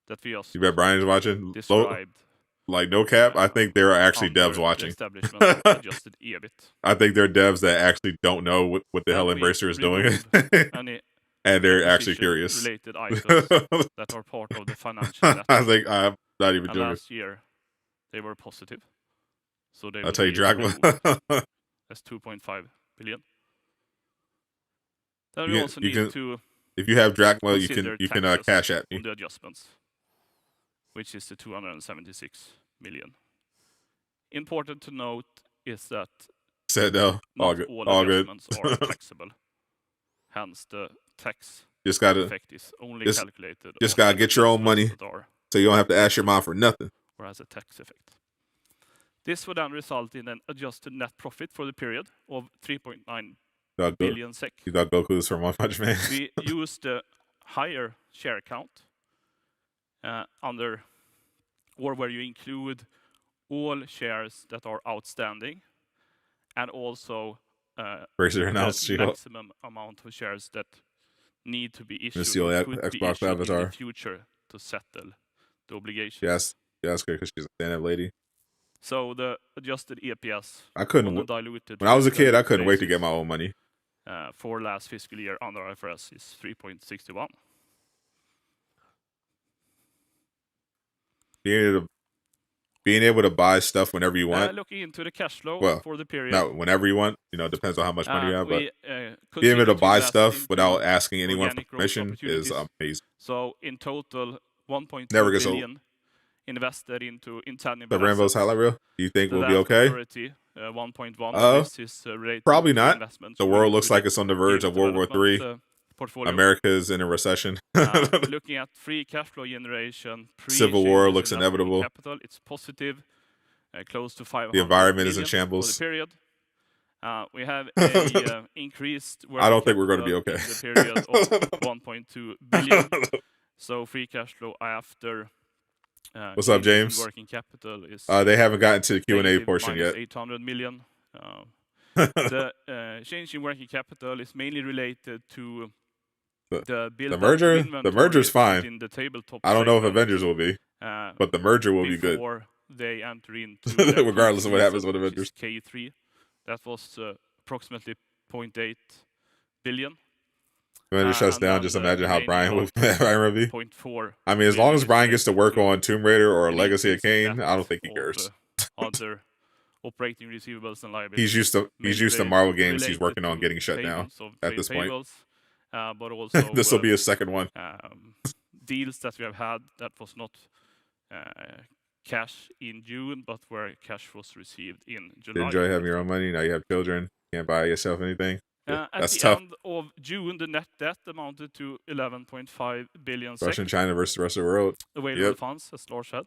Speaker 13: that we just
Speaker 1: You bet Brian's watching?
Speaker 13: described.
Speaker 1: Like, no cap, I think there are actually
Speaker 13: under
Speaker 1: devs
Speaker 13: the
Speaker 1: watching.
Speaker 13: establishment of adjusted EBIT.
Speaker 1: I think there are devs that actually don't know what the hell
Speaker 13: Then we
Speaker 1: Embracer is doing.
Speaker 13: remove any
Speaker 1: And they're actually curious.
Speaker 13: acquisition-related items that are part of the financial net.
Speaker 1: I think I'm not even
Speaker 13: And
Speaker 1: joking.
Speaker 13: last year, they were positive. So they
Speaker 1: I'll
Speaker 13: will
Speaker 1: tell you,
Speaker 13: be
Speaker 1: Dracula.
Speaker 13: removed as 2.5 billion. Then we also need to
Speaker 1: if you have Dracula, you
Speaker 13: consider
Speaker 1: can
Speaker 13: taxes
Speaker 1: cash at me.
Speaker 13: on the adjustments, which is the 276 million. Important to note is that
Speaker 1: Said no, all good,
Speaker 13: all
Speaker 1: all good.
Speaker 13: adjustments are taxable. Hence, the tax
Speaker 1: Just gotta
Speaker 13: effect is only
Speaker 1: just
Speaker 13: calculated.
Speaker 1: Just
Speaker 13: on
Speaker 1: gotta get your own money,
Speaker 13: adjustments that are
Speaker 1: so you don't have to ask your mom for nothing.
Speaker 13: or has a tax effect. This would then result in an adjusted net profit for the period of 3.9 billion SEK.
Speaker 1: You thought Goku's from One Punch Man?
Speaker 13: We use the higher share count where you include all shares that are outstanding, and also
Speaker 1: Razer announced
Speaker 13: the
Speaker 1: She-Hulk.
Speaker 13: maximum amount of shares that need to be issued
Speaker 1: Miss your
Speaker 13: or could be
Speaker 1: Xbox
Speaker 13: issued in
Speaker 1: Avatar.
Speaker 13: the future to settle the obligation.
Speaker 1: Yes, good because she's a stand-up lady.
Speaker 13: So the adjusted EPS
Speaker 1: I couldn't.
Speaker 13: on a diluted
Speaker 1: When I was a kid, I
Speaker 13: fully
Speaker 1: couldn't wait to
Speaker 13: basis,
Speaker 1: get my own money.
Speaker 13: for last fiscal year under IFRS is 3.61.
Speaker 1: Being able to buy stuff whenever you want.
Speaker 13: Looking into the cash flow
Speaker 1: Well,
Speaker 13: for the period.
Speaker 1: not whenever you want. You know, it depends on how much money you have. But being
Speaker 13: continue
Speaker 1: able to buy
Speaker 13: invest
Speaker 1: stuff
Speaker 13: into
Speaker 1: without asking anyone for
Speaker 13: organic growth
Speaker 1: permission is
Speaker 13: opportunities.
Speaker 1: amazing.
Speaker 13: So in total, 1.2
Speaker 1: Never gets old.
Speaker 13: billion invested into intangible
Speaker 1: The Rambo's
Speaker 13: assets.
Speaker 1: highlight reel. Do you think
Speaker 13: The
Speaker 1: we'll be
Speaker 13: vast
Speaker 1: okay?
Speaker 13: majority, 1.1 of this is related
Speaker 1: Probably
Speaker 13: to
Speaker 1: not.
Speaker 13: investments
Speaker 1: The world
Speaker 13: into
Speaker 1: looks like it's on the verge
Speaker 13: game
Speaker 1: of World War
Speaker 13: development,
Speaker 1: III.
Speaker 13: portfolio.
Speaker 1: America is in a recession.
Speaker 13: Looking at free cash flow generation,
Speaker 1: Civil war
Speaker 13: changes
Speaker 1: looks
Speaker 13: in net working
Speaker 1: inevitable.
Speaker 13: Capital, it's positive, close to 500
Speaker 1: The environment is in
Speaker 13: million
Speaker 1: shambles.
Speaker 13: for the period. We have a increased
Speaker 1: I don't think
Speaker 13: working
Speaker 1: we're going to be
Speaker 13: capital
Speaker 1: okay.
Speaker 13: in the period of 1.2 billion. So free cash flow after
Speaker 1: What's up,
Speaker 13: changes in
Speaker 1: James?
Speaker 13: working capital is
Speaker 1: They haven't gotten to the Q&A
Speaker 13: negative
Speaker 1: portion
Speaker 13: minus
Speaker 1: yet.
Speaker 13: 800 million. The change in working capital is mainly related to the build
Speaker 1: The merger's fine.
Speaker 13: in the tabletop
Speaker 1: I don't know if
Speaker 13: segment,
Speaker 1: Avengers will be, but the merger will be good.
Speaker 13: before they enter into the
Speaker 1: Regardless of what
Speaker 13: peak
Speaker 1: happens
Speaker 13: season,
Speaker 1: with
Speaker 13: which is
Speaker 1: Avengers.
Speaker 13: K3. That was approximately 0.8 billion.
Speaker 1: Avengers shuts
Speaker 13: and
Speaker 1: down.
Speaker 13: then
Speaker 1: Just
Speaker 13: the
Speaker 1: imagine how
Speaker 13: remaining
Speaker 1: Brian would be.
Speaker 13: 0.4
Speaker 1: I mean, as long as
Speaker 13: billion
Speaker 1: Brian
Speaker 13: is
Speaker 1: gets to work
Speaker 13: related
Speaker 1: on Tomb Raider or
Speaker 13: an
Speaker 1: Legacy of
Speaker 13: increased
Speaker 1: Kain,
Speaker 13: net
Speaker 1: I don't think he
Speaker 13: of,
Speaker 1: cares.
Speaker 13: Other operating receivables and liabilities.
Speaker 1: He's used to
Speaker 13: mainly
Speaker 1: Marvel games. He's
Speaker 13: related
Speaker 1: working on
Speaker 13: to
Speaker 1: getting shut down
Speaker 13: payments of
Speaker 1: at
Speaker 13: trade
Speaker 1: this point.
Speaker 13: payables, but also
Speaker 1: This will be his second one.
Speaker 13: deals that we have had that was not cash in June, but where cash was received in July.
Speaker 1: Enjoy having your own money. Now you have children. Can't buy yourself anything.
Speaker 13: At
Speaker 1: That's
Speaker 13: the
Speaker 1: tough.
Speaker 13: end of June, the net debt amounted to 11.5 billion SEK.
Speaker 1: Russia and China versus the rest of the world.
Speaker 13: Available
Speaker 1: Yep.
Speaker 13: funds, as Lars said,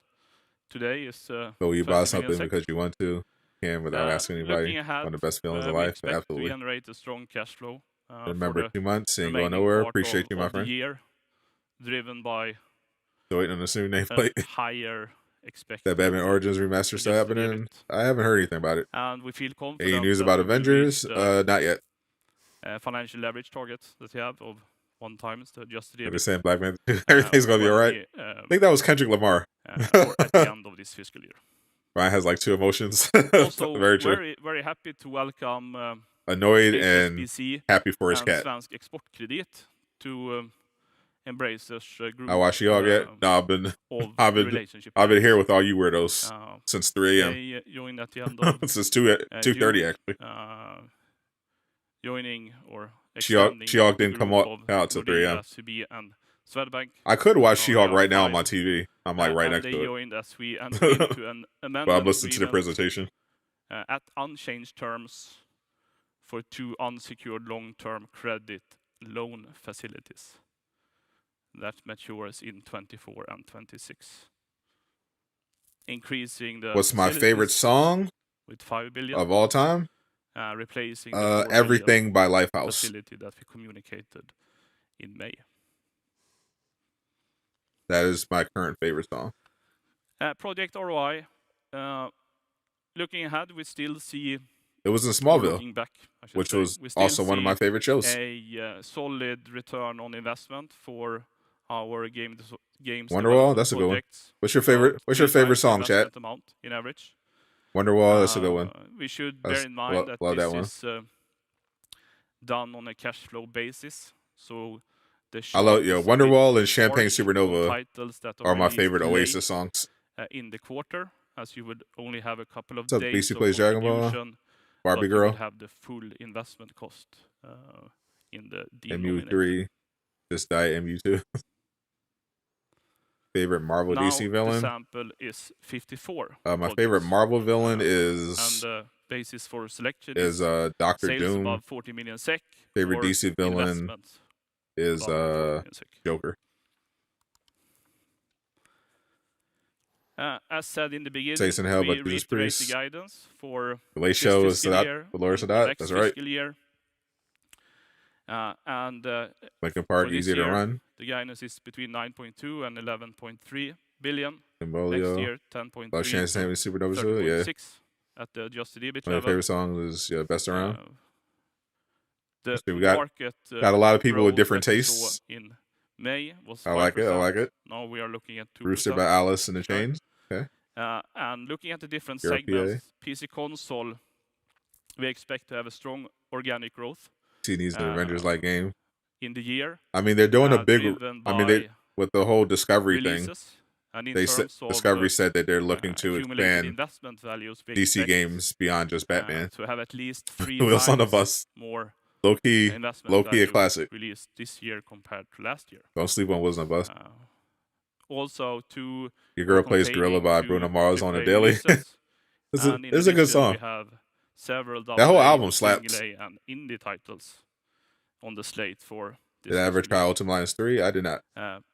Speaker 13: today is
Speaker 1: So you
Speaker 13: 20
Speaker 1: buy
Speaker 13: million
Speaker 1: something
Speaker 13: SEK.
Speaker 1: because you want to, can without asking anybody.
Speaker 13: Looking ahead,
Speaker 1: One of the best feelings in
Speaker 13: we
Speaker 1: life.
Speaker 13: expect
Speaker 1: Absolutely.
Speaker 13: to generate a strong cash flow
Speaker 1: Remember,
Speaker 13: for
Speaker 1: 2 months
Speaker 13: the
Speaker 1: ain't going
Speaker 13: remaining
Speaker 1: nowhere.
Speaker 13: part
Speaker 1: Appreciate you, my
Speaker 13: of the
Speaker 1: friend.
Speaker 13: year, driven by
Speaker 1: Still waiting on the new
Speaker 13: a
Speaker 1: nameplate.
Speaker 13: higher expected
Speaker 1: That Batman Origins remaster still
Speaker 13: adjusted
Speaker 1: happening.
Speaker 13: EBIT.
Speaker 1: I haven't heard anything about it.
Speaker 13: And we feel confident
Speaker 1: Any news
Speaker 13: that
Speaker 1: about
Speaker 13: we will
Speaker 1: Avengers?
Speaker 13: reach the
Speaker 1: Not yet.
Speaker 13: financial leverage target that we have of 1 times the adjusted
Speaker 1: Like I
Speaker 13: EBIT.
Speaker 1: said, Black Man, everything's gonna be all right. I think that was Kendrick Lamar.
Speaker 13: Or at the end of this fiscal year.
Speaker 1: Ryan has like 2 emotions.
Speaker 13: Also,
Speaker 1: Very true.
Speaker 13: very happy to welcome
Speaker 1: Annoyed and
Speaker 13: HSBC
Speaker 1: happy for his
Speaker 13: and
Speaker 1: cat.
Speaker 13: Svensk Exportkredit to embrace this group.
Speaker 1: I watched y'all yet? No, I've been here with all you weirdos since 3 a.m.
Speaker 13: They joined at the end of
Speaker 1: since 2:30 actually.
Speaker 13: Joining or
Speaker 1: She-Hulk
Speaker 13: extending
Speaker 1: didn't come out till 3 a.m.
Speaker 13: SEB and Swedbank.
Speaker 1: I could watch She-Hulk
Speaker 13: are
Speaker 1: right now on
Speaker 13: 5.
Speaker 1: my TV. I'm like right
Speaker 13: and
Speaker 1: next
Speaker 13: they
Speaker 1: to it.
Speaker 13: joined as we entered into an amendment
Speaker 1: But I'm listening to the
Speaker 13: agreement,
Speaker 1: presentation.
Speaker 13: at unchanged terms for 2 unsecured long-term credit loan facilities that matures in 24 and 26. Increasing the
Speaker 1: What's my favorite
Speaker 13: facilities
Speaker 1: song
Speaker 13: with 5 billion
Speaker 1: of all time?
Speaker 13: Replacing the 4
Speaker 1: Everything by
Speaker 13: billion
Speaker 1: Lifehouse.
Speaker 13: facility that we communicated in May.
Speaker 1: That is my current favorite song.
Speaker 13: Project ROI. Looking ahead, we still see.
Speaker 1: It was in
Speaker 13: or
Speaker 1: Smallville,
Speaker 13: looking back, I should
Speaker 1: which
Speaker 13: say,
Speaker 1: was
Speaker 13: we still
Speaker 1: also one of my
Speaker 13: see
Speaker 1: favorite shows.
Speaker 13: A solid return on investment for our games.
Speaker 1: Wonderwall, that's a good one. What's your favorite? What's your favorite song, chat?
Speaker 13: Amount in average.
Speaker 1: Wonderwall, that's a good one.
Speaker 13: We should
Speaker 1: That's-
Speaker 13: bear in mind that
Speaker 1: love
Speaker 13: this
Speaker 1: that one.
Speaker 13: is done on a cash flow basis. So the
Speaker 1: I love Wonderwall and
Speaker 13: short
Speaker 1: Champagne
Speaker 13: list of
Speaker 1: Supernova
Speaker 13: titles that
Speaker 1: are my
Speaker 13: released
Speaker 1: favorite
Speaker 13: late,
Speaker 1: Oasis songs.
Speaker 13: in the quarter, as you would only have a couple of
Speaker 1: What's up,
Speaker 13: days
Speaker 1: Beastie
Speaker 13: of
Speaker 1: Plays Dragon Ball?
Speaker 13: contribution,
Speaker 1: Barbie
Speaker 13: but you
Speaker 1: Girl?
Speaker 13: would have the full investment cost in the deal
Speaker 1: MU3, just die MU2. Favorite Marvel
Speaker 13: Now
Speaker 1: DC
Speaker 13: the
Speaker 1: villain?
Speaker 13: sample is 54.
Speaker 1: My favorite Marvel villain is
Speaker 13: and the basis for selection
Speaker 1: Doctor
Speaker 13: sales
Speaker 1: Doom.
Speaker 13: above 40 million SEK.
Speaker 1: Favorite
Speaker 13: or
Speaker 1: DC villain
Speaker 13: investments
Speaker 1: is
Speaker 13: above 40 million SEK.
Speaker 1: Joker.
Speaker 13: As said in the beginning,
Speaker 1: Saints in Hell,
Speaker 13: we
Speaker 1: but Jesus
Speaker 13: reiterate the
Speaker 1: Priest.
Speaker 13: guidance for
Speaker 1: The late
Speaker 13: this
Speaker 1: show is
Speaker 13: fiscal year
Speaker 1: Valor
Speaker 13: and the
Speaker 1: Sadot.
Speaker 13: next
Speaker 1: That's right.
Speaker 13: fiscal year.
Speaker 1: Linkin Park,
Speaker 13: for this
Speaker 1: easy to
Speaker 13: year,
Speaker 1: run.
Speaker 13: The guidance is between 9.2 and 11.3 billion.
Speaker 1: Timbolio.
Speaker 13: Next year, 10.3
Speaker 1: Last Chance to
Speaker 13: to
Speaker 1: Have Supernova Zoo, yeah.
Speaker 13: 30.6 at the adjusted EBIT
Speaker 1: One of my
Speaker 13: level.
Speaker 1: favorite songs is Best Around.
Speaker 13: The
Speaker 1: See, we got
Speaker 13: market
Speaker 1: a lot of people with
Speaker 13: growth
Speaker 1: different
Speaker 13: that we saw
Speaker 1: tastes.
Speaker 13: in May was 5%.
Speaker 1: I like it. I like it.
Speaker 13: Now we are looking at 2%.
Speaker 1: Rooster by Alice in the
Speaker 13: Sure.
Speaker 1: Chains. Okay.
Speaker 13: And looking at the different
Speaker 1: You're a
Speaker 13: segments, PC console, we expect to have a strong organic growth
Speaker 1: See these Avengers like game.
Speaker 13: in the year.
Speaker 1: I mean, they're doing a big.
Speaker 13: driven
Speaker 1: I mean, they
Speaker 13: by
Speaker 1: with the whole Discovery thing.
Speaker 13: releases. And in
Speaker 1: They said
Speaker 13: terms of,
Speaker 1: Discovery said that they're looking to
Speaker 13: accumulated
Speaker 1: expand
Speaker 13: investment values, we
Speaker 1: DC
Speaker 13: expect,
Speaker 1: games beyond just Batman.
Speaker 13: to have at least 3
Speaker 1: Wheels on the
Speaker 13: times
Speaker 1: bus.
Speaker 13: more
Speaker 1: Low key
Speaker 13: investment
Speaker 1: a
Speaker 13: value
Speaker 1: classic.
Speaker 13: released this year compared to last year.
Speaker 1: Don't sleep on Wheels on the Bus.
Speaker 13: Also, to
Speaker 1: Your girl plays Gorilla by Bruno Mars on a daily. This is a good song.
Speaker 13: We have several
Speaker 1: That whole
Speaker 13: AA,
Speaker 1: album slaps.
Speaker 13: single A, and indie titles on the slate for this
Speaker 1: Did I average
Speaker 13: fiscal year.
Speaker 1: Kyle Ultimate -3? I did not.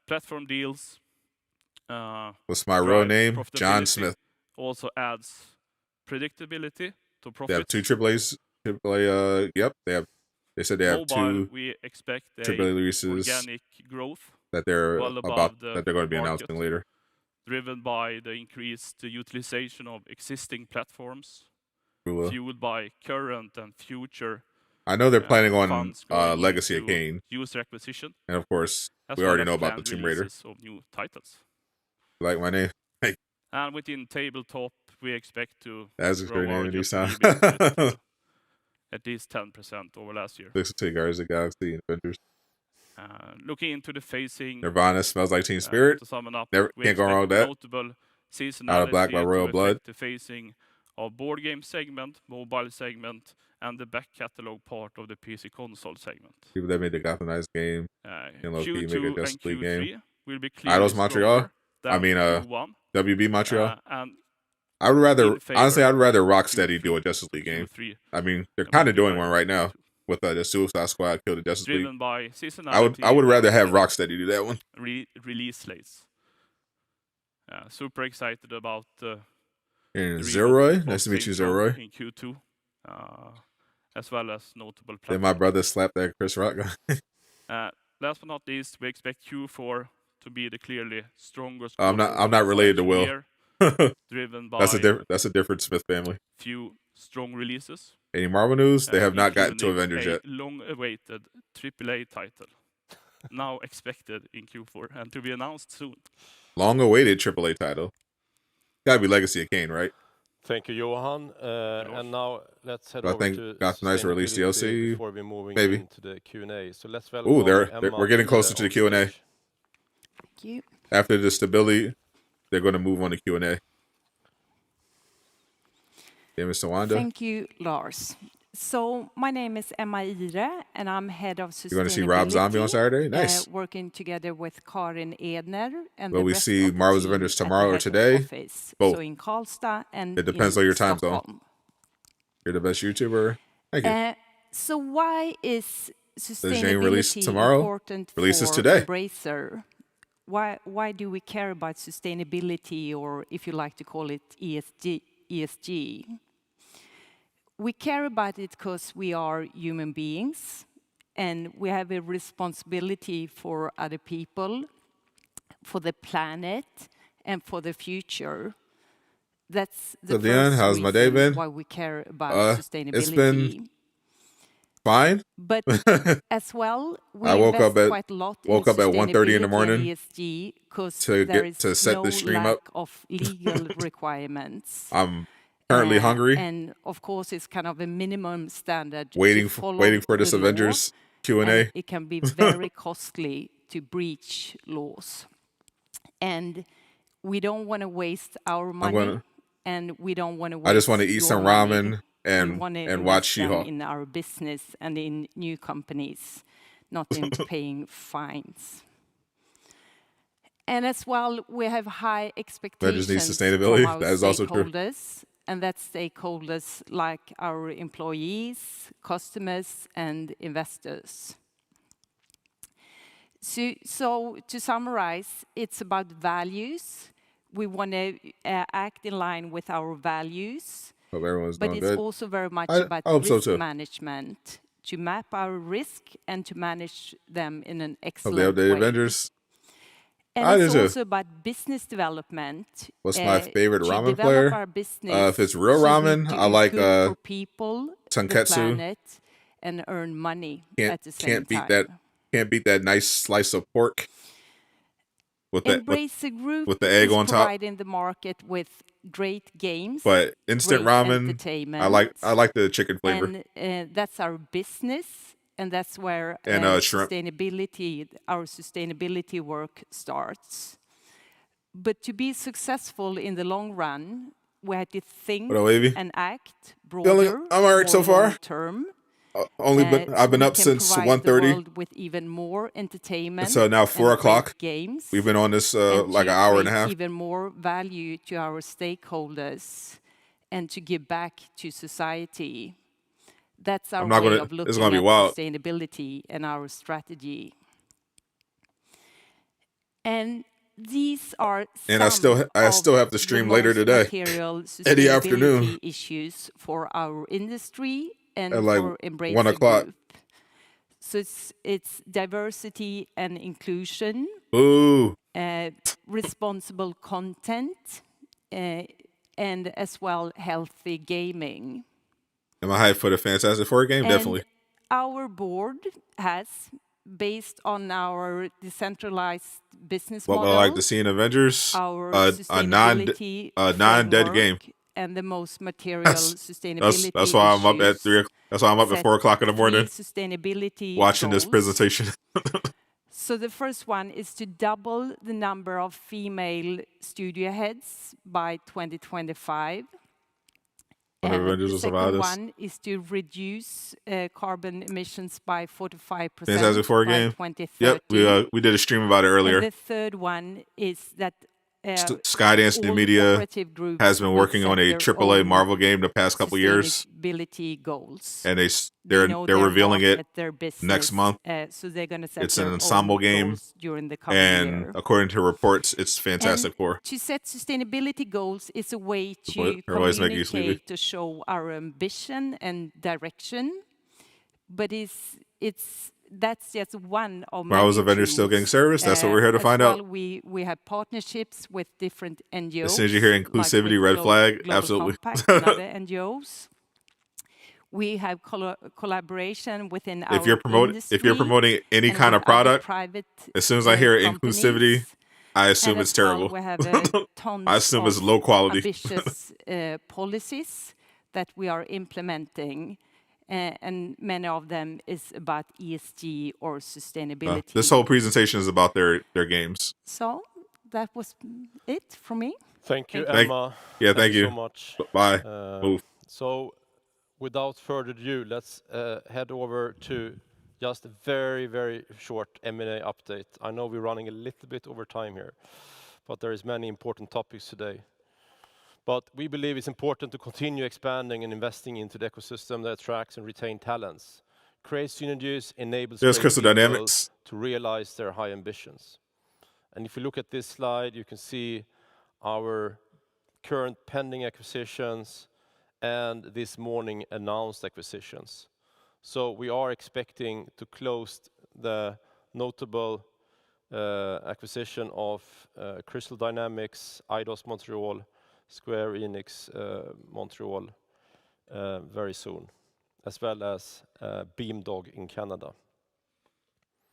Speaker 13: Platform deals.
Speaker 1: What's my real
Speaker 13: drive
Speaker 1: name? John
Speaker 13: profitability,
Speaker 1: Smith.
Speaker 13: Also adds predictability to
Speaker 1: They have
Speaker 13: profits.
Speaker 1: 2 AAA's. AAA. Yep. They said they have
Speaker 13: Mobile,
Speaker 1: 2
Speaker 13: we expect a
Speaker 1: AAA releases
Speaker 13: organic growth
Speaker 1: that they're
Speaker 13: well above
Speaker 1: about
Speaker 13: the
Speaker 1: that they're going to be
Speaker 13: market,
Speaker 1: announcing later.
Speaker 13: driven by the increased utilization of existing platforms,
Speaker 1: Cool.
Speaker 13: fueled by current and future
Speaker 1: I know they're planning on
Speaker 13: funds going
Speaker 1: Legacy of
Speaker 13: into
Speaker 1: Kain,
Speaker 13: user acquisition,
Speaker 1: and of course
Speaker 13: as
Speaker 1: we
Speaker 13: well
Speaker 1: already
Speaker 13: as
Speaker 1: know about the
Speaker 13: planned
Speaker 1: Tomb Raider.
Speaker 13: releases of new titles.
Speaker 1: Like my name? Hey,
Speaker 13: And within tabletop, we expect to
Speaker 1: that's a
Speaker 13: grow
Speaker 1: great
Speaker 13: our
Speaker 1: name. These
Speaker 13: adjusted
Speaker 1: sound.
Speaker 13: EBIT with, at least 10% over last year.
Speaker 1: Looks to Guardians of the Galaxy and Avengers.
Speaker 13: Looking into the phasing,
Speaker 1: Nirvana Smells Like Teen Spirit.
Speaker 13: to sum it up,
Speaker 1: Never
Speaker 13: we
Speaker 1: can't go
Speaker 13: expect
Speaker 1: wrong with that.
Speaker 13: notable seasonality
Speaker 1: Out of Black by
Speaker 13: to
Speaker 1: Royal
Speaker 13: affect
Speaker 1: Blood.
Speaker 13: the phasing of board game segment, mobile segment, and the back catalog part of the PC console segment.
Speaker 1: People that made the Gotham Knights game. And low key make a
Speaker 13: Q2 and
Speaker 1: Justice League game.
Speaker 13: Q3 will be clearly
Speaker 1: Idols Montreal.
Speaker 13: stronger
Speaker 1: I
Speaker 13: than
Speaker 1: mean,
Speaker 13: Q1.
Speaker 1: WB Montreal.
Speaker 13: And
Speaker 1: I would rather,
Speaker 13: in favor
Speaker 1: honestly, I'd rather
Speaker 13: of
Speaker 1: Rocksteady
Speaker 13: Q3
Speaker 1: do a Justice League game.
Speaker 13: Q3
Speaker 1: I mean, they're
Speaker 13: and
Speaker 1: kind of
Speaker 13: maybe
Speaker 1: doing
Speaker 13: by
Speaker 1: one right now
Speaker 13: Q2.
Speaker 1: with the Suicide Squad Kill the Justice
Speaker 13: Driven
Speaker 1: League.
Speaker 13: by seasonality.
Speaker 1: I would rather have
Speaker 13: and
Speaker 1: Rocksteady do that one.
Speaker 13: release slates. Super excited about the
Speaker 1: And
Speaker 13: reboot
Speaker 1: Zeroy,
Speaker 13: of
Speaker 1: nice to meet you,
Speaker 13: Saints Row
Speaker 1: Zeroy.
Speaker 13: in Q2, as well as notable
Speaker 1: Then my
Speaker 13: platform
Speaker 1: brother
Speaker 13: releases.
Speaker 1: slapped that Chris Rock guy.
Speaker 13: Last but not least, we expect Q4 to be the clearly strongest
Speaker 1: I'm
Speaker 13: quarter
Speaker 1: not
Speaker 13: of the
Speaker 1: related to
Speaker 13: financial
Speaker 1: Will.
Speaker 13: year, driven by
Speaker 1: That's a different Smith family.
Speaker 13: few strong releases,
Speaker 1: Any Marvel news? They have not gotten to
Speaker 13: including
Speaker 1: Avengers
Speaker 13: a
Speaker 1: yet.
Speaker 13: long-awaited AAA title, now expected in Q4 and to be announced soon.
Speaker 1: Long-awaited AAA title. Gotta be Legacy of Kain, right?
Speaker 3: Thank you, Johan. And now let's head
Speaker 1: I
Speaker 3: over
Speaker 1: think
Speaker 3: to
Speaker 1: Gotham Knights released
Speaker 3: sustainability
Speaker 1: DLC.
Speaker 3: before we're moving
Speaker 1: Maybe.
Speaker 3: into the Q&A. So let's
Speaker 1: Ooh,
Speaker 3: welcome Emma
Speaker 1: we're getting closer to the
Speaker 3: on
Speaker 1: Q&A.
Speaker 3: stage.
Speaker 14: Thank you.
Speaker 1: After the stability, they're going to move on to Q&A. Yeah, Mr. Wanda.
Speaker 14: Thank you, Lars. So my name is Emma Ire, and I'm head of sustainability.
Speaker 1: You're going to see Rob Zombie on Saturday? Nice.
Speaker 14: Working together with Karin Edner and
Speaker 1: Will
Speaker 14: the
Speaker 1: we
Speaker 14: rest
Speaker 1: see
Speaker 14: of the
Speaker 1: Marvel's
Speaker 14: team
Speaker 1: Avengers
Speaker 14: at the
Speaker 1: tomorrow or
Speaker 14: head
Speaker 1: today?
Speaker 14: office,
Speaker 1: Both.
Speaker 14: so in Karlstad and
Speaker 1: It depends
Speaker 14: in
Speaker 1: on your time zone.
Speaker 14: Stockholm.
Speaker 1: You're the best YouTuber. Thank you.
Speaker 14: So why is
Speaker 1: Jane release
Speaker 14: sustainability
Speaker 1: tomorrow?
Speaker 14: important
Speaker 1: Releases
Speaker 14: for
Speaker 1: today.
Speaker 14: Embracer? Why do we care about sustainability, or if you like to call it ESG? We care about it because we are human beings and we have a responsibility for other people, for the planet, and for the future. That's the first
Speaker 1: how's my day been?
Speaker 14: why we care about sustainability.
Speaker 1: It's been fine.
Speaker 14: But as well, we
Speaker 1: I woke
Speaker 14: invest
Speaker 1: up at
Speaker 14: quite a lot
Speaker 1: woke
Speaker 14: in
Speaker 1: up at 1:30 in the
Speaker 14: sustainability
Speaker 1: morning
Speaker 14: and ESG because
Speaker 1: to
Speaker 14: there
Speaker 1: get
Speaker 14: is
Speaker 1: to set
Speaker 14: no
Speaker 1: the stream
Speaker 14: lack
Speaker 1: up.
Speaker 14: of legal requirements.
Speaker 1: I'm currently hungry.
Speaker 14: And of course, it's kind of a minimum standard
Speaker 1: Waiting
Speaker 14: to follow
Speaker 1: for this
Speaker 14: the law,
Speaker 1: Avengers Q&A.
Speaker 14: and it can be very costly to breach laws. And we don't want to waste our money, and we don't want to waste
Speaker 1: I just want to eat
Speaker 14: your
Speaker 1: some
Speaker 14: money.
Speaker 1: ramen
Speaker 14: We want to
Speaker 1: and watch
Speaker 14: invest them
Speaker 1: She-Hulk.
Speaker 14: in our business and in new companies, not in paying fines. And as well, we have high expectations
Speaker 1: sustainability.
Speaker 14: from our
Speaker 1: That is also true.
Speaker 14: stakeholders, and that's stakeholders like our employees, customers, and investors. So to summarize, it's about values. We want to act in line with our values.
Speaker 1: Hope everyone's
Speaker 14: But
Speaker 1: doing
Speaker 14: it's
Speaker 1: good.
Speaker 14: also very much
Speaker 1: I
Speaker 14: about
Speaker 1: hope so
Speaker 14: risk
Speaker 1: too.
Speaker 14: management, to map our risk and to manage them in an
Speaker 1: Hope they
Speaker 14: excellent
Speaker 1: update
Speaker 14: way.
Speaker 1: Avengers.
Speaker 14: And
Speaker 1: I
Speaker 14: it's
Speaker 1: do too.
Speaker 14: also about business development.
Speaker 1: What's my favorite
Speaker 14: to
Speaker 1: ramen
Speaker 14: develop
Speaker 1: player?
Speaker 14: our business
Speaker 1: If it's real
Speaker 14: so we
Speaker 1: ramen,
Speaker 14: do
Speaker 1: I like
Speaker 14: good for people, the
Speaker 1: Tonkatsu.
Speaker 14: planet, and earn money at the same time.
Speaker 1: Can't beat that nice slice of pork with that
Speaker 14: Embracer Group
Speaker 1: with the egg
Speaker 14: is
Speaker 1: on top.
Speaker 14: providing the market with great games,
Speaker 1: But instant
Speaker 14: great
Speaker 1: ramen,
Speaker 14: entertainment.
Speaker 1: I like the chicken flavor.
Speaker 14: And that's our business, and that's where
Speaker 1: And shrimp.
Speaker 14: our sustainability work starts. But to be successful in the long run, we have to think
Speaker 1: What up, Wavy?
Speaker 14: and act broader,
Speaker 1: I'm alright so
Speaker 14: more
Speaker 1: far.
Speaker 14: long-term.
Speaker 1: I've been up since
Speaker 14: The
Speaker 1: 1:30.
Speaker 14: world with even more entertainment.
Speaker 1: So now 4
Speaker 14: and
Speaker 1: o'clock.
Speaker 14: great games.
Speaker 1: We've been on this
Speaker 14: and
Speaker 1: like
Speaker 14: to
Speaker 1: an hour and a
Speaker 14: create
Speaker 1: half.
Speaker 14: even more value to our stakeholders and to give back to society. That's our way of looking
Speaker 1: gonna be
Speaker 14: at
Speaker 1: wild.
Speaker 14: sustainability and our strategy. And these are
Speaker 1: And I still have to stream later today.
Speaker 14: material
Speaker 1: In the
Speaker 14: sustainability
Speaker 1: afternoon.
Speaker 14: issues for our industry and
Speaker 1: At like
Speaker 14: for
Speaker 1: 1
Speaker 14: Embracer
Speaker 1: o'clock.
Speaker 14: Group. So it's diversity and inclusion,
Speaker 1: Ooh.
Speaker 14: responsible content, and as well healthy gaming.
Speaker 1: Am I hyped for the Fantastic Four game?
Speaker 14: And
Speaker 1: Definitely.
Speaker 14: our board has, based on our decentralized business
Speaker 1: What would
Speaker 14: model,
Speaker 1: I like to see in Avengers?
Speaker 14: our
Speaker 1: A
Speaker 14: sustainability
Speaker 1: non-dead game.
Speaker 14: framework, and the most material sustainability
Speaker 1: That's why I'm up at
Speaker 14: issues
Speaker 1: That's why I'm up at 4 o'clock in the morning
Speaker 14: set sustainability
Speaker 1: watching this
Speaker 14: goals.
Speaker 1: presentation.
Speaker 14: So the first one is to double the number of female studio heads by 2025.
Speaker 1: Avengers
Speaker 14: The
Speaker 1: will survive
Speaker 14: second
Speaker 1: this.
Speaker 14: one is to reduce carbon emissions by 45%
Speaker 1: Fantastic Four
Speaker 14: by
Speaker 1: game.
Speaker 14: 2030.
Speaker 1: Yep, we did a stream about it earlier.
Speaker 14: And the third one is that
Speaker 1: Skydance New
Speaker 14: all
Speaker 1: Media
Speaker 14: operative groups
Speaker 1: has been
Speaker 14: will
Speaker 1: working
Speaker 14: set
Speaker 1: on a
Speaker 14: their
Speaker 1: AAA
Speaker 14: own
Speaker 1: Marvel game the past couple years,
Speaker 14: sustainability goals.
Speaker 1: and
Speaker 14: They
Speaker 1: they're
Speaker 14: know
Speaker 1: they're
Speaker 14: their
Speaker 1: revealing it
Speaker 14: market, their business,
Speaker 1: next month.
Speaker 14: so they're going to set
Speaker 1: It's
Speaker 14: their
Speaker 1: an ensemble
Speaker 14: own
Speaker 1: game,
Speaker 14: goals during the coming
Speaker 1: and
Speaker 14: year.
Speaker 1: according to reports, it's Fantastic Four.
Speaker 14: To set sustainability goals is a way to
Speaker 1: Everybody's making you sleepy.
Speaker 14: communicate, to show our ambition and direction, but that's just one of many
Speaker 1: Marvel's Avengers still getting service. That's what we're here to find out.
Speaker 14: We have partnerships with different NGOs.
Speaker 1: As soon as you hear inclusivity,
Speaker 14: like
Speaker 1: red flag,
Speaker 14: Global
Speaker 1: absolutely.
Speaker 14: Compact and other NGOs. We have collaboration within our industry.
Speaker 1: If you're promoting any kind of product, as soon as I hear inclusivity, I assume it's terrible.
Speaker 14: We have tons
Speaker 1: I assume it's low quality.
Speaker 14: ambitious policies that we are implementing, and many of them is about ESG or sustainability.
Speaker 1: This whole presentation is about their games.
Speaker 14: So that was it from me.
Speaker 3: Thank you, Emma.
Speaker 1: Thank you
Speaker 3: so much.
Speaker 1: Bye. Move.
Speaker 3: So, without further ado, let's head over to just a very, very short M&A update. I know we're running a little bit over time here, but there is many important topics today. But we believe it's important to continue expanding and investing into the ecosystem that attracts and retain talents, creates synergies, enables
Speaker 1: Crystal
Speaker 3: people
Speaker 1: Dynamics
Speaker 3: to realize their high ambitions. And if you look at this slide, you can see our current pending acquisitions and this morning announced acquisitions. So we are expecting to close the notable acquisition of Crystal Dynamics, Eidos Montreal, Square Enix Montreal very soon, as well as Beamdog in Canada.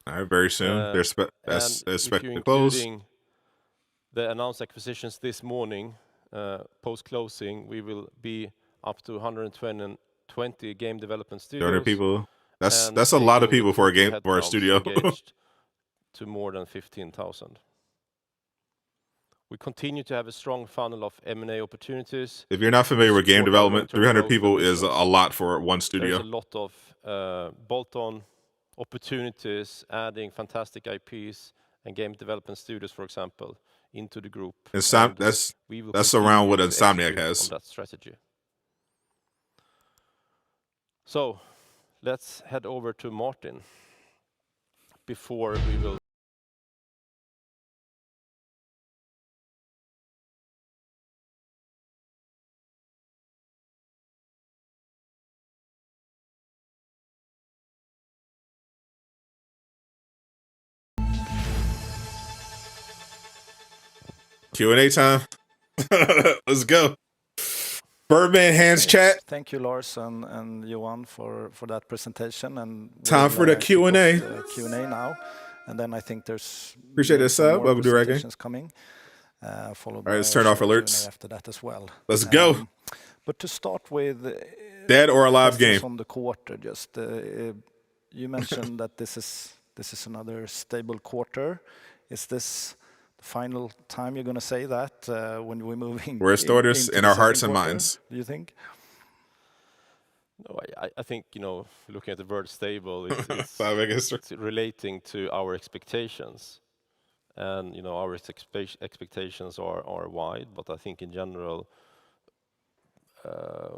Speaker 1: All right, very soon. They're expected to close.
Speaker 3: The announced acquisitions this morning, post-closing, we will be up to 120 game development studios.
Speaker 1: 200 people. That's a lot of people for a studio.
Speaker 3: To more than 15,000. We continue to have a strong funnel of M&A opportunities.
Speaker 1: If you're not familiar with game development, 300 people is a lot for one studio.
Speaker 3: There's a lot of bolt-on opportunities, adding fantastic IPs and game development studios, for example, into the group.
Speaker 1: That's around what Insomniac has.
Speaker 3: On that strategy. So, let's head over to Martin before we will.
Speaker 1: Q&A time. Let's go. Birdman hands chat.
Speaker 2: Thank you, Lars and Johan, for that presentation. And
Speaker 1: time for the Q&A.
Speaker 2: Q&A now, and then I think there's
Speaker 1: appreciate it, sub. Welcome to
Speaker 2: presentations coming. Followed by
Speaker 1: let's turn off alerts.
Speaker 2: After that as well.
Speaker 1: Let's go.
Speaker 2: But to start with,
Speaker 1: dead or alive game
Speaker 2: on the quarter. Just you mentioned that this is another stable quarter. Is this the final time you're going to say that when we're moving?
Speaker 1: We're starters in our hearts and minds.
Speaker 2: Do you think?
Speaker 3: No, I think, looking at the word stable, it's relating to our expectations. And, our expectations are wide, but I think in general,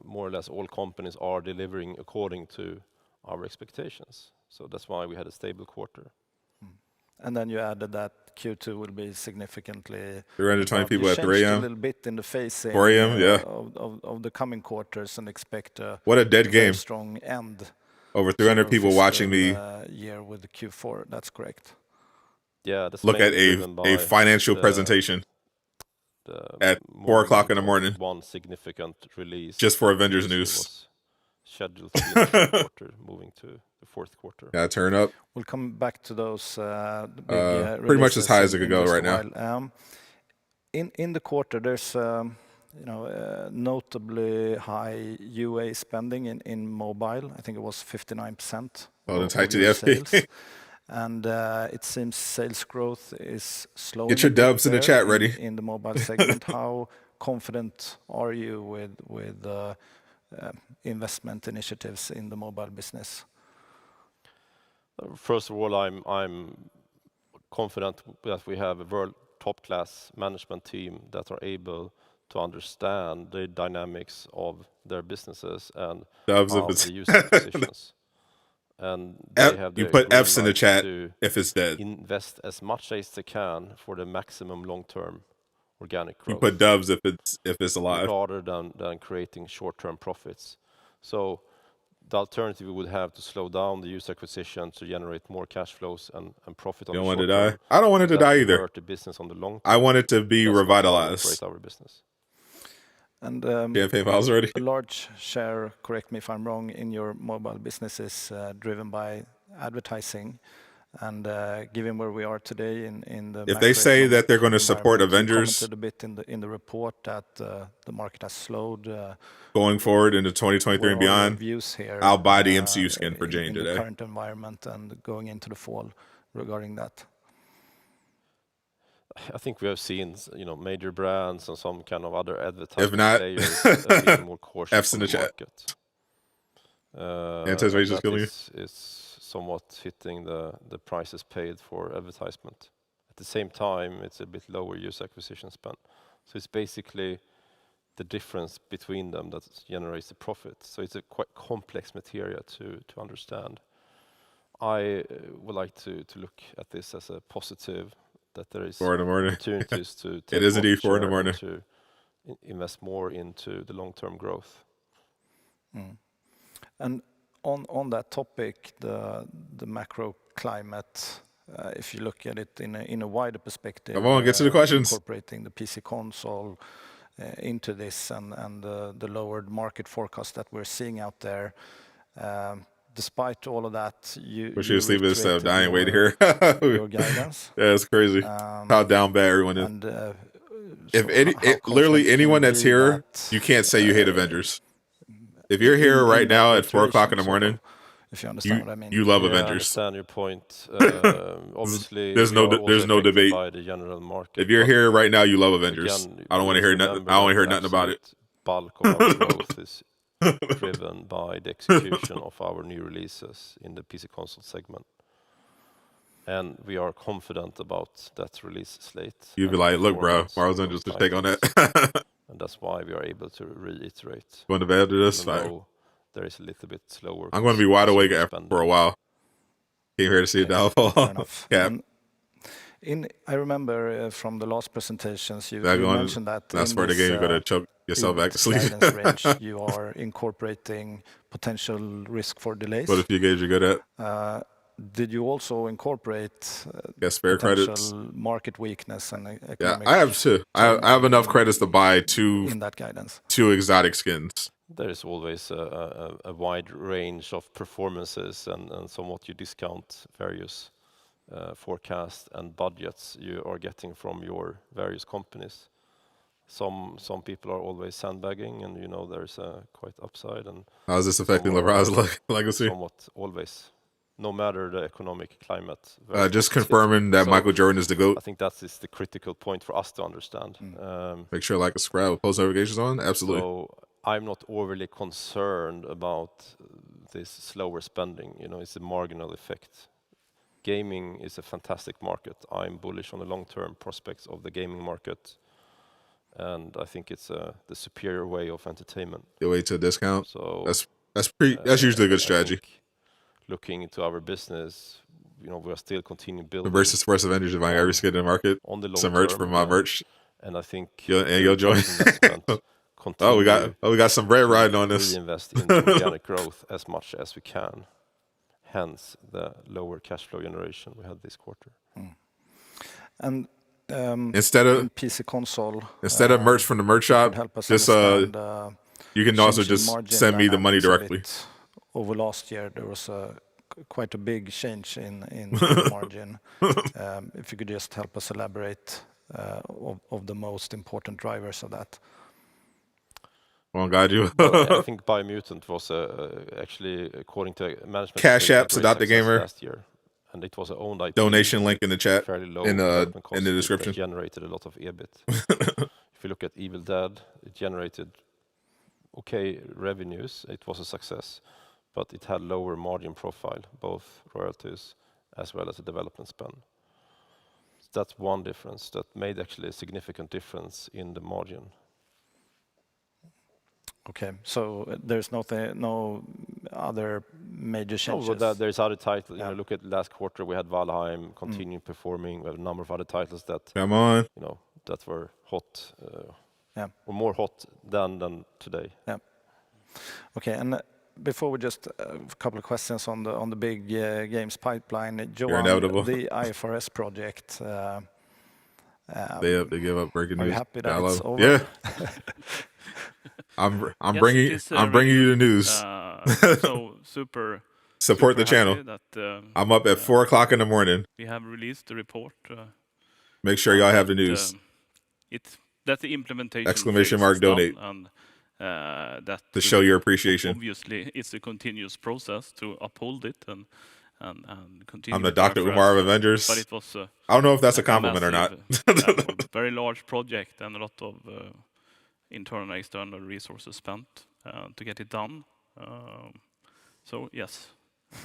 Speaker 3: more or less all companies are delivering according to our expectations. So that's why we had a stable quarter.
Speaker 2: And then you added that Q2 will be significantly
Speaker 1: 320 people at 3 a.m.
Speaker 2: a little bit in the phasing
Speaker 1: 4 a.m.
Speaker 2: Of the coming quarters, and expect
Speaker 1: what a dead game.
Speaker 2: Strong end.
Speaker 1: Over 300 people watching me.
Speaker 2: Year with the Q4. That's correct.
Speaker 3: Yeah.
Speaker 1: Look at a financial presentation at 4 o'clock in the morning.
Speaker 3: One significant release
Speaker 1: just for Avengers news.
Speaker 3: Scheduled to be in the third quarter, moving to the fourth quarter.
Speaker 1: Yeah, turn up.
Speaker 2: We'll come back to those
Speaker 1: pretty much as high as it could go right now.
Speaker 2: In the quarter, there's notably high UA spending in mobile. I think it was 59%.
Speaker 1: Oh, tight to the FP.
Speaker 2: And it seems sales growth is slowing.
Speaker 1: Get your dubs in the chat ready.
Speaker 2: In the mobile segment, how confident are you with investment initiatives in the mobile business?
Speaker 3: First of all, I'm confident that we have a top-class management team that are able to understand the dynamics of their businesses and
Speaker 1: Dubs if
Speaker 3: of
Speaker 1: it's
Speaker 3: the user acquisitions. And they have
Speaker 1: you
Speaker 3: the
Speaker 1: put
Speaker 3: green
Speaker 1: F's in the
Speaker 3: light
Speaker 1: chat
Speaker 3: to
Speaker 1: if it's dead.
Speaker 3: invest as much as they can for the maximum long-term organic
Speaker 1: You
Speaker 3: growth.
Speaker 1: put dubs if it's alive.
Speaker 3: Rather than creating short-term profits. So the alternative would have to slow down the user acquisition to generate more cash flows and profit on
Speaker 1: You
Speaker 3: the
Speaker 1: don't want
Speaker 3: short
Speaker 1: it to
Speaker 3: term.
Speaker 1: die? I don't want it to die either.
Speaker 3: Hurt the business on the long term.
Speaker 1: I want it to be
Speaker 3: That's not how we
Speaker 1: revitalized.
Speaker 3: operate our business.
Speaker 2: And
Speaker 1: Campaign files already.
Speaker 2: a large share, correct me if I'm wrong, in your mobile business is driven by advertising. And given where we are today in the
Speaker 1: If they say that they're going to support Avengers,
Speaker 2: you commented a bit in the report that the market has slowed.
Speaker 1: Going forward into 2023 and
Speaker 2: What are your
Speaker 1: beyond,
Speaker 2: views here,
Speaker 1: I'll buy the MCU skin for Jane
Speaker 2: in
Speaker 1: today.
Speaker 2: the current environment and going into the fall regarding that?
Speaker 3: I think we have seen, major brands and some kind of other advertising
Speaker 1: If not,
Speaker 3: players being more cautious
Speaker 1: F's in
Speaker 3: on
Speaker 1: the
Speaker 3: the
Speaker 1: chat.
Speaker 3: market.
Speaker 1: Anticipation is
Speaker 3: That
Speaker 1: killing you.
Speaker 3: is somewhat hitting the prices paid for advertisement. At the same time, it's a bit lower user acquisition spend. So it's basically the difference between them that generates the profit. So it's a quite complex material to understand. I would like to look at this as a positive, that there is
Speaker 1: 4 in the morning.
Speaker 3: opportunities to take
Speaker 1: It is indeed 4 in the
Speaker 3: share
Speaker 1: morning.
Speaker 3: and to invest more into the long-term growth.
Speaker 2: And on that topic, the macro climate, if you look at it in a wider perspective,
Speaker 1: Come on, get to the questions.
Speaker 2: Incorporating the PC console into this and the lowered market forecast that we're seeing out there. Despite all of that, you
Speaker 1: Sleep is
Speaker 2: reiterated
Speaker 1: dying way to hear.
Speaker 2: your guidance.
Speaker 1: Yeah, it's crazy how down bad everyone is.
Speaker 2: And
Speaker 1: if literally anyone that's here, you can't say you hate Avengers. If you're here right now at 4 o'clock in the morning,
Speaker 2: if you understand what I mean.
Speaker 1: You love
Speaker 3: I
Speaker 1: Avengers.
Speaker 3: understand your point. Obviously,
Speaker 1: there's
Speaker 3: we are
Speaker 1: no
Speaker 3: also
Speaker 1: debate.
Speaker 3: by the general market.
Speaker 1: If you're here right now, you love Avengers.
Speaker 3: Again,
Speaker 1: I don't want to hear nothing. I don't want to hear nothing about it.
Speaker 3: Bulk of our growth is driven by the execution of our new releases in the PC console segment. And we are confident about that release slate.
Speaker 1: You'd be like, look, bro, Marvel's Avengers to take on that.
Speaker 3: And that's why we are able to reiterate.
Speaker 1: Going to bed to this?
Speaker 3: There is a little bit slower.
Speaker 1: I'm going to be wide awake for a while. Came here to see a downfall.
Speaker 2: Yeah. I remember from the last presentations, you mentioned that
Speaker 1: that's where the game you're going to choke yourself back to sleep.
Speaker 2: Range, you are incorporating potential risk for delays.
Speaker 1: What if you gauge you're good at?
Speaker 2: Did you also incorporate
Speaker 1: spare credits,
Speaker 2: market weakness, and
Speaker 1: economic? Yeah, I have two. I have enough credits to buy
Speaker 2: in that guidance.
Speaker 1: 2 exotic skins.
Speaker 3: There is always a wide range of performances, and somewhat you discount various forecasts and budgets you are getting from your various companies. Some people are always sandbagging, and there's a quite upside. And
Speaker 1: how is this affecting LeBron's legacy?
Speaker 3: Somewhat always. No matter the economic climate.
Speaker 1: Just confirming that Michael Jordan is the GOAT.
Speaker 3: I think that is the critical point for us to understand.
Speaker 1: Make sure like subscribe with post notifications on. Absolutely.
Speaker 3: So I'm not overly concerned about this slower spending. It's a marginal effect. Gaming is a fantastic market. I'm bullish on the long-term prospects of the gaming market. And I think it's the superior way of entertainment.
Speaker 1: The way to a discount.
Speaker 3: So
Speaker 1: that's usually a good strategy.
Speaker 3: Looking into our business, we are still continuing building.
Speaker 1: Versus first Avengers, buying every skin in the market.
Speaker 3: On the long
Speaker 1: some merch
Speaker 3: term,
Speaker 1: from my merch.
Speaker 3: And I think
Speaker 1: you'll join. we got some bread riding on this.
Speaker 3: Reinvest in organic growth as much as we can. Hence the lower cash flow generation we had this quarter.
Speaker 2: And
Speaker 1: instead of
Speaker 2: PC console,
Speaker 1: instead of merch from the merch shop, just you can also just send me the money directly.
Speaker 2: Over last year, there was quite a big change in the margin. If you could just help us elaborate of the most important drivers of that.
Speaker 1: Well, guide you.
Speaker 3: Well, I think Biomutant was actually, according to management,
Speaker 1: Cash App, Sadot the Gamer.
Speaker 3: Last year, and it was an owned IP.
Speaker 1: Donation link in the chat, in the description.
Speaker 3: It generated a lot of EBIT. If you look at Evil Dead, it generated okay revenues. It was a success. But it had lower margin profile, both royalties as well as the development spend. That's one difference that made actually a significant difference in the margin.
Speaker 2: Okay, so there's no other major changes?
Speaker 3: No, but there's other titles. You know, look at last quarter, we had Valheim continuing performing. We have a number of other titles that,
Speaker 1: come on,
Speaker 3: you know, that were hot,
Speaker 2: or
Speaker 3: more hot than today.
Speaker 2: Yeah. Okay, and before we just a couple of questions on the big games pipeline. Johan, the IFRS project.
Speaker 1: They give up breaking news.
Speaker 2: Are you happy that it's over?
Speaker 1: Yeah. I'm bringing you the news.
Speaker 13: So super.
Speaker 1: Support the channel.
Speaker 13: That,
Speaker 1: I'm up at 4 o'clock in the morning.
Speaker 13: We have released the report.
Speaker 1: Make sure y'all have the news.
Speaker 13: That the implementation.
Speaker 1: Exclamation mark donate.
Speaker 13: And, that
Speaker 1: to show your appreciation.
Speaker 13: Obviously, it's a continuous process to uphold it and continue.
Speaker 1: I'm the Dr. Umar of Avengers.
Speaker 13: But it was.
Speaker 1: I don't know if that's a compliment or not.
Speaker 13: Very large project and a lot of internal and external resources spent to get it done. So yes.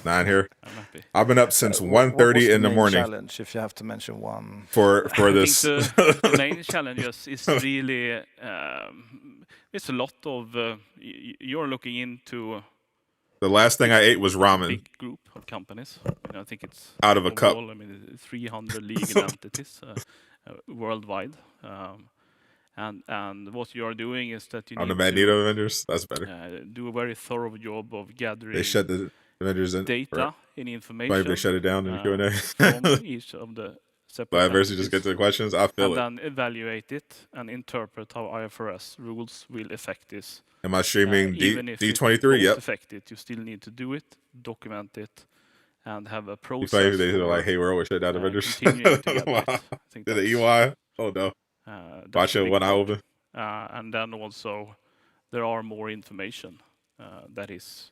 Speaker 1: 9 here.
Speaker 13: I'm happy.
Speaker 1: I've been up since 1:30 in the morning.
Speaker 2: Challenge, if you have to mention one.
Speaker 1: For this.
Speaker 13: I think the main challenge is really it's a lot of you're looking into.
Speaker 1: The last thing I ate was ramen.
Speaker 13: Big group of companies. I think it's
Speaker 1: out of a cup.
Speaker 13: I mean, 300 legal entities worldwide. And what you are doing is that you
Speaker 1: on
Speaker 13: need
Speaker 1: the Magneto Avengers. That's better.
Speaker 13: Do a very thorough job of gathering.
Speaker 1: They shut the Avengers in
Speaker 13: data and information.
Speaker 1: Why they shut it down in the Q&A?
Speaker 13: From each of the separate.
Speaker 1: But I just get to the questions. I feel it.
Speaker 13: And then evaluate it and interpret how IFRS rules will affect this.
Speaker 1: Am I streaming D23?
Speaker 13: Yep. Affect it. You still need to do it, document it, and have a process.
Speaker 1: They like, hey, we're always shut down Avengers.
Speaker 13: Wow.
Speaker 1: Did the EY? Oh no. Watch it one eye open.
Speaker 13: And then also, there are more information that is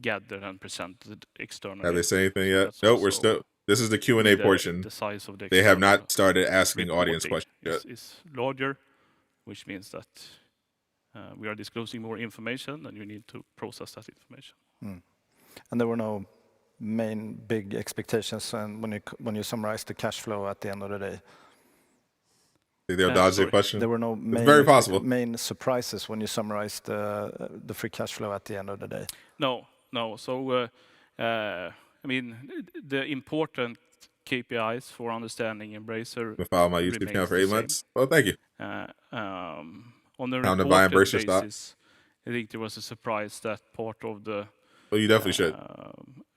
Speaker 13: gathered and presented externally.
Speaker 1: Have they said anything yet? No, we're still. This is the Q&A portion.
Speaker 13: The size of the
Speaker 1: they have not started asking audience questions yet.
Speaker 13: Is larger, which means that we are disclosing more information, and you need to process that information.
Speaker 2: And there were no main big expectations, and when you summarize the cash flow at the end of the day.
Speaker 1: They'll dodge the question.
Speaker 2: There were no main surprises when you summarized the free cash flow at the end of the day.
Speaker 13: No. So, I mean, the important KPIs for understanding Embracer.
Speaker 1: I follow my YouTube channel for 8 months. Well, thank you.
Speaker 13: On the reported basis, I think there was a surprise that part of the.
Speaker 1: Well, you definitely should.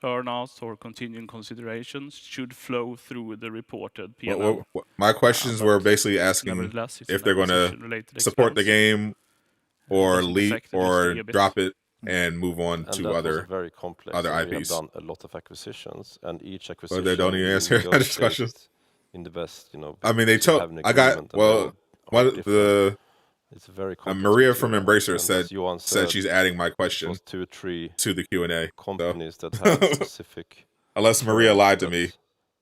Speaker 13: Earnouts or continuing considerations should flow through the reported P&L.
Speaker 1: My questions were basically asking if they're going to support the game or leave or drop it and move on to other
Speaker 3: very complex.
Speaker 1: Other IPs.
Speaker 3: We have done a lot of acquisitions, and each acquisition.
Speaker 1: But they don't even answer these questions.
Speaker 3: In the best, you know.
Speaker 1: I mean, they told. I got It's very Maria from Embracer said she's adding my question
Speaker 3: 2 or 3
Speaker 1: to the Q&A.
Speaker 3: Companies that have specific.
Speaker 1: Unless Maria lied to me,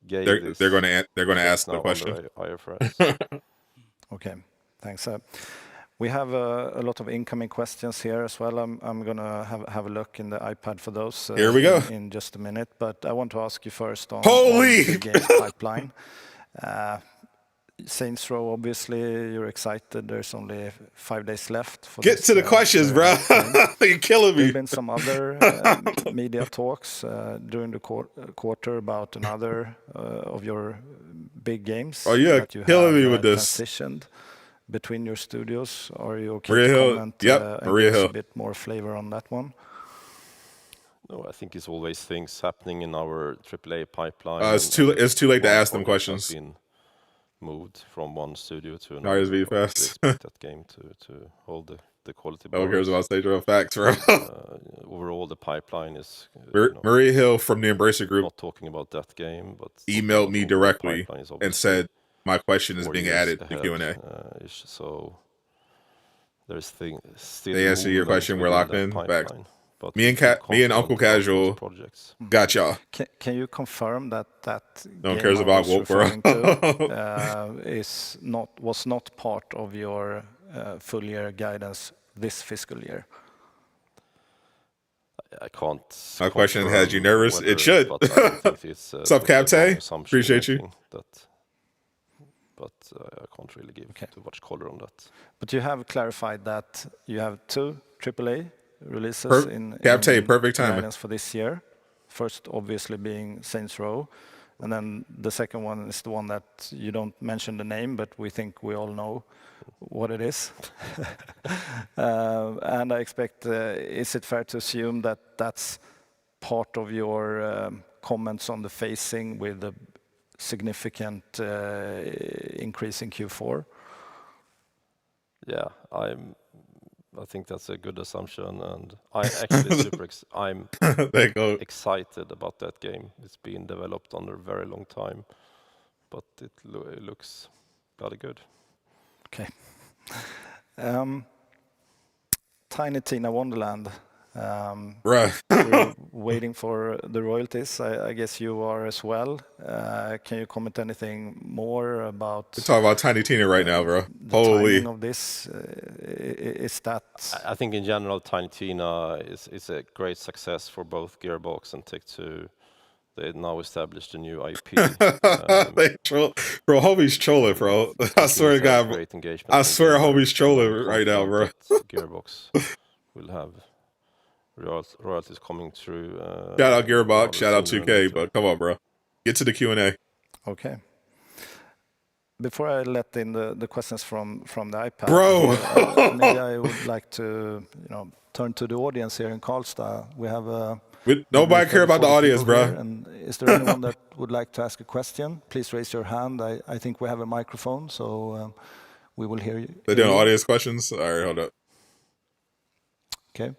Speaker 1: they're going to ask the question.
Speaker 2: Okay, thanks. We have a lot of incoming questions here as well. I'm going to have a look in the iPad for those.
Speaker 1: Here we go.
Speaker 2: In just a minute, but I want to ask you first on
Speaker 1: the
Speaker 2: games pipeline. Saints Row, obviously, you're excited. There's only 5 days left.
Speaker 1: Get to the questions, bro. You're killing me.
Speaker 2: There have been some other media talks during the quarter about another of your big games.
Speaker 1: Oh, yeah,
Speaker 2: that you
Speaker 1: killing me with this.
Speaker 2: Transitioned between your studios. Are you okay
Speaker 1: Maria
Speaker 2: to
Speaker 1: Hill.
Speaker 2: comment and
Speaker 1: Maria
Speaker 2: give us
Speaker 1: Hill.
Speaker 2: a bit more flavor on that one?
Speaker 3: No, I think it's always things happening in our AAA pipeline.
Speaker 1: It's too late to ask them questions.
Speaker 3: Moved from one studio to
Speaker 1: another.
Speaker 3: We
Speaker 1: fast.
Speaker 3: expect that game to hold the quality.
Speaker 1: No one cares about Stage Row facts, bro.
Speaker 3: Overall, the pipeline is.
Speaker 1: Maria Hill from the Embracer Group.
Speaker 3: Not talking about that game, but
Speaker 1: emailed me directly and said my question is being added to Q&A.
Speaker 3: So there's things.
Speaker 1: They answer your question. We're locked in. Back. Me and Uncle Casual got y'all.
Speaker 2: Can you confirm that
Speaker 1: no one
Speaker 2: game
Speaker 1: cares about Woke, bro.
Speaker 2: was not part of your full year guidance this fiscal year?
Speaker 3: I can't.
Speaker 1: My question has you
Speaker 3: confirm
Speaker 1: nervous.
Speaker 3: whether,
Speaker 1: It should.
Speaker 3: but I don't think it's,
Speaker 1: What's up,
Speaker 3: it's a wrong
Speaker 1: Captain?
Speaker 3: assumption
Speaker 1: Appreciate you.
Speaker 3: anything That, but I can't really give too much color on that.
Speaker 2: But you have clarified that you have 2 AAA releases in
Speaker 1: perfect timing
Speaker 2: guidance for this year. First, obviously, being Saints Row, and then the second one is the one that you don't mention the name, but we think we all know what it is. And I expect, is it fair to assume that that's part of your comments on the phasing with a significant increase in Q4?
Speaker 3: Yeah, I think that's a good assumption, and I'm actually I'm excited about that game. It's been developed under a very long time, but it looks bloody good.
Speaker 2: Okay. Tiny Tina Wonderland. We're waiting for the royalties. I guess you are as well. Can you comment anything more about?
Speaker 1: We're talking about Tiny Tina right now, bro. Holy!
Speaker 2: Timing of this is that?
Speaker 3: I think in general, Tiny Tina is a great success for both Gearbox and Take-Two. They now established a new IP.
Speaker 1: They troll, bro. Homie's trolling, bro. I swear to God,
Speaker 3: great engagement.
Speaker 1: I swear, homie's trolling right now, bro.
Speaker 3: Gearbox will have royalties coming through.
Speaker 1: Shout out Gearbox, shout out 2K, but come on, bro. Get to the Q&A.
Speaker 2: Okay. Before I let in the questions from the iPad,
Speaker 1: bro,
Speaker 2: maybe I would like to turn to the audience here in Karlstad. We have
Speaker 1: nobody care about the audience, bro.
Speaker 2: And is there anyone that would like to ask a question? Please raise your hand. I think we have a microphone, so we will hear you.
Speaker 1: They're doing audience questions. All right, hold up.
Speaker 2: Okay.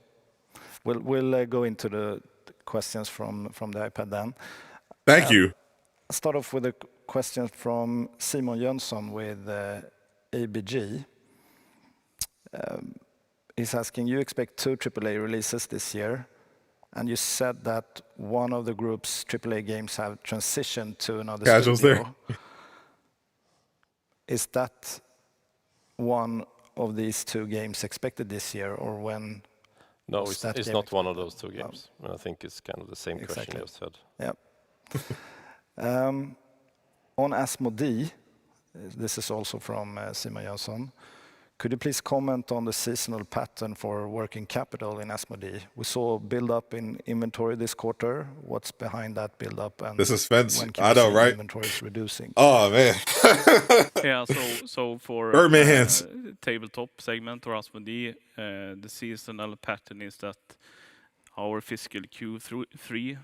Speaker 2: We'll go into the questions from the iPad then.
Speaker 1: Thank you.
Speaker 2: I'll start off with a question from Simon Jönsson with ABG. He's asking, you expect 2 AAA releases this year, and you said that one of the group's AAA games have transitioned to another
Speaker 1: Casuals
Speaker 2: studio.
Speaker 1: there.
Speaker 2: Is that one of these 2 games expected this year, or when?
Speaker 3: No, it's not one of those 2 games. I think it's kind of the same question you just said.
Speaker 2: Yeah. On Asmodee, this is also from Simon Jönsson. Could you please comment on the seasonal pattern for working capital in Asmodee? We saw build up in inventory this quarter. What's behind that build up? And
Speaker 1: this is Fence.
Speaker 2: I
Speaker 1: know, right?
Speaker 2: Inventory is reducing.
Speaker 1: Oh man.
Speaker 13: Yeah. So for tabletop segment or Asmodee, the seasonal pattern is that our fiscal Q3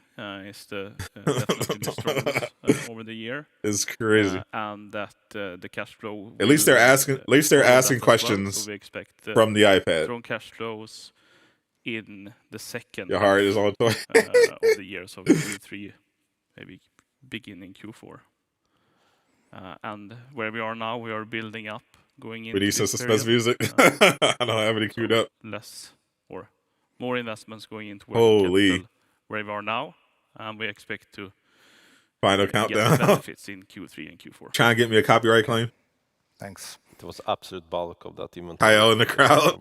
Speaker 13: is definitely the strongest over the year.
Speaker 1: It's crazy.
Speaker 13: And that the cash flow.
Speaker 1: At least they're asking questions
Speaker 13: well. So we expect
Speaker 1: from the iPad.
Speaker 13: Strong cash flows in the second
Speaker 1: Your heart is on toy.
Speaker 13: of the year, so Q3, maybe beginning Q4. And where we are now, we are building up, going into.
Speaker 1: We need some suspense music. I don't have any queued up.
Speaker 13: Less or more investments going into
Speaker 1: Holy.
Speaker 13: Where we are now, and we expect to
Speaker 1: final countdown.
Speaker 13: Get benefits in Q3 and Q4.
Speaker 1: Try and get me a copyright claim.
Speaker 2: Thanks.
Speaker 3: It was absolute bulk of that inventory.
Speaker 1: Kyle in the crowd.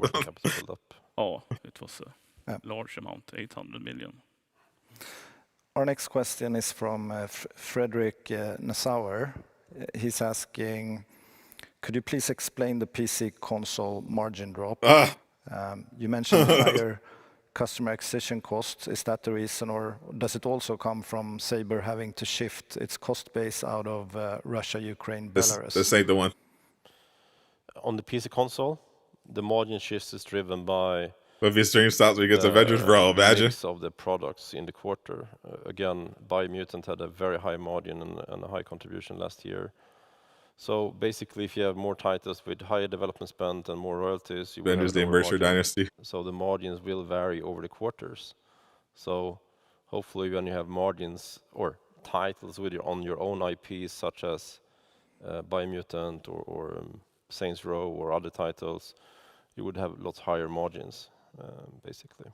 Speaker 13: Oh, it was a large amount, 800 million.
Speaker 2: Our next question is from Frederick Nassauer. He's asking, could you please explain the PC console margin drop? You mentioned higher customer acquisition costs. Is that the reason, or does it also come from Saber having to shift its cost base out of Russia, Ukraine, Belarus?
Speaker 1: This ain't the one.
Speaker 3: On the PC console, the margin shift is driven by.
Speaker 1: But if your stream stops when you get to Avengers, bro, imagine.
Speaker 3: Mix of the products in the quarter. Again, Biomutant had a very high margin and a high contribution last year. So basically, if you have more titles with higher development spend and more royalties, you will have
Speaker 1: the Embracer Dynasty.
Speaker 3: So the margins will vary over the quarters. So hopefully, when you have margins or titles with on your own IPs, such as Biomutant or Saints Row or other titles, you would have lots higher margins, basically,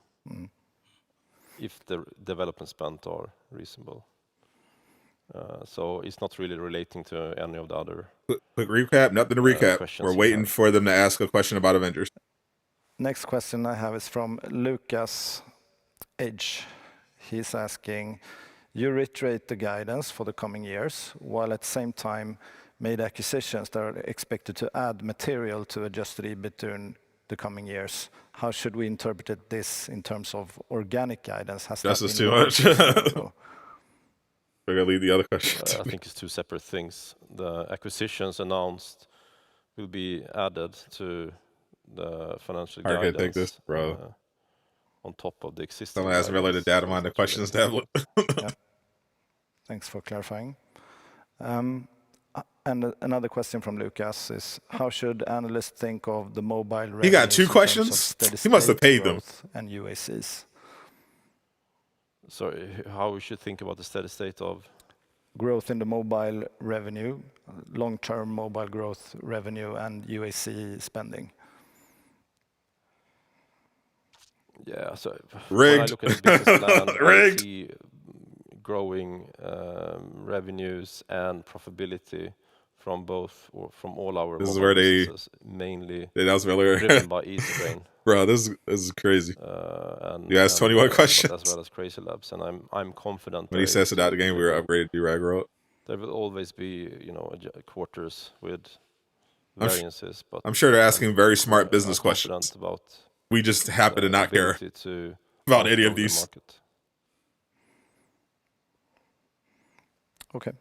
Speaker 3: if the development spend are reasonable. So it's not really relating to any of the other.
Speaker 1: Quick recap, nothing to recap. We're waiting for them to ask a question about Avengers.
Speaker 2: Next question I have is from Lucas. Edge. He's asking, you reiterate the guidance for the coming years, while at the same time made acquisitions that are expected to add material to adjusted EBIT during the coming years. How should we interpret this in terms of organic guidance? Has
Speaker 1: That's
Speaker 2: that
Speaker 1: just
Speaker 2: been
Speaker 1: too much.
Speaker 2: sustainable?
Speaker 1: We're gonna leave the other question.
Speaker 3: I think it's two separate things. The acquisitions announced will be added to the financial
Speaker 1: I
Speaker 3: guidance.
Speaker 1: can't take this, bro.
Speaker 3: On top of the existing.
Speaker 1: Someone asked Miller to data mine the questions tablet.
Speaker 2: Yeah. Thanks for clarifying. And another question from Lucas is, how should analysts think of the mobile revenues?
Speaker 1: He got 2 questions? He must have paid them.
Speaker 2: And UACs.
Speaker 3: Sorry, how we should think about the steady state of?
Speaker 2: Growth in the mobile revenue, long-term mobile growth revenue, and UAC spending.
Speaker 3: Yeah, so
Speaker 1: when
Speaker 3: I look at the business plan, I see growing revenues and profitability from both or from all our
Speaker 1: this is where
Speaker 3: businesses, mainly
Speaker 1: earlier.
Speaker 3: driven by EasyBrain.
Speaker 1: Bro, this is crazy.
Speaker 3: And,
Speaker 1: you asked 21 questions.
Speaker 3: As well as Crazy Labs, and I'm confident.
Speaker 1: When he says it out the game, we were upgraded Durag road.
Speaker 3: There will always be, quarters with variances, but
Speaker 1: I'm sure they're asking very smart business questions.
Speaker 3: About
Speaker 1: we just happen to not care about any of these.
Speaker 2: Okay.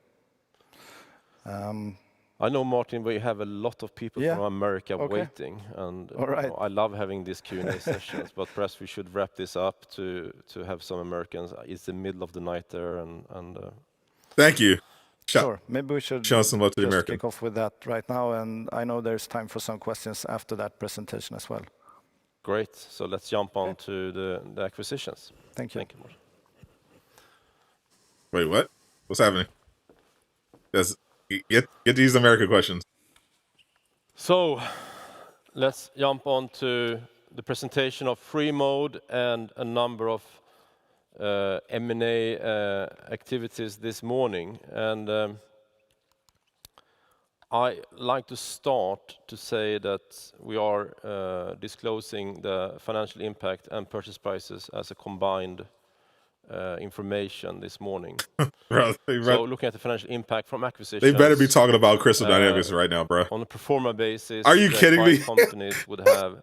Speaker 3: I know, Martin, we have a lot of people from America waiting, and I love having these Q&A sessions, but perhaps we should wrap this up to have some Americans. It's the middle of the night there, and
Speaker 1: thank you.
Speaker 2: Sure, maybe we should
Speaker 1: show some love to the American.
Speaker 2: Kick off with that right now, and I know there's time for some questions after that presentation as well.
Speaker 3: Great, so let's jump on to the acquisitions.
Speaker 2: Thank you.
Speaker 3: Thank you, Martin.
Speaker 1: Wait, what? What's happening? Get these American questions.
Speaker 3: So, let's jump on to the presentation of free mode and a number of M&A activities this morning. And I like to start to say that we are disclosing the financial impact and purchase prices as a combined information this morning.
Speaker 1: Bro,
Speaker 3: so looking at the financial impact from acquisitions,
Speaker 1: they better be talking about Crystal Dynamics right now, bro.
Speaker 3: On a pro forma basis,
Speaker 1: are you kidding me?
Speaker 3: Companies would have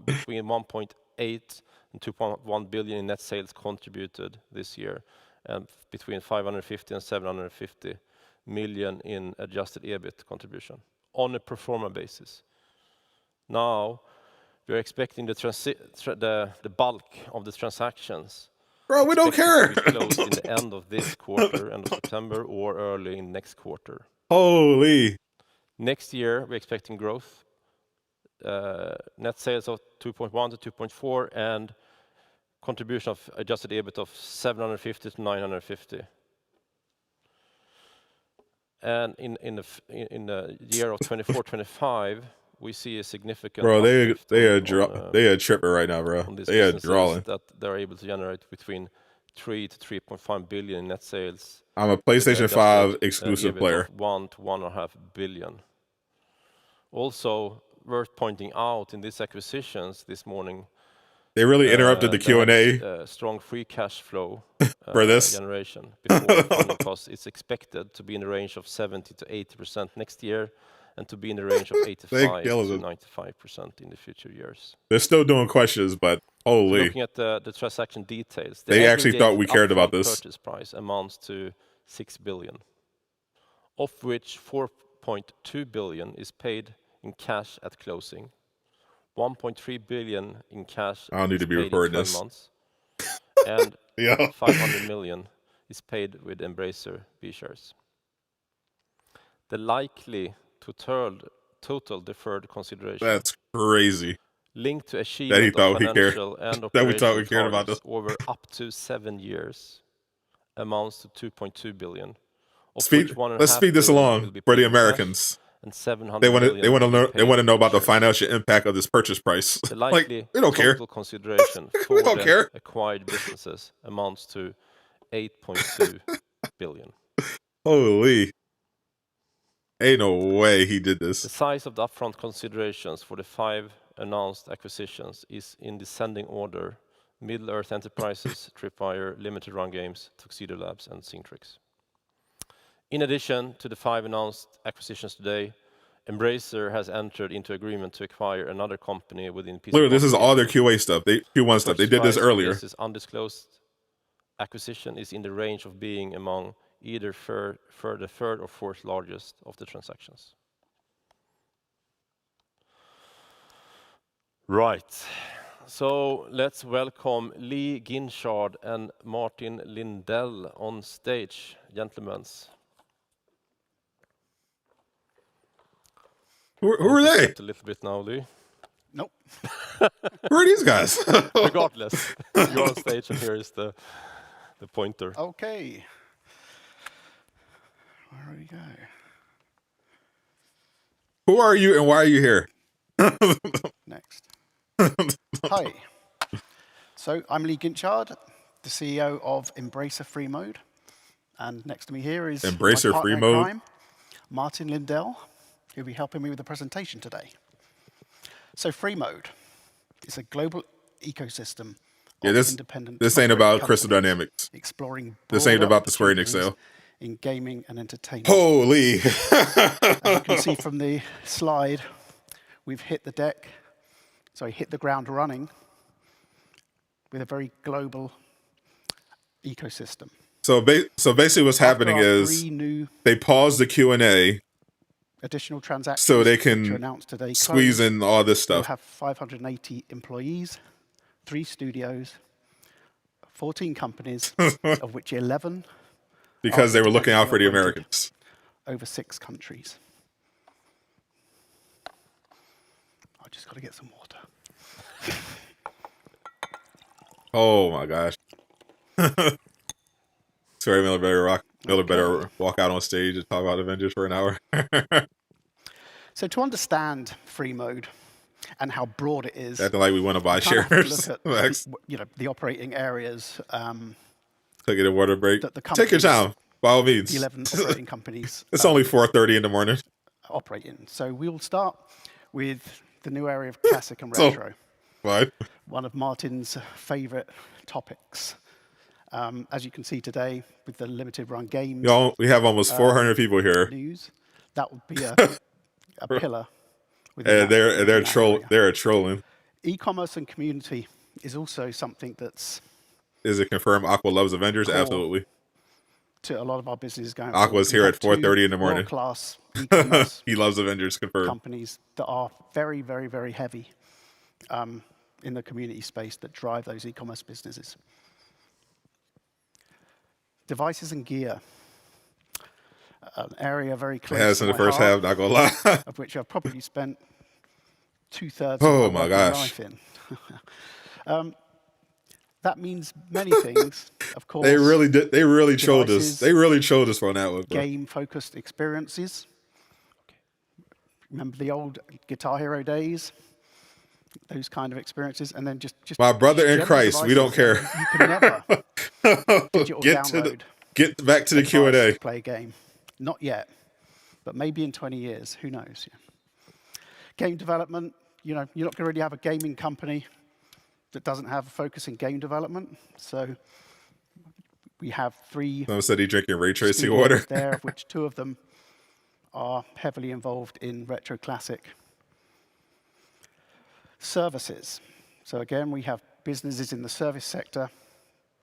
Speaker 3: between 1.8 and 2.1 billion in net sales contributed this year, and between 550 and 750 million in adjusted EBIT contribution on a pro forma basis. Now we're expecting the bulk of the transactions.
Speaker 1: Bro, we don't care.
Speaker 3: To be closed in the end of this quarter, end of September, or early in next quarter.
Speaker 1: Holy!
Speaker 3: Next year, we're expecting growth. Net sales of 2.1 to 2.4, and contribution of adjusted EBIT of 750 to 950. And in the year of 24-25, we see a significant.
Speaker 1: Bro, they are tripping right now, bro. They are drawing.
Speaker 3: That they're able to generate between 3 to 3.5 billion in net sales.
Speaker 1: I'm a PlayStation 5 exclusive player.
Speaker 3: 1 to 1.5 billion. Also worth pointing out in these acquisitions this morning.
Speaker 1: They really interrupted the Q&A.
Speaker 3: Strong free cash flow
Speaker 1: for this
Speaker 3: generation before funding costs. It's expected to be in the range of 70 to 80% next year, and to be in the range of 85 to 95% in the future years.
Speaker 1: They're still doing questions, but holy.
Speaker 3: So looking at the transaction details,
Speaker 1: they actually thought we cared about this.
Speaker 3: Purchase price amounts to 6 billion, of which 4.2 billion is paid in cash at closing. 1.3 billion in cash.
Speaker 1: I don't need to be recording this.
Speaker 3: Months, and 500 million is paid with Embracer B shares. The likely total deferred consideration.
Speaker 1: That's crazy.
Speaker 3: Linked to achievement of financial and operational targets over up to 7 years amounts to 2.2 billion.
Speaker 1: Let's speed this along for the Americans.
Speaker 3: And 700
Speaker 1: they want to know about the financial impact of this purchase price.
Speaker 3: The likely
Speaker 1: we don't care.
Speaker 3: Total consideration for the acquired businesses amounts to 8.2 billion.
Speaker 1: Holy. Ain't no way he did this.
Speaker 3: The size of the upfront considerations for the 5 announced acquisitions is in descending order Middle-earth Enterprises, Tripwire, Limited Run Games, Tuxedo Labs, and Syntrix. In addition to the 5 announced acquisitions today, Embracer has entered into agreement to acquire another company within PC.
Speaker 1: Literally, this is all their QA stuff. Q1 stuff. They did this earlier.
Speaker 3: This undisclosed acquisition is in the range of being among either the third or fourth largest of the transactions. Right. So let's welcome Lee Ginchard and Martin Lindell on stage, gentlemen.
Speaker 1: Who are they?
Speaker 3: A little bit now, Lee.
Speaker 2: Nope.
Speaker 1: Who are these guys?
Speaker 3: Regardless, you're on stage, and here is the pointer.
Speaker 2: Okay. Where do we go?
Speaker 1: Who are you and why are you here?
Speaker 2: Next. Hi. So I'm Lee Ginchard, the CEO of Embracer Free Mode, and next to me here is
Speaker 1: Embracer
Speaker 2: my
Speaker 1: Free
Speaker 2: partner in
Speaker 1: Mode,
Speaker 2: crime, Martin Lindell, who'll be helping me with the presentation today. So Free Mode is a global ecosystem of independent.
Speaker 1: This ain't about Crystal Dynamics.
Speaker 2: Exploring.
Speaker 1: This ain't about the Square Enix sale.
Speaker 2: In gaming and entertainment.
Speaker 1: Holy!
Speaker 2: As you can see from the slide, we've hit the deck. Sorry, hit the ground running with a very global ecosystem.
Speaker 1: So basically, what's happening is they paused the Q&A.
Speaker 2: Additional transactions
Speaker 1: so they can squeeze in all this stuff.
Speaker 2: We have 580 employees, 3 studios, 14 companies, of which 11
Speaker 1: because they were looking out for the Americans.
Speaker 2: Over 6 countries. I just got to get some water.
Speaker 1: Oh my gosh! Sorry, Miller better walk out on stage and talk about Avengers for an hour.
Speaker 2: So to understand Free Mode and how broad it is,
Speaker 1: acting like we want to buy shares.
Speaker 2: Look at, the operating areas.
Speaker 1: Take it a water break. Take your time, by all means.
Speaker 2: The 11 operating companies.
Speaker 1: It's only 4:30 in the morning.
Speaker 2: Operate in. So we will start with the new area of classic and retro.
Speaker 1: Right.
Speaker 2: One of Martin's favorite topics. As you can see today, with the limited run games.
Speaker 1: We have almost 400 people here.
Speaker 2: News. That would be a pillar.
Speaker 1: And they're trolling.
Speaker 2: E-commerce and community is also something that's.
Speaker 1: Is it confirmed Aqua loves Avengers? Absolutely.
Speaker 2: To a lot of our businesses going.
Speaker 1: Aqua's here at 4:30 in the morning.
Speaker 2: World-class e-commerce.
Speaker 1: He loves Avengers. Confirmed.
Speaker 2: Companies that are very, very, very heavy in the community space that drive those e-commerce businesses. Devices and gear. An area very close
Speaker 1: it has
Speaker 2: to
Speaker 1: in the
Speaker 2: my
Speaker 1: first
Speaker 2: heart,
Speaker 1: half, not gonna lie.
Speaker 2: of which I've probably spent 2/3
Speaker 1: Oh
Speaker 2: of my
Speaker 1: my gosh.
Speaker 2: life in. That means many things, of course.
Speaker 1: They really did. They really trolled us. They really trolled us on that one.
Speaker 2: Game-focused experiences. Remember the old Guitar Hero days? Those kind of experiences, and then just
Speaker 1: my brother in Christ. We don't care.
Speaker 2: You can never digital download.
Speaker 1: Get back to the Q&A.
Speaker 2: Play a game. Not yet, but maybe in 20 years. Who knows? Yeah. Game development. You're not going to really have a gaming company that doesn't have a focus in game development. So we have 3.
Speaker 1: Someone said he drinking ray tracing water.
Speaker 2: There, of which 2 of them are heavily involved in retro classic services. So again, we have businesses in the service sector.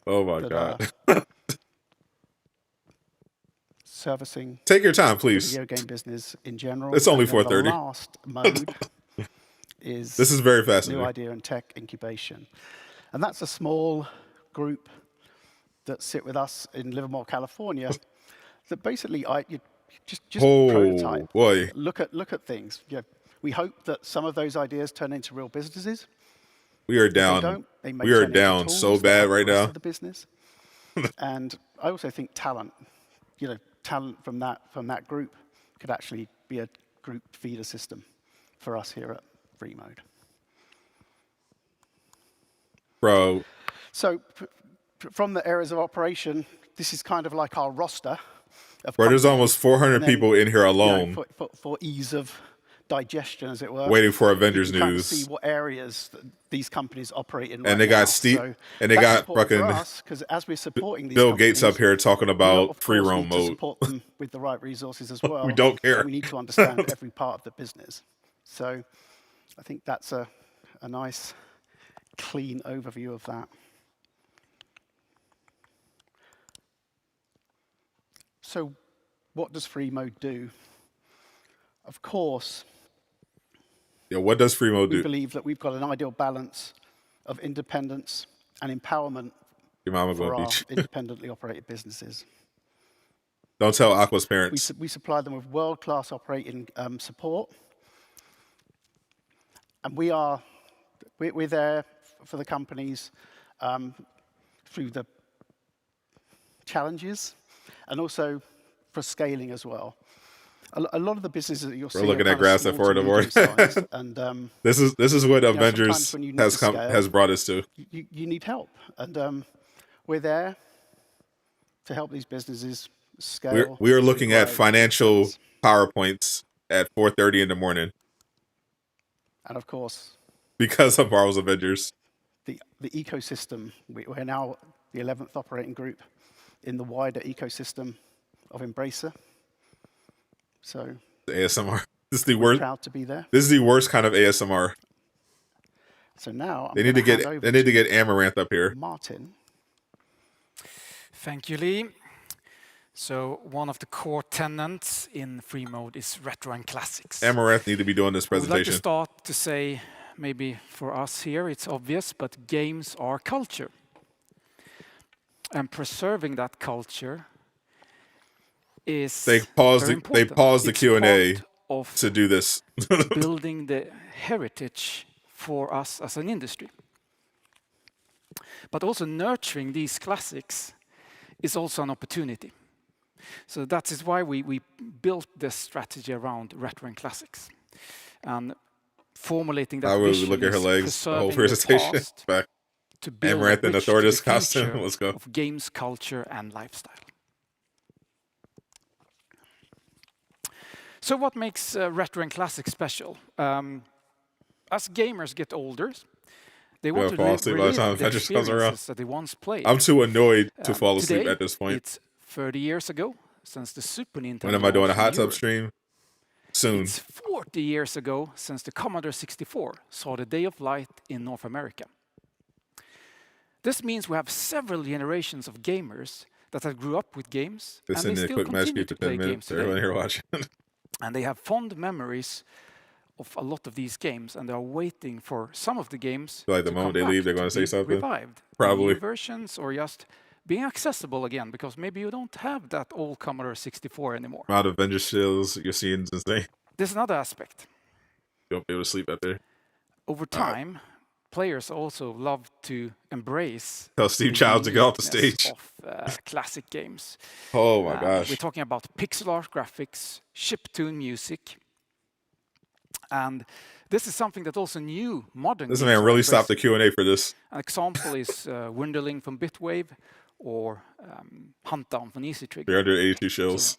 Speaker 1: Oh my God.
Speaker 2: Servicing.
Speaker 1: Take your time, please.
Speaker 2: Video game business in general.
Speaker 1: It's only 4:30.
Speaker 2: The last mode is
Speaker 1: this is very fascinating.
Speaker 2: New idea and tech incubation, and that's a small group that sit with us in Livermore, California. That basically, just prototype.
Speaker 1: Boy.
Speaker 2: Look at things. We hope that some of those ideas turn into real businesses.
Speaker 1: We are down. We are down so bad right now.
Speaker 2: The business, and I also think talent. Talent from that group could actually be a group feeder system for us here at Free Mode.
Speaker 1: Bro.
Speaker 2: So from the areas of operation, this is kind of like our roster.
Speaker 1: Bro, there's almost 400 people in here alone.
Speaker 2: For ease of
Speaker 15: digestion, as it were.
Speaker 1: Waiting for Avengers
Speaker 15: you can kind of
Speaker 1: news.
Speaker 15: see what areas these companies operate in.
Speaker 1: And they got Steve, and they got fucking
Speaker 15: because as we're supporting these
Speaker 1: Bill Gates up here talking about free roam
Speaker 15: need
Speaker 1: mode.
Speaker 15: to support them with the right resources as well.
Speaker 1: We don't care.
Speaker 15: We need to understand every part of the business. So I think that's a nice, clean overview of that. So what does free mode do? Of course,
Speaker 1: what does free mode do?
Speaker 15: We believe that we've got an ideal balance of independence and empowerment for our independently operated businesses.
Speaker 1: Don't tell Aqua's parents.
Speaker 15: We supply them with world-class operating support. And we're there for the companies through the challenges and also for scaling as well. A lot of the businesses that you're seeing.
Speaker 1: We're looking at grass at 4 in the morning.
Speaker 15: And
Speaker 1: this is what Avengers has brought us to.
Speaker 15: You need help, and we're there to help these businesses scale.
Speaker 1: We are looking at financial PowerPoints at 4:30 in the morning.
Speaker 15: And of course,
Speaker 1: because of Marvel's Avengers,
Speaker 15: the ecosystem. We're now the 11th operating group in the wider ecosystem of Embracer. So
Speaker 1: the ASMR. This is the worst.
Speaker 15: Proud to be there.
Speaker 1: This is the worst kind of ASMR.
Speaker 15: So now
Speaker 1: they need to get Amaranth up here.
Speaker 15: Martin.
Speaker 16: Thank you, Lee. So one of the core tenets in free mode is retro and classics.
Speaker 1: Amaranth need to be doing this presentation.
Speaker 16: I'd like to start to say, maybe for us here it's obvious, but games are culture. And preserving that culture is
Speaker 1: they paused the Q&A to do this.
Speaker 16: Building the heritage for us as an industry. But also nurturing these classics is also an opportunity. So that is why we built this strategy around retro and classics. And formulating that vision
Speaker 1: look at her legs, the whole presentation. Back.
Speaker 16: To build
Speaker 1: Amaranth in the Thor's costume. Let's go.
Speaker 16: Of games, culture, and lifestyle. So what makes retro and classic special? As gamers get older, they want to relive the experiences that they once played.
Speaker 1: I'm too annoyed to fall asleep at this point.
Speaker 16: It's 30 years ago since the Super Nintendo.
Speaker 1: When am I doing a hot tub stream? Soon.
Speaker 16: It's 40 years ago since the Commodore 64 saw the day of light in North America. This means we have several generations of gamers that have grew up with games and they still continue to play games today.
Speaker 1: Everyone here watching.
Speaker 16: And they have fond memories of a lot of these games, and they are waiting for some of the games
Speaker 1: like the moment they leave, they're going to say something.
Speaker 16: Revived.
Speaker 1: Probably.
Speaker 16: New versions or just being accessible again, because maybe you don't have that old Commodore 64 anymore.
Speaker 1: Amount of Avenger skills you're seeing is insane.
Speaker 16: There's another aspect.
Speaker 1: You won't be able to sleep out there.
Speaker 16: Over time, players also love to embrace.
Speaker 1: Tell Steve Jobs to get off the stage.
Speaker 16: Of classic games.
Speaker 1: Oh my gosh!
Speaker 16: We're talking about pixel art graphics, chiptune music, and this is something that also new modern.
Speaker 1: This man really stopped the Q&A for this.
Speaker 16: An example is Wunderling from Bitwave or Huntdown from Easy Trigger.
Speaker 1: 382 shells.
Speaker 16: So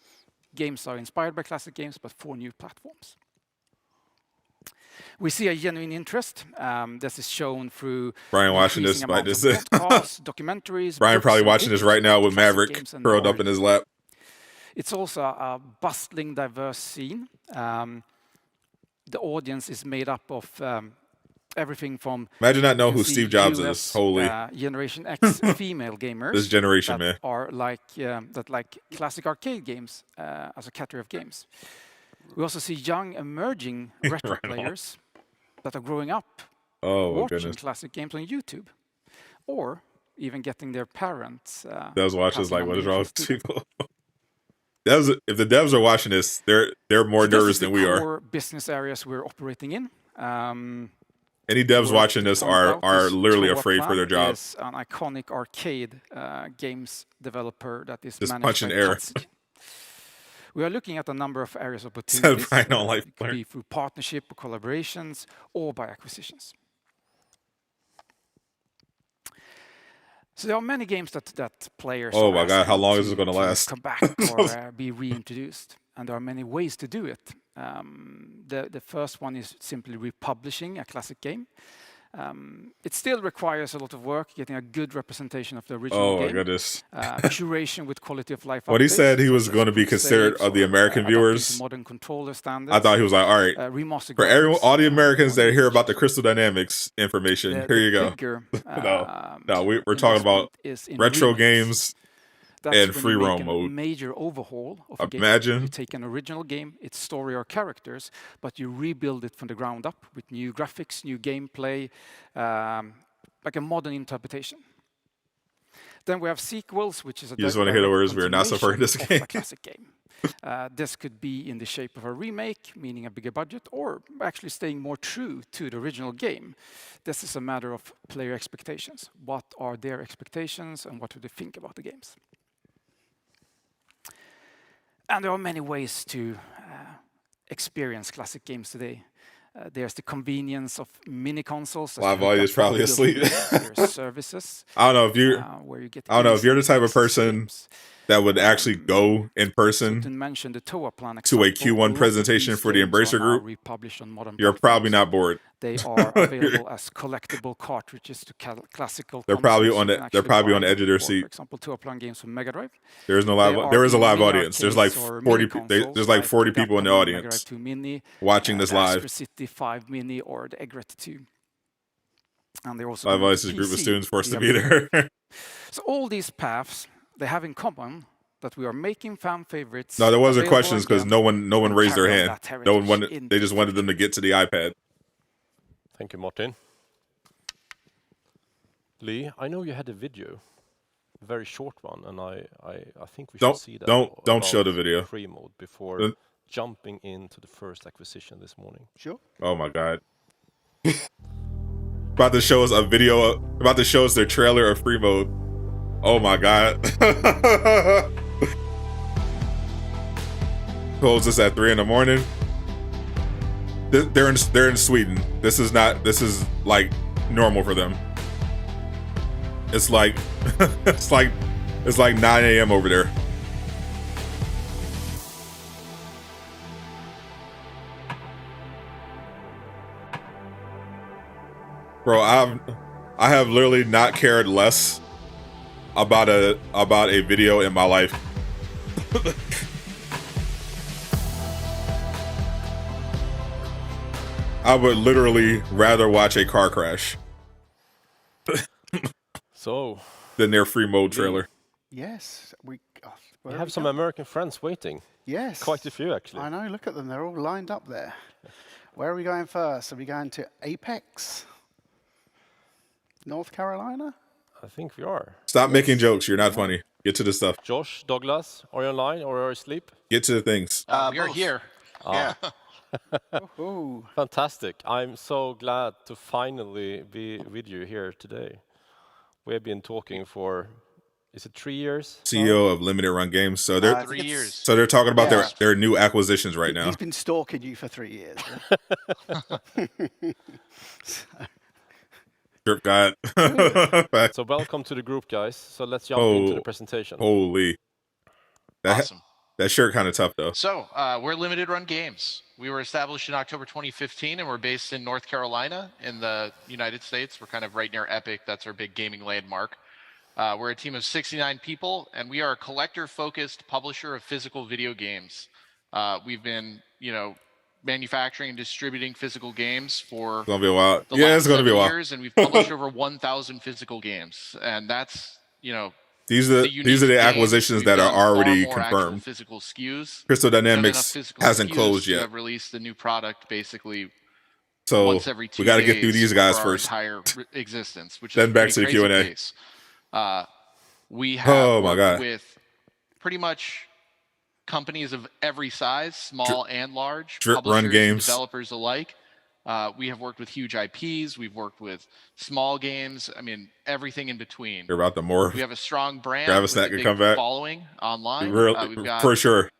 Speaker 16: games are inspired by classic games, but for new platforms. We see a genuine interest. This is shown through
Speaker 1: Brian watching this by this.
Speaker 16: Documentaries.
Speaker 1: Brian probably watching this right now with Maverick curled up in his lap.
Speaker 16: It's also a bustling, diverse scene. The audience is made up of everything from.
Speaker 1: Imagine not knowing who Steve Jobs is. Holy.
Speaker 16: Generation X female gamers.
Speaker 1: This generation,
Speaker 16: that
Speaker 1: man.
Speaker 16: Are like classic arcade games as a category of games. We also see young emerging retro players that are growing up watching classic games on YouTube, or even getting their parents.
Speaker 1: Devs watch this like, what is wrong with people? Devs, if the devs are watching this, they're more nervous than we are.
Speaker 16: Core business areas we're operating in.
Speaker 1: Any devs watching this are literally afraid for their job.
Speaker 16: Is an iconic arcade games developer that is
Speaker 1: just
Speaker 16: managed
Speaker 1: punching
Speaker 16: by
Speaker 1: air.
Speaker 16: We are looking at a number of areas of opportunities.
Speaker 1: It
Speaker 16: could be through partnership or collaborations or by acquisitions. So there are many games that players.
Speaker 1: Oh my God! How long is this going to last?
Speaker 16: Come back or be reintroduced, and there are many ways to do it. The first one is simply republishing a classic game. It still requires a lot of work, getting a good representation of the original game.
Speaker 1: Oh my goodness.
Speaker 16: Curation with quality of life.
Speaker 1: When he said he was going to be considered of the American viewers,
Speaker 16: modern controller standards,
Speaker 1: I thought he was like, all right, for all the Americans that hear about the Crystal Dynamics information, here you go. No, we're talking about retro games and free roam mode.
Speaker 16: Major overhaul of a game.
Speaker 1: Imagine
Speaker 16: you take an original game, its story or characters, but you rebuild it from the ground up with new graphics, new gameplay, like a modern interpretation. Then we have sequels, which is a
Speaker 1: you just want to hear the words we're not supporting this game.
Speaker 16: A classic game. This could be in the shape of a remake, meaning a bigger budget, or actually staying more true to the original game. This is a matter of player expectations. What are their expectations and what do they think about the games? And there are many ways to experience classic games today. There's the convenience of mini consoles.
Speaker 1: Live audience probably asleep.
Speaker 16: There's services.
Speaker 1: I don't know if you're the type of person that would actually go in person to a Q1 presentation for the Embracer group. You're probably not bored.
Speaker 16: They are available as collectible cartridges to classical.
Speaker 1: They're probably on the edge of their seat.
Speaker 16: For example, 2-up games from Mega Drive.
Speaker 1: There is a live audience. There's like 40. There's like 40 people in the audience watching this live.
Speaker 16: City 5 Mini or the Egret 2. And they're also
Speaker 1: live audience is a group of students forced to be there.
Speaker 16: So all these paths, they have in common that we are making fan favorites.
Speaker 1: No, there wasn't questions because no one raised their hand. No one wanted. They just wanted them to get to the iPad.
Speaker 3: Thank you, Martin. Lee, I know you had a video, a very short one, and I think we should see that.
Speaker 1: Don't show the video.
Speaker 3: Free mode before jumping into the first acquisition this morning.
Speaker 15: Sure.
Speaker 1: Oh my God. About to show us a video. About to show us their trailer of free mode. Oh my God. Close this at 3 in the morning. They're in Sweden. This is like normal for them. It's like it's like 9 a.m. over there. Bro, I have literally not cared less about a video in my life. I would literally rather watch a car crash than their free mode trailer.
Speaker 15: Yes, we
Speaker 3: have some American friends waiting.
Speaker 15: Yes,
Speaker 3: quite a few actually.
Speaker 15: I know. Look at them; they're all lined up there. Where are we going first? Are we going to Apex, North Carolina?
Speaker 3: I think we are.
Speaker 1: Stop making jokes. You're not funny. Get to the stuff.
Speaker 3: Josh, Douglas, are you online or are you asleep?
Speaker 1: Get to the things.
Speaker 17: We're here. Yeah.
Speaker 3: Fantastic. I'm so glad to finally be with you here today. We have been talking for, is it 3 years?
Speaker 1: CEO of Limited Run Games. So they're
Speaker 17: 3 years.
Speaker 1: So they're talking about their new acquisitions right now.
Speaker 15: He's been stalking you for 3 years.
Speaker 1: Drip God.
Speaker 3: So welcome to the group, guys. So let's jump into the presentation.
Speaker 1: Holy.
Speaker 17: Awesome.
Speaker 1: That shirt kind of tough though.
Speaker 17: So we're Limited Run Games. We were established in October 2015, and we're based in North Carolina in the United States. We're kind of right near Epic. That's our big gaming landmark. We're a team of 69 people, and we are a collector-focused publisher of physical video games. We've been, manufacturing and distributing physical games for
Speaker 1: it's gonna be a while.
Speaker 17: The last 7 years, and we've published over 1,000 physical games, and that's
Speaker 1: these are the acquisitions that are already confirmed.
Speaker 17: Physical SKUs.
Speaker 1: Crystal Dynamics hasn't closed yet.
Speaker 17: Have released the new product basically.
Speaker 1: So
Speaker 17: once every 2
Speaker 1: we got to get through these guys
Speaker 17: for
Speaker 1: first.
Speaker 17: Entire existence, which
Speaker 1: then
Speaker 17: is
Speaker 1: back to the Q&A.
Speaker 17: We have worked with pretty much companies of every size, small and large,
Speaker 1: Run Games,
Speaker 17: developers alike. We have worked with huge IPs. We've worked with small games. I mean, everything in between.
Speaker 1: You're about the more.
Speaker 17: We have a strong brand.
Speaker 1: Travis that could come back.
Speaker 17: Following online. We've got
Speaker 1: for sure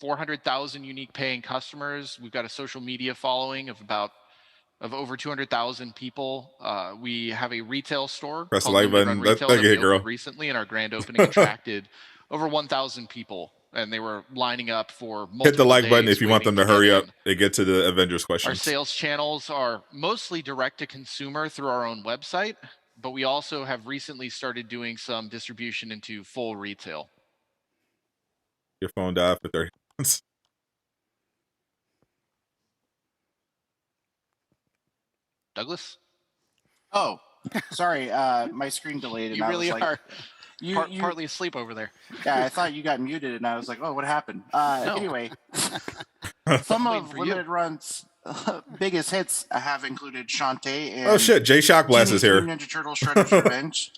Speaker 17: 400,000 unique paying customers. We've got a social media following of over 200,000 people. We have a retail store.
Speaker 1: Press the like button. Let's get it, girl.
Speaker 17: Recently, and our grand opening attracted over 1,000 people and they were lining up for multiple
Speaker 1: Hit the like button
Speaker 17: days
Speaker 1: if you want them
Speaker 17: waiting
Speaker 1: to hurry
Speaker 17: get
Speaker 1: up
Speaker 17: in.
Speaker 1: and get to the Avengers
Speaker 17: Our
Speaker 1: questions.
Speaker 17: sales channels are mostly direct to consumer through our own website, but we also have recently started doing some distribution into full retail.
Speaker 1: Your phone died for 30 minutes.
Speaker 17: Douglas?
Speaker 18: Oh, sorry. My screen delayed. And
Speaker 17: You
Speaker 18: I
Speaker 17: really
Speaker 18: was like,
Speaker 17: are
Speaker 18: you
Speaker 17: partly asleep over there.
Speaker 18: Yeah, I thought you got muted, and I was like, oh, what happened?
Speaker 17: No.
Speaker 18: Anyway, some
Speaker 17: Waiting
Speaker 18: of
Speaker 17: for you.
Speaker 18: Limited Run's biggest hits have included Shantae and
Speaker 1: Oh shit, Jay Shockblast is
Speaker 18: Teenage
Speaker 1: here.
Speaker 18: Mutant Ninja Turtles Shredder's Revenge.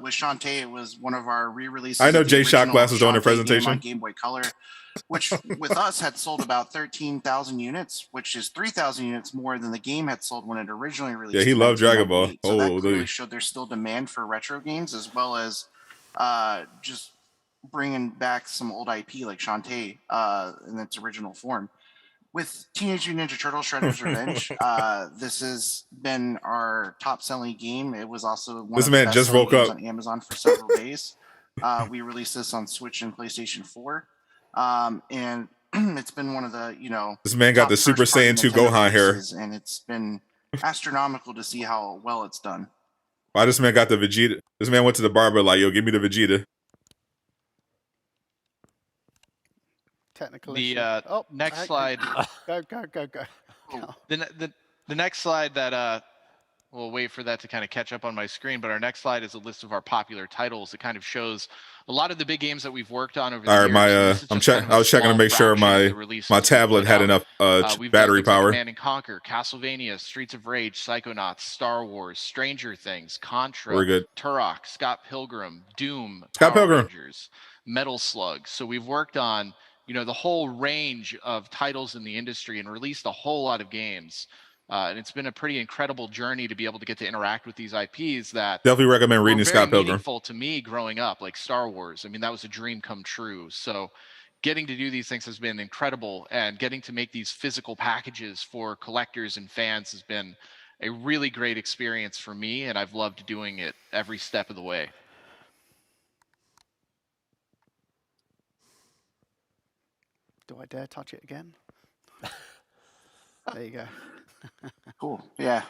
Speaker 18: With Shantae, it was one of our re-releases.
Speaker 1: I know
Speaker 18: of the
Speaker 1: Jay
Speaker 18: original
Speaker 1: Shockblast is doing a
Speaker 18: Shantae game
Speaker 1: presentation.
Speaker 18: on Game Boy Color, which with us had sold about 13,000 units, which is 3,000 units more than the game had sold when it originally released.
Speaker 1: Yeah, he
Speaker 18: in
Speaker 1: loved Dragon Ball.
Speaker 18: 1998. So that
Speaker 1: Holy.
Speaker 18: clearly showed there's still demand for retro games, as well as just bringing back some old IP like Shantae in its original form. With Teenage Mutant Ninja Turtles Shredder's Revenge, this has been our top-selling game. It was also one
Speaker 1: This
Speaker 18: of the
Speaker 1: man just
Speaker 18: best-selling
Speaker 1: woke
Speaker 18: games
Speaker 1: up.
Speaker 18: on Amazon for several days. We released this on Switch and PlayStation 4, and it's been one of the
Speaker 1: This man got
Speaker 18: top
Speaker 1: the Super
Speaker 18: first-party
Speaker 1: Saiyan 2
Speaker 18: Nintendo
Speaker 1: Gohan hair.
Speaker 18: releases, and it's been astronomical to see how well it's done.
Speaker 1: Why this man got the Vegeta? This man went to the barber like, yo, give me the Vegeta.
Speaker 15: Technical
Speaker 17: The
Speaker 15: issue.
Speaker 17: next slide.
Speaker 15: Go.
Speaker 17: The next slide that we'll wait for that to kind of catch up on my screen, but our next slide is a list of our popular titles. It kind of shows a lot of the big games that we've worked on over the
Speaker 1: All right,
Speaker 17: years.
Speaker 1: my
Speaker 17: This is
Speaker 1: I'm
Speaker 17: just kind
Speaker 1: check.
Speaker 17: of a
Speaker 1: I was checking to
Speaker 17: small
Speaker 1: make sure
Speaker 17: fraction of
Speaker 1: my
Speaker 17: the releases
Speaker 1: my
Speaker 17: we've
Speaker 1: tablet
Speaker 17: put
Speaker 1: had
Speaker 17: out.
Speaker 1: enough
Speaker 17: We've done
Speaker 1: battery
Speaker 17: things like
Speaker 1: power.
Speaker 17: Command and Conquer, Castlevania, Streets of Rage, Psychonauts, Star Wars, Stranger Things, Contra,
Speaker 1: We're good.
Speaker 17: Turok, Scott Pilgrim, Doom,
Speaker 1: Scott
Speaker 17: Power
Speaker 1: Pilgrim.
Speaker 17: Rangers, Metal Slug. So we've worked on the whole range of titles in the industry and released a whole lot of games. And it's been a pretty incredible journey to be able to get to interact with these IPs that
Speaker 1: Definitely recommend
Speaker 17: were
Speaker 1: reading
Speaker 17: very
Speaker 1: Scott Pilgrim.
Speaker 17: meaningful to me growing up, like Star Wars. I mean, that was a dream come true. So getting to do these things has been incredible, and getting to make these physical packages for collectors and fans has been a really great experience for me, and I've loved doing it every step of the way.
Speaker 15: Do I dare touch it again? There you go.
Speaker 18: Cool. Yeah.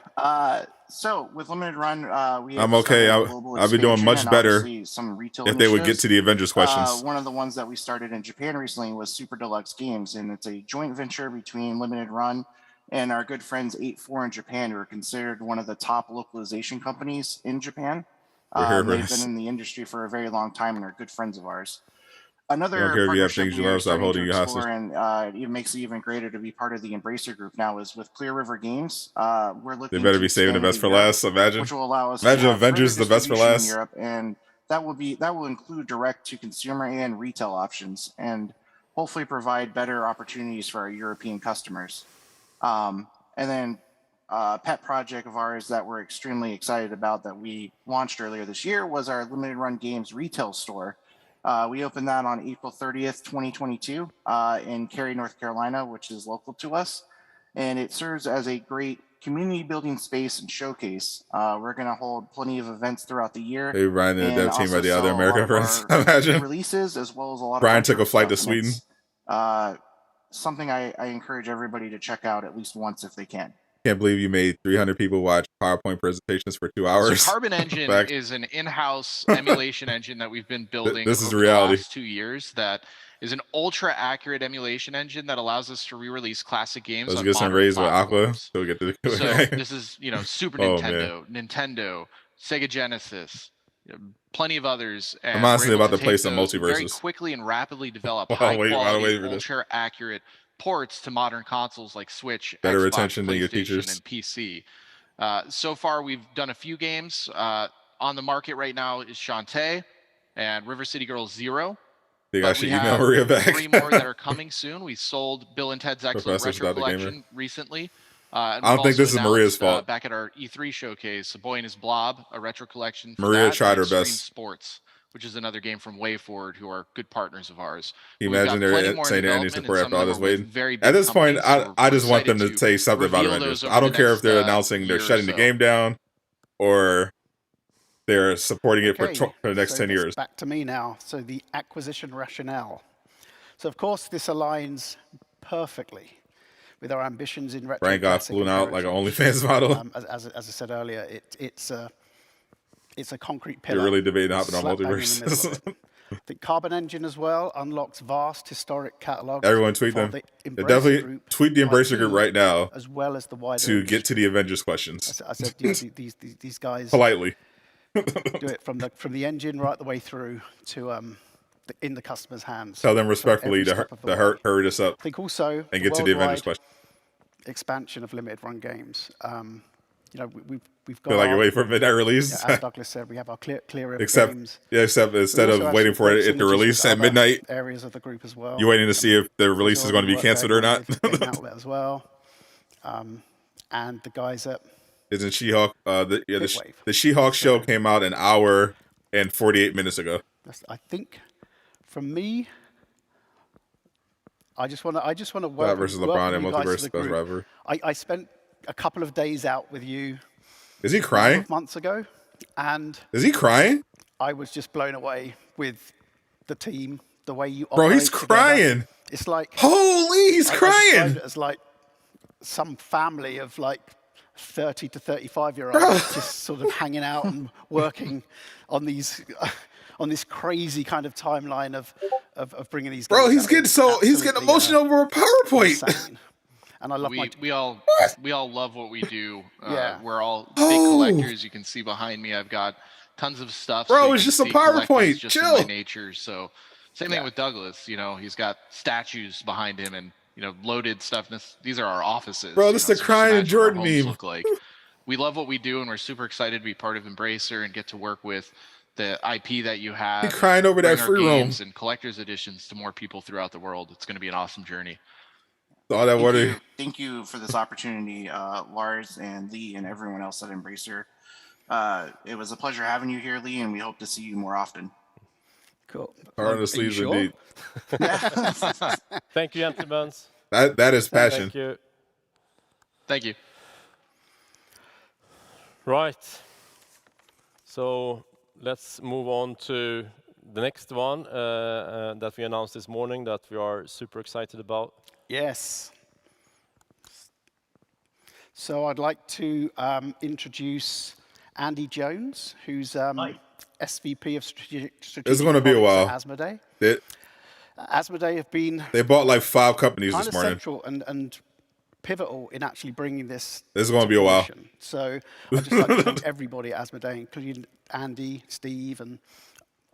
Speaker 18: So with Limited Run, we have
Speaker 1: I'm okay.
Speaker 18: started a global
Speaker 1: I'll be doing
Speaker 18: expansion
Speaker 1: much
Speaker 18: and
Speaker 1: better
Speaker 18: obviously some retail
Speaker 1: if they would get
Speaker 18: initiatives.
Speaker 1: to the Avengers questions.
Speaker 18: One of the ones that we started in Japan recently was Super Deluxe Games, and it's a joint venture between Limited Run and our good friends 8-4 in Japan, who are considered one of the top localization companies in Japan.
Speaker 1: We're here for
Speaker 18: They've
Speaker 1: this.
Speaker 18: been in the industry for a very long time and are good friends of ours.
Speaker 1: You don't
Speaker 18: Another
Speaker 1: care if you have
Speaker 18: partnership
Speaker 1: things you
Speaker 18: we are
Speaker 1: love, stop
Speaker 18: starting
Speaker 1: holding
Speaker 18: to
Speaker 1: you hostage.
Speaker 18: explore, and it makes it even greater to be part of the Embracer group now, is with Clear River Games. We're looking
Speaker 1: They better
Speaker 18: to
Speaker 1: be saving the
Speaker 18: expand
Speaker 1: best for
Speaker 18: into Europe,
Speaker 1: last. Imagine.
Speaker 18: which will allow us
Speaker 1: Imagine
Speaker 18: to have
Speaker 1: Avengers
Speaker 18: further
Speaker 1: the best for
Speaker 18: distribution
Speaker 1: last.
Speaker 18: in Europe, and that will include direct to consumer and retail options, and hopefully provide better opportunities for our European customers. And then a pet project of ours that we're extremely excited about that we launched earlier this year was our Limited Run Games retail store. We opened that on April 30th, 2022 in Cary, North Carolina, which is local to us. And it serves as a great community building space and showcase. We're going to hold plenty of events throughout the year.
Speaker 1: Hey, Brian and the
Speaker 18: and
Speaker 1: dev team
Speaker 18: also
Speaker 1: by the other
Speaker 18: sell a
Speaker 1: American
Speaker 18: lot of
Speaker 1: friends.
Speaker 18: our
Speaker 1: Imagine.
Speaker 18: releases, as well as a lot
Speaker 1: Brian
Speaker 18: of
Speaker 1: took a
Speaker 18: retro
Speaker 1: flight to
Speaker 18: stuff, and
Speaker 1: Sweden.
Speaker 18: it's, something I encourage everybody to check out at least once if they can.
Speaker 1: Can't believe you made 300 people watch PowerPoint presentations for 2 hours.
Speaker 17: So Carbon Engine
Speaker 1: Back.
Speaker 17: is an in-house emulation engine that we've been building
Speaker 1: This is
Speaker 17: over
Speaker 1: reality.
Speaker 17: the last 2 years that is an ultra-accurate emulation engine that allows us to re-release classic games
Speaker 1: Let's
Speaker 17: on
Speaker 1: get some
Speaker 17: modern
Speaker 1: raised with
Speaker 17: platforms.
Speaker 1: Aqua so we get to the
Speaker 17: So this is, Super
Speaker 1: Oh,
Speaker 17: Nintendo, Nintendo, Sega Genesis, plenty of others. And
Speaker 1: I'm honestly
Speaker 17: we're able
Speaker 1: about to play
Speaker 17: take
Speaker 1: some
Speaker 17: those and very
Speaker 1: multiverses.
Speaker 17: quickly and rapidly develop
Speaker 1: Wow, wait, why
Speaker 17: high-quality,
Speaker 1: wait for this?
Speaker 17: ultra-accurate ports to modern consoles like Switch,
Speaker 1: Better
Speaker 17: Xbox,
Speaker 1: retention than your
Speaker 17: PlayStation,
Speaker 1: teachers.
Speaker 17: and PC. So far, we've done a few games. On the market right now is Shantae and River City Girls Zero.
Speaker 1: They
Speaker 17: But
Speaker 1: got
Speaker 17: we
Speaker 1: your email
Speaker 17: have
Speaker 1: Maria back.
Speaker 17: 3 more that are coming soon. We sold Bill and Ted's Excellent
Speaker 1: Professor's
Speaker 17: Retro
Speaker 1: not the gamer.
Speaker 17: Collection recently.
Speaker 1: I don't think this is Maria's fault.
Speaker 17: Back at our E3 showcase, A Boy and His Blob, a retro collection. For
Speaker 1: Maria
Speaker 17: that,
Speaker 1: tried
Speaker 17: and
Speaker 1: her
Speaker 17: Extreme
Speaker 1: best.
Speaker 17: Sports, which is another game from WayForward, who are good partners of ours.
Speaker 1: Can you
Speaker 17: We've
Speaker 1: imagine
Speaker 17: got plenty
Speaker 1: they're
Speaker 17: more in
Speaker 1: saying their ending
Speaker 17: development,
Speaker 1: support
Speaker 17: and
Speaker 1: after
Speaker 17: some
Speaker 1: all
Speaker 17: of
Speaker 1: this
Speaker 17: them are with
Speaker 1: waiting?
Speaker 17: very
Speaker 1: At
Speaker 17: big
Speaker 1: this point,
Speaker 17: companies, so
Speaker 1: I
Speaker 17: we're
Speaker 1: just want them to
Speaker 17: excited
Speaker 1: say something about
Speaker 17: reveal
Speaker 1: Avengers.
Speaker 17: those
Speaker 1: I
Speaker 17: over
Speaker 1: don't
Speaker 17: the
Speaker 1: care if
Speaker 17: next,
Speaker 1: they're announcing they're
Speaker 17: year or
Speaker 1: shutting the
Speaker 17: so.
Speaker 1: game down or they're supporting it
Speaker 15: Okay,
Speaker 1: for the next
Speaker 15: so
Speaker 1: 10
Speaker 15: it's
Speaker 1: years.
Speaker 15: back to me now. So the acquisition rationale. So of course, this aligns perfectly with our ambitions in retro
Speaker 1: Brian got
Speaker 15: classic
Speaker 1: flown
Speaker 15: and
Speaker 1: out like an
Speaker 15: heritage.
Speaker 1: OnlyFans model.
Speaker 15: As I said earlier, it's a concrete pillar.
Speaker 1: You're really debating hopping on
Speaker 15: slap bang in the
Speaker 1: multiverse.
Speaker 15: middle of it. The Carbon Engine as well unlocks vast historic catalogs.
Speaker 1: Everyone tweet them. Definitely tweet the Embracer group right now,
Speaker 15: as well as the wider
Speaker 1: to
Speaker 15: industry.
Speaker 1: get to the Avengers questions.
Speaker 15: I said, you know, these guys
Speaker 1: politely
Speaker 15: do it from the engine right the way through to in the customer's hands.
Speaker 1: Tell them respectfully to hurry this up.
Speaker 15: I think also
Speaker 1: and get to the Avengers question.
Speaker 15: Expansion of limited run games. You know, we've got.
Speaker 1: Feel like you're waiting for a midnight release.
Speaker 15: As Douglas said, we have our clear
Speaker 1: except,
Speaker 15: games.
Speaker 1: Yeah, except instead of waiting for it at the release at midnight,
Speaker 15: areas of the group as well.
Speaker 1: You're waiting to see if the release is going to be canceled or not.
Speaker 15: Outlet as well. And the guys at
Speaker 1: Isn't She-Hulk? The She-Hulk show came out an hour and 48 minutes ago.
Speaker 15: I think, from me, I just want to welcome
Speaker 1: versus LeBron and
Speaker 15: you guys
Speaker 1: Multiverse
Speaker 15: to the
Speaker 1: Best
Speaker 15: group.
Speaker 1: Rivalry.
Speaker 15: I spent a couple of days out with you.
Speaker 1: Is he
Speaker 15: A
Speaker 1: crying?
Speaker 15: couple of months ago, and
Speaker 1: is he crying?
Speaker 15: I was just blown away with the team, the way you
Speaker 1: Bro,
Speaker 15: operate
Speaker 1: he's
Speaker 15: together.
Speaker 1: crying.
Speaker 15: It's like
Speaker 1: holy, he's
Speaker 15: I
Speaker 1: crying.
Speaker 15: described it as like some family of like 30 to 35-year-olds just sort of hanging out and working on these. On this crazy kind of timeline of bringing these.
Speaker 1: Bro,
Speaker 15: games out.
Speaker 1: he's getting emotional over a PowerPoint.
Speaker 15: Insane. And I love
Speaker 17: we all love what we do.
Speaker 15: Yeah.
Speaker 17: We're all big collectors. You can see behind me, I've got tons of stuff.
Speaker 1: Bro,
Speaker 17: you
Speaker 1: it's
Speaker 17: can
Speaker 1: just a
Speaker 17: see collecting's
Speaker 1: PowerPoint.
Speaker 17: just in
Speaker 1: Chill.
Speaker 17: my nature. So same thing with Douglas. You know, he's got statues behind him and loaded stuff. These are our offices.
Speaker 1: Bro, this is the crying Jordan meme.
Speaker 17: Look like. We love what we do, and we're super excited to be part of Embracer and get to work with the IP that you have.
Speaker 1: He crying over that free roam.
Speaker 17: And collector's editions to more people throughout the world. It's going to be an awesome journey.
Speaker 1: All that water.
Speaker 18: Thank you for this opportunity, Lars and Lee and everyone else at Embracer. It was a pleasure having you here, Lee, and we hope to see you more often.
Speaker 15: Cool.
Speaker 1: Hard on the sleeves indeed.
Speaker 3: Thank you, gentlemen.
Speaker 1: That is passion.
Speaker 3: Thank you.
Speaker 17: Thank you.
Speaker 3: Right. So let's move on to the next one that we announced this morning that we are super excited about.
Speaker 15: Yes. So I'd like to introduce Andy Jones, who's SVP of Strategic
Speaker 1: It's going to be a while.
Speaker 15: at Asmodee.
Speaker 1: They
Speaker 15: Asmodee have been
Speaker 1: bought like 5 companies
Speaker 15: kind
Speaker 1: this
Speaker 15: of
Speaker 1: morning.
Speaker 15: central and pivotal in actually bringing this.
Speaker 1: This is going to be a while.
Speaker 15: So I'd just like to thank everybody at Asmodee, including Andy, Steve, and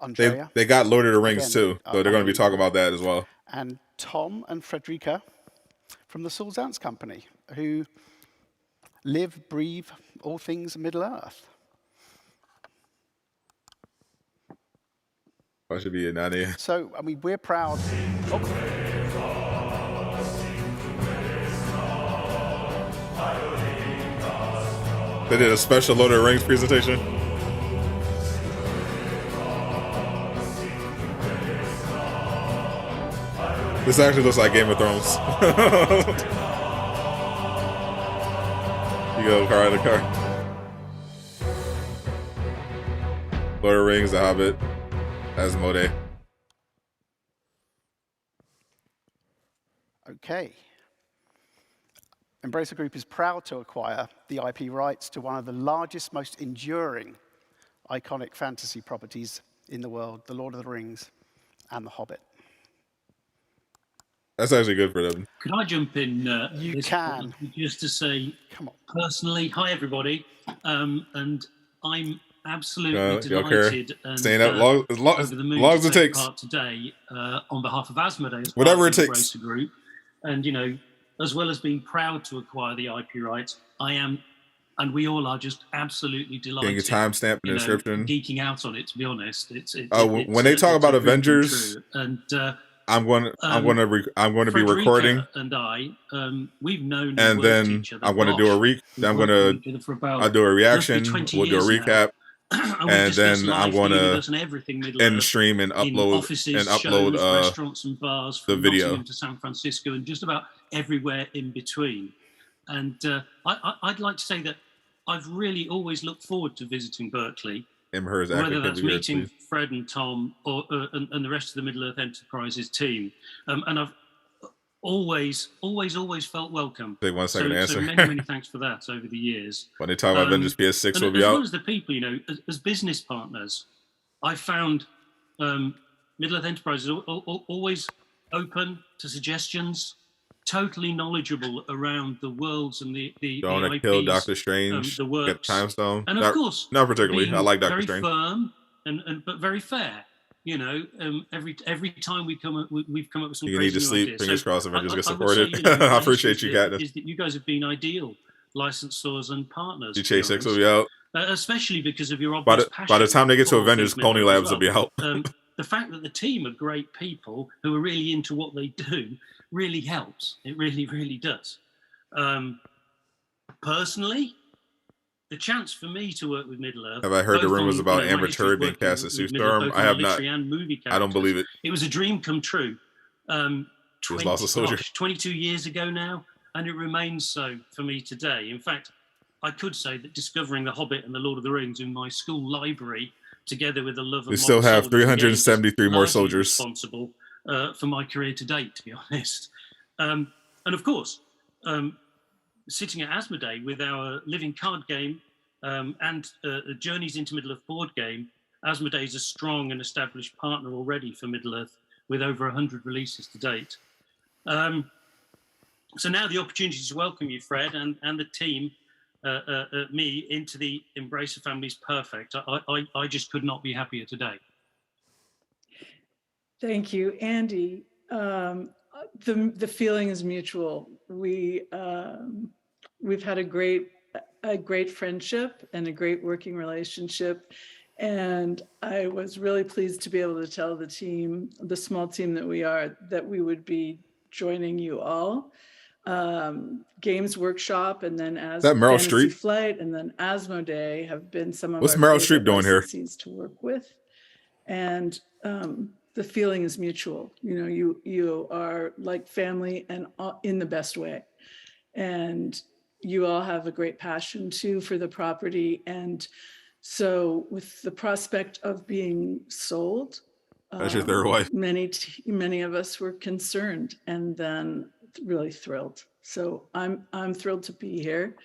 Speaker 15: Andrea.
Speaker 1: They got Lord of the Rings
Speaker 15: Again,
Speaker 1: too, so they're going to be talking about that as well.
Speaker 15: And Tom and Frederica from the Saul Dance Company, who live, breathe all things Middle Earth.
Speaker 1: That should be a 90.
Speaker 15: So, I mean, we're proud.
Speaker 1: They did a special Lord of the Rings presentation. This actually looks like Game of Thrones. You go, car out of the car. Lord of the Rings, The Hobbit, Asmodee.
Speaker 15: Okay. Embracer Group is proud to acquire the IP rights to one of the largest, most enduring, iconic fantasy properties in the world, The Lord of the Rings and The Hobbit.
Speaker 1: That's actually good for them.
Speaker 19: Could I jump in?
Speaker 15: You can.
Speaker 19: Just to say, personally, hi everybody, and I'm absolutely delighted and
Speaker 1: staying up long as long as it takes.
Speaker 19: Part today on behalf of Asmodee, as
Speaker 1: whatever it
Speaker 19: part of the
Speaker 1: takes.
Speaker 19: Embracer Group, and as well as being proud to acquire the IP rights, I am, and we all are just absolutely delighted.
Speaker 1: Getting a timestamp in the description.
Speaker 19: Geeking out on it, to be honest.
Speaker 1: When they talk about Avengers,
Speaker 19: and
Speaker 1: I'm going to be recording,
Speaker 19: and we've known,
Speaker 1: and then I'm going to do I'll do a reaction. We'll do a recap, and then I'm going to end the stream and upload
Speaker 19: restaurants and bars from
Speaker 1: the video
Speaker 19: Nottingham to San Francisco and just about everywhere in between. And I'd like to say that I've really always looked forward to visiting Berkeley
Speaker 1: Hers
Speaker 19: whether
Speaker 1: actor
Speaker 19: that's
Speaker 1: can be heard,
Speaker 19: meeting
Speaker 1: please.
Speaker 19: Fred and Tom or and the rest of the Middle Earth Enterprises team. And I've always felt welcome.
Speaker 1: Take 1 second to answer.
Speaker 19: So many thanks for that over the years.
Speaker 1: When they talk about Avengers PS6 will be
Speaker 19: as
Speaker 1: out.
Speaker 19: well as the people, you know, as business partners, I found Middle Earth Enterprises always open to suggestions, totally knowledgeable around the worlds and the
Speaker 1: Don't
Speaker 19: IPs,
Speaker 1: kill Doctor Strange.
Speaker 19: the works.
Speaker 1: Get Time Stone.
Speaker 19: And of course,
Speaker 1: not particularly. I like Doctor
Speaker 19: very
Speaker 1: Strange.
Speaker 19: firm but very fair. You know, every time we've come up with some
Speaker 1: You
Speaker 19: crazy
Speaker 1: need to sleep.
Speaker 19: ideas.
Speaker 1: Fingers crossed, Avengers get
Speaker 19: I would say,
Speaker 1: supported.
Speaker 19: you know,
Speaker 1: I appreciate you, Katniss.
Speaker 19: is that you guys have been ideal licensors and partners.
Speaker 1: GTA 6 will be out.
Speaker 19: Especially because of your obvious passion.
Speaker 1: By the time they get to
Speaker 19: for
Speaker 1: Avengers,
Speaker 19: things
Speaker 1: Tuxedo Labs will be out.
Speaker 19: The fact that the team are great people who are really into what they do really helps. It really, really does. Personally, the chance for me to work with Middle Earth.
Speaker 1: Have I heard the rumors about Amber Turd being cast as Sue Storm? I have not. I don't believe it.
Speaker 19: It was a dream come true. 22 years ago now, and it remains so for me today. In fact, I could say that discovering The Hobbit and The Lord of the Rings in my school library, together with the love of
Speaker 1: We still have 373 more soldiers.
Speaker 19: Responsible for my career to date, to be honest. And of course, sitting at Asmodee with our living card game and Journeys into Middle-earth board game, Asmodee is a strong and established partner already for Middle-earth with over 100 releases to date. So now the opportunity to welcome you, Fred, and the team, me, into the Embracer family is perfect. I just could not be happier today.
Speaker 20: Thank you, Andy. The feeling is mutual. We've had a great friendship and a great working relationship, and I was really pleased to be able to tell the team, the small team that we are, that we would be joining you all. Games Workshop, and then as
Speaker 1: Meryl
Speaker 20: Fantasy
Speaker 1: Streep?
Speaker 20: Flight, and then Asmodee have been some of
Speaker 1: What's
Speaker 20: our
Speaker 1: Meryl
Speaker 20: favorite
Speaker 1: Streep doing here?
Speaker 20: licensees to work with, and the feeling is mutual. You know, you are like family, and in the best way, and you all have a great passion too for the property, and so with the prospect of being sold,
Speaker 1: That's your third wife.
Speaker 20: many of us were concerned, and then really thrilled. So I'm thrilled to be here,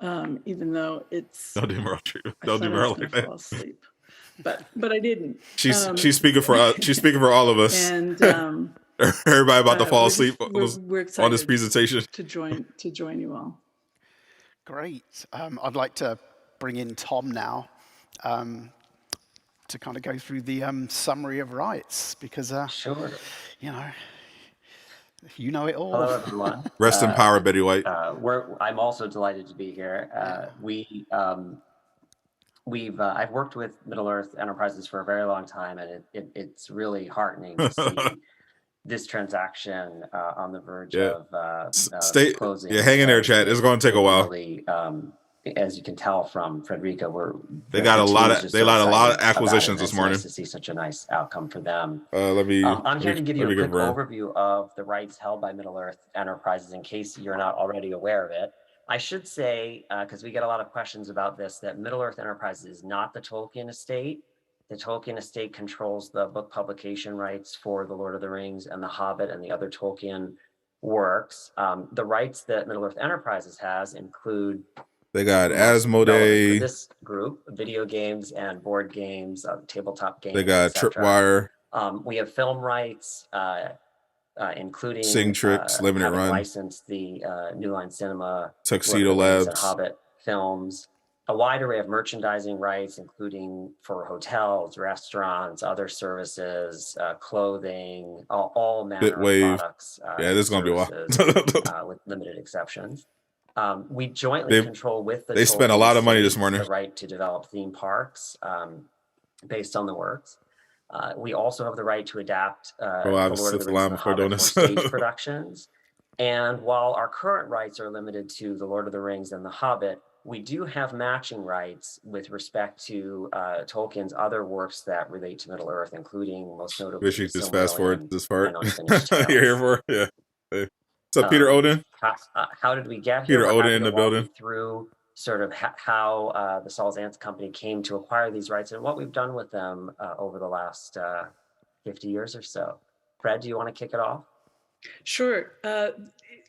Speaker 20: even though it's.
Speaker 1: Don't do Meryl Streep. Don't do Meryl like that.
Speaker 20: Fall asleep, but I didn't.
Speaker 1: She's speaking for she's speaking for all of us.
Speaker 20: And
Speaker 1: everybody about to fall asleep
Speaker 20: we're
Speaker 1: on this
Speaker 20: excited
Speaker 1: presentation.
Speaker 20: to join you all.
Speaker 15: Great. I'd like to bring in Tom now to kind of go through the summary of rights, because
Speaker 21: sure,
Speaker 15: you know it all.
Speaker 21: Hello, everyone.
Speaker 1: Rest in power, Betty White.
Speaker 21: I'm also delighted to be here. I've worked with Middle Earth Enterprises for a very long time, and it's really heartening to see this transaction on the verge of closing.
Speaker 1: Yeah, hang in there, chat. It's going to take a while.
Speaker 21: Really, as you can tell from Frederica,
Speaker 1: they got a lot of acquisitions this morning.
Speaker 21: Nice to see such a nice outcome for them.
Speaker 1: I'm
Speaker 21: here to give you a quick overview of the rights held by Middle Earth Enterprises, in case you're not already aware of it. I should say, because we get a lot of questions about this, that Middle Earth Enterprises is not the Tolkien estate. The Tolkien estate controls the book publication rights for The Lord of the Rings and The Hobbit and the other Tolkien works. The rights that Middle Earth Enterprises has include.
Speaker 1: They got Asmodee.
Speaker 21: This group, video games and board games, tabletop games.
Speaker 1: They got Tripwire.
Speaker 21: We have film rights, including
Speaker 1: Sing Tricks, Limited Run.
Speaker 21: Licensed the New Line Cinema,
Speaker 1: Tuxedo Labs,
Speaker 21: and Hobbit films. A wide array of merchandising rights, including for hotels, restaurants, other services, clothing, all manner of products.
Speaker 1: Yeah, this is going to be a while.
Speaker 21: With limited exceptions. We jointly control with the.
Speaker 1: They spent a lot of money this morning.
Speaker 21: The right to develop theme parks based on the works. We also have the right to adapt the Lord of the Rings and the Hobbit for stage productions. And while our current rights are limited to the Lord of the Rings and the Hobbit, we do have matching rights with respect to Tolkien's other works that relate to Middle Earth, including most notably.
Speaker 1: Wish you could just fast forward this part. You're here for yeah. Hey. What's up, Peter Odin?
Speaker 21: How did we get here?
Speaker 1: Peter Odin in the building.
Speaker 21: Through sort of how the Saul's Ants company came to acquire these rights and what we've done with them over the last 50 years or so. Fred, do you want to kick it off?
Speaker 20: Sure.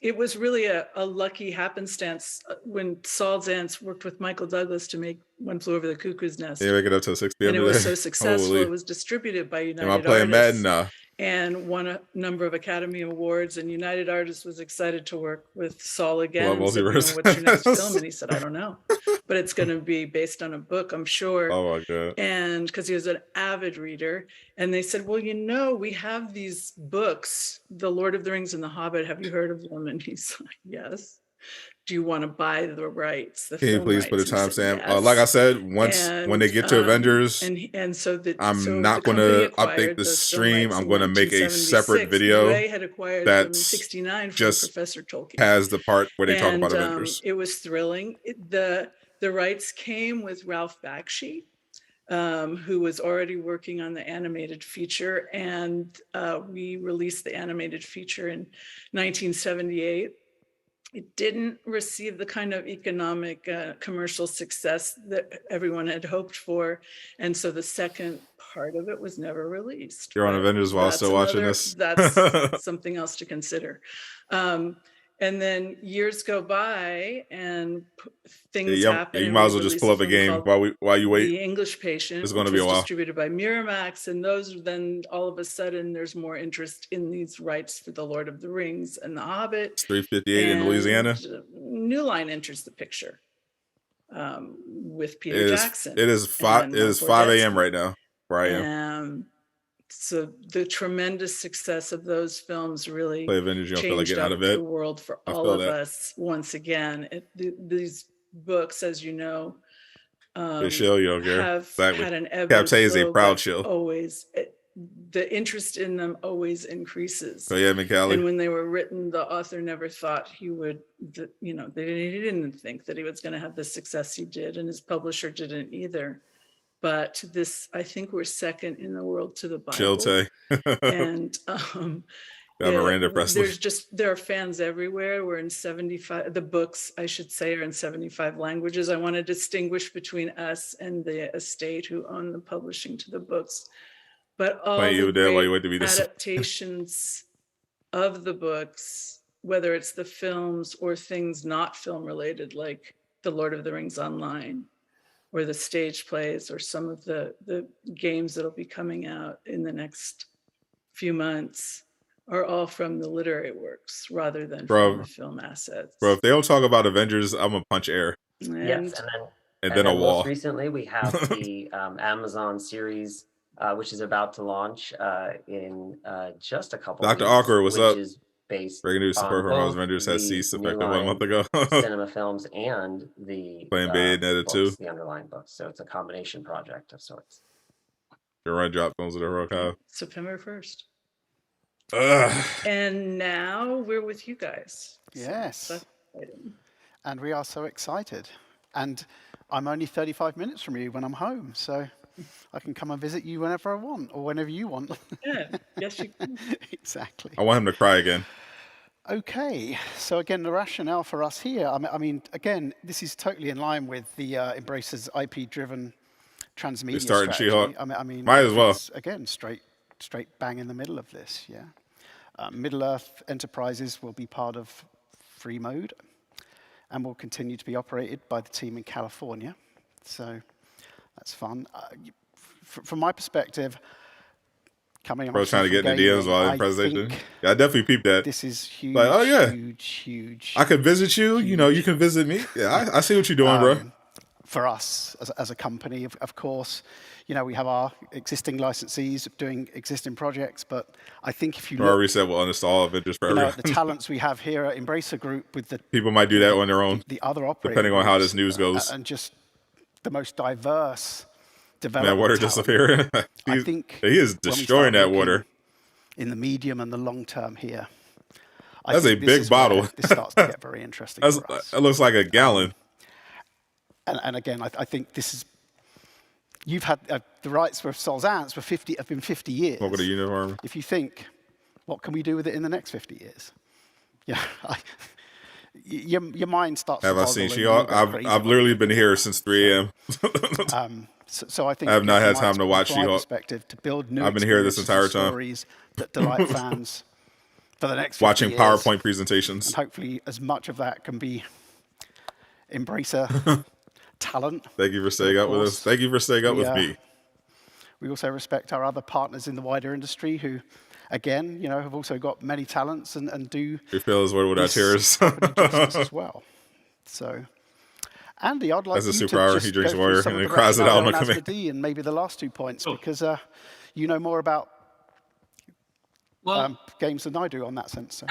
Speaker 20: It was really a lucky happenstance when Saul's Ants worked with Michael Douglas to make One Flew Over the Cuckoo's Nest.
Speaker 1: Yeah, make it up to 6 p.m.
Speaker 20: And it was so successful, it was distributed by United
Speaker 1: Am I playing
Speaker 20: Artists.
Speaker 1: Madden now?
Speaker 20: And won a number of Academy Awards, and United Artists was excited to work with Saul again.
Speaker 1: Well,
Speaker 20: Said,
Speaker 1: multiverse.
Speaker 20: what's your next film? And he said, I don't know, but it's going to be based on a book, I'm sure.
Speaker 1: Oh my God.
Speaker 20: And because he was an avid reader, and they said, well, you know, we have these books, The Lord of the Rings and The Hobbit. Have you heard of them? And he's like, yes. Do you want to buy the rights?
Speaker 1: Can you please put a timestamp? Like I said, when they get to Avengers, I'm not going to update the stream. I'm going to make a separate video that just has the part where they talk about Avengers.
Speaker 20: It was thrilling. The rights came with Ralph Bakshi, who was already working on the animated feature, and we released the animated feature in 1978. It didn't receive the kind of economic commercial success that everyone had hoped for. And so the second part of it was never released.
Speaker 1: You're on Avengers while still watching this?
Speaker 20: That's something else to consider. And then years go by and things happen.
Speaker 1: You might as well just pull up a game while you wait.
Speaker 20: The English Patient,
Speaker 1: it's going to be a while.
Speaker 20: Distributed by Miramax, and those then all of a sudden there's more interest in these rights for The Lord of the Rings and The Hobbit.
Speaker 1: It's 3:58 in Louisiana.
Speaker 20: New Line enters the picture with Peter Jackson.
Speaker 1: It is 5 a.m. right now. Where I am.
Speaker 20: So the tremendous success of those films really
Speaker 1: Avengers, you don't feel like
Speaker 20: changed
Speaker 1: getting out of bed.
Speaker 20: the world for all of us once again. These books, as you know,
Speaker 1: they show you,
Speaker 20: have
Speaker 1: exactly.
Speaker 20: had an ebb
Speaker 1: Captain
Speaker 20: and
Speaker 1: is a
Speaker 20: flow,
Speaker 1: proud
Speaker 20: but
Speaker 1: show.
Speaker 20: Always, the interest in them always increases.
Speaker 1: So yeah, McCallie.
Speaker 20: And when they were written, the author never thought he would. He didn't think that he was going to have the success he did, and his publisher didn't either. But this, I think we're second in the world to the Bible.
Speaker 1: Chilte.
Speaker 20: And
Speaker 1: Miranda Presley.
Speaker 20: There are fans everywhere. We're in 75, the books, I should say, are in 75 languages. I want to distinguish between us and the estate who own the publishing to the books. But all the adaptations of the books, whether it's the films or things not film related, like The Lord of the Rings Online, or the stage plays, or some of the games that'll be coming out in the next few months, are all from the literary works rather than from the film assets.
Speaker 1: Bro, if they don't talk about Avengers, I'm gonna punch air.
Speaker 21: And
Speaker 1: then a wall.
Speaker 21: Most recently, we have the Amazon series, which is about to launch in just a couple
Speaker 1: Dr.
Speaker 21: weeks.
Speaker 1: Awkward, what's up?
Speaker 21: Breaking
Speaker 1: news support for Marvel's Avengers has ceased effective 1 month ago.
Speaker 21: Cinema films and the
Speaker 1: Playing Bayonetta 2.
Speaker 21: The underlying books. So it's a combination project of sorts.
Speaker 1: Your run drop films of the rock out.
Speaker 20: September 1st.
Speaker 1: Ugh.
Speaker 20: And now we're with you guys.
Speaker 15: Yes. And we are so excited. And I'm only 35 minutes from you when I'm home, so I can come and visit you whenever I want, or whenever you want.
Speaker 20: Yeah, yes, you can.
Speaker 15: Exactly.
Speaker 1: I want him to cry again.
Speaker 15: Okay, so again, the rationale for us here, I mean, again, this is totally in line with the Embracer's IP-driven transmedia
Speaker 1: starting
Speaker 15: strategy.
Speaker 1: She-Hulk.
Speaker 15: I mean,
Speaker 1: might as well.
Speaker 15: It's, again, straight bang in the middle of this, yeah. Middle-earth Enterprises will be part of Free Mode and will continue to be operated by the team in California. So that's fun. From my perspective, coming on.
Speaker 1: Bro, trying to get in the DMs while in presentation. Yeah, I definitely peeped that.
Speaker 15: This is huge.
Speaker 1: Like, oh yeah,
Speaker 15: huge.
Speaker 1: I could visit you. You know, you can visit me. Yeah, I see what you're doing, bro.
Speaker 15: For us as a company, of course, you know, we have our existing licensees doing existing projects, but I think if you look,
Speaker 1: our reset will uninstall Avengers for everyone.
Speaker 15: The talents we have here at Embracer Group with the
Speaker 1: people might do that on their own.
Speaker 15: The other operators,
Speaker 1: depending on how this news goes,
Speaker 15: and just the most diverse development.
Speaker 1: That water disappearing.
Speaker 15: I think
Speaker 1: he is destroying that water
Speaker 15: in the medium and the long term here.
Speaker 1: That's a big bottle.
Speaker 15: This starts to get very interesting. For us.
Speaker 1: It looks like a gallon.
Speaker 15: And again, I think this is. You've had the rights for Saul's Ants have been 50 years.
Speaker 1: What with a uniform?
Speaker 15: If you think, what can we do with it in the next 50 years? Yeah, your mind starts.
Speaker 1: Have
Speaker 15: to
Speaker 1: I seen
Speaker 15: boggle
Speaker 1: She-Hulk?
Speaker 15: and you go crazy
Speaker 1: I've
Speaker 15: on
Speaker 1: literally
Speaker 15: it.
Speaker 1: been here since 3 a.m.
Speaker 15: So I think
Speaker 1: I have not had
Speaker 15: from
Speaker 1: time to watch
Speaker 15: from my
Speaker 1: She-Hulk.
Speaker 15: perspective, to build new
Speaker 1: I've been here this
Speaker 15: experiences
Speaker 1: entire
Speaker 15: and
Speaker 1: time.
Speaker 15: stories that delight fans for the next 50
Speaker 1: Watching
Speaker 15: years,
Speaker 1: PowerPoint presentations.
Speaker 15: and hopefully as much of that can be Embracer talent.
Speaker 1: Thank you for staying up with us. Thank you for staying up with me.
Speaker 15: We also respect our other partners in the wider industry who, again, have also got many talents and do.
Speaker 1: We feel as well with our tears.
Speaker 15: Justice as well. So, Andy, I'd like
Speaker 1: That's a
Speaker 15: you
Speaker 1: super
Speaker 15: to
Speaker 1: hour.
Speaker 15: just
Speaker 1: He drinks
Speaker 15: go
Speaker 1: water
Speaker 15: through some
Speaker 1: and
Speaker 15: of
Speaker 1: then
Speaker 15: the
Speaker 1: cries it out on
Speaker 15: rationale
Speaker 1: the
Speaker 15: on
Speaker 1: command.
Speaker 15: Asmodee and maybe the last 2 points because you know more about games than I do on that sense. So.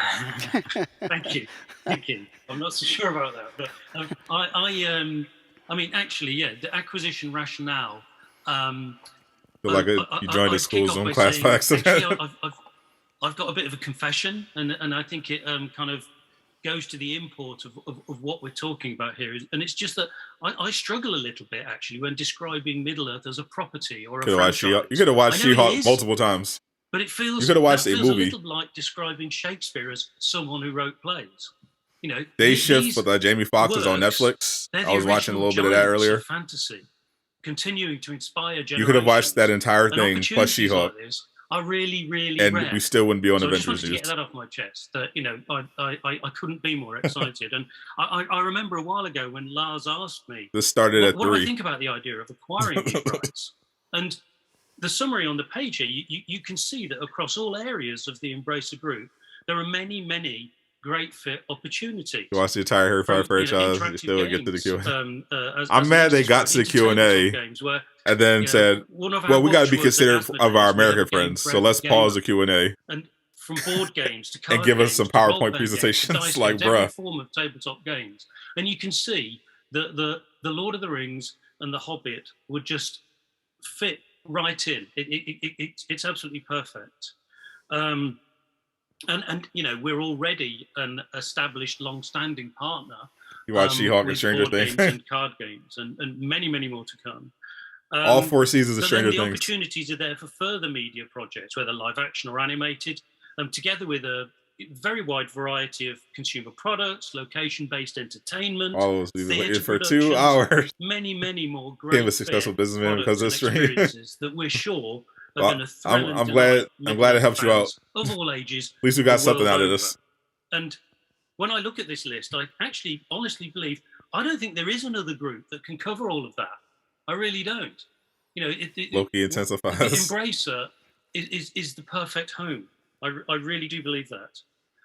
Speaker 19: Thank you. I'm not so sure about that, but I mean, actually, yeah, the acquisition rationale.
Speaker 1: Feel like you joined a school Zoom class by accident.
Speaker 19: Actually, I've got a bit of a confession, and I think it kind of goes to the import of what we're talking about here. And it's just that I struggle a little bit, actually, when describing Middle-earth as a property or a franchise.
Speaker 1: You could have watched She-Hulk multiple times.
Speaker 19: But it feels,
Speaker 1: you could have watched a movie.
Speaker 19: A little like describing Shakespeare as someone who wrote plays.
Speaker 1: Day Shift with Jamie Foxx is on Netflix. I was watching a little bit of that earlier.
Speaker 19: Fantasy, continuing to inspire generations.
Speaker 1: You could have watched that entire thing plus She-Hulk.
Speaker 19: Like are really, really
Speaker 1: and
Speaker 19: rare.
Speaker 1: we still wouldn't be on
Speaker 19: so
Speaker 1: Avengers
Speaker 19: I just wanted
Speaker 1: News.
Speaker 19: to get that off my chest. That I couldn't be more excited. And I remember a while ago when Lars asked me.
Speaker 1: This started at 3.
Speaker 19: What do I think about the idea of acquiring these rights? And the summary on the page here, you can see that across all areas of the Embracer Group, there are many, many great fit opportunities.
Speaker 1: You watch the entire Harry Potter franchise, you still get to the Q&A. I'm mad they got to the Q&A and then said, well, we got to be considerate of our American friends, so let's pause the Q&A.
Speaker 19: And from board games to card
Speaker 1: and give us
Speaker 19: games
Speaker 1: some
Speaker 19: to role-playing
Speaker 1: PowerPoint presentations,
Speaker 19: games,
Speaker 1: like,
Speaker 19: every
Speaker 1: bruh.
Speaker 19: form of tabletop games. And you can see that the Lord of the Rings and the Hobbit would just fit right in. It's absolutely perfect. And we're already an established, long-standing partner.
Speaker 1: You watch She-Hulk and Stranger Things.
Speaker 19: Games and card games, and many, many more to come.
Speaker 1: All 4 seasons of Stranger
Speaker 19: Things. The
Speaker 1: Things.
Speaker 19: Opportunities are there for further media projects, whether live action or animated, together with a very wide variety of consumer products, location-based entertainment.
Speaker 1: All those people for 2 hours.
Speaker 19: Many, many more great.
Speaker 1: Became a successful businessman because of stream.
Speaker 19: That we're sure.
Speaker 1: I'm glad it helps you out.
Speaker 19: Of all ages.
Speaker 1: At least we got something out of this.
Speaker 19: And when I look at this list, I actually honestly believe I don't think there is another group that can cover all of that. I really don't.
Speaker 1: Loki intensifies.
Speaker 19: Embracer is the perfect home. I really do believe that.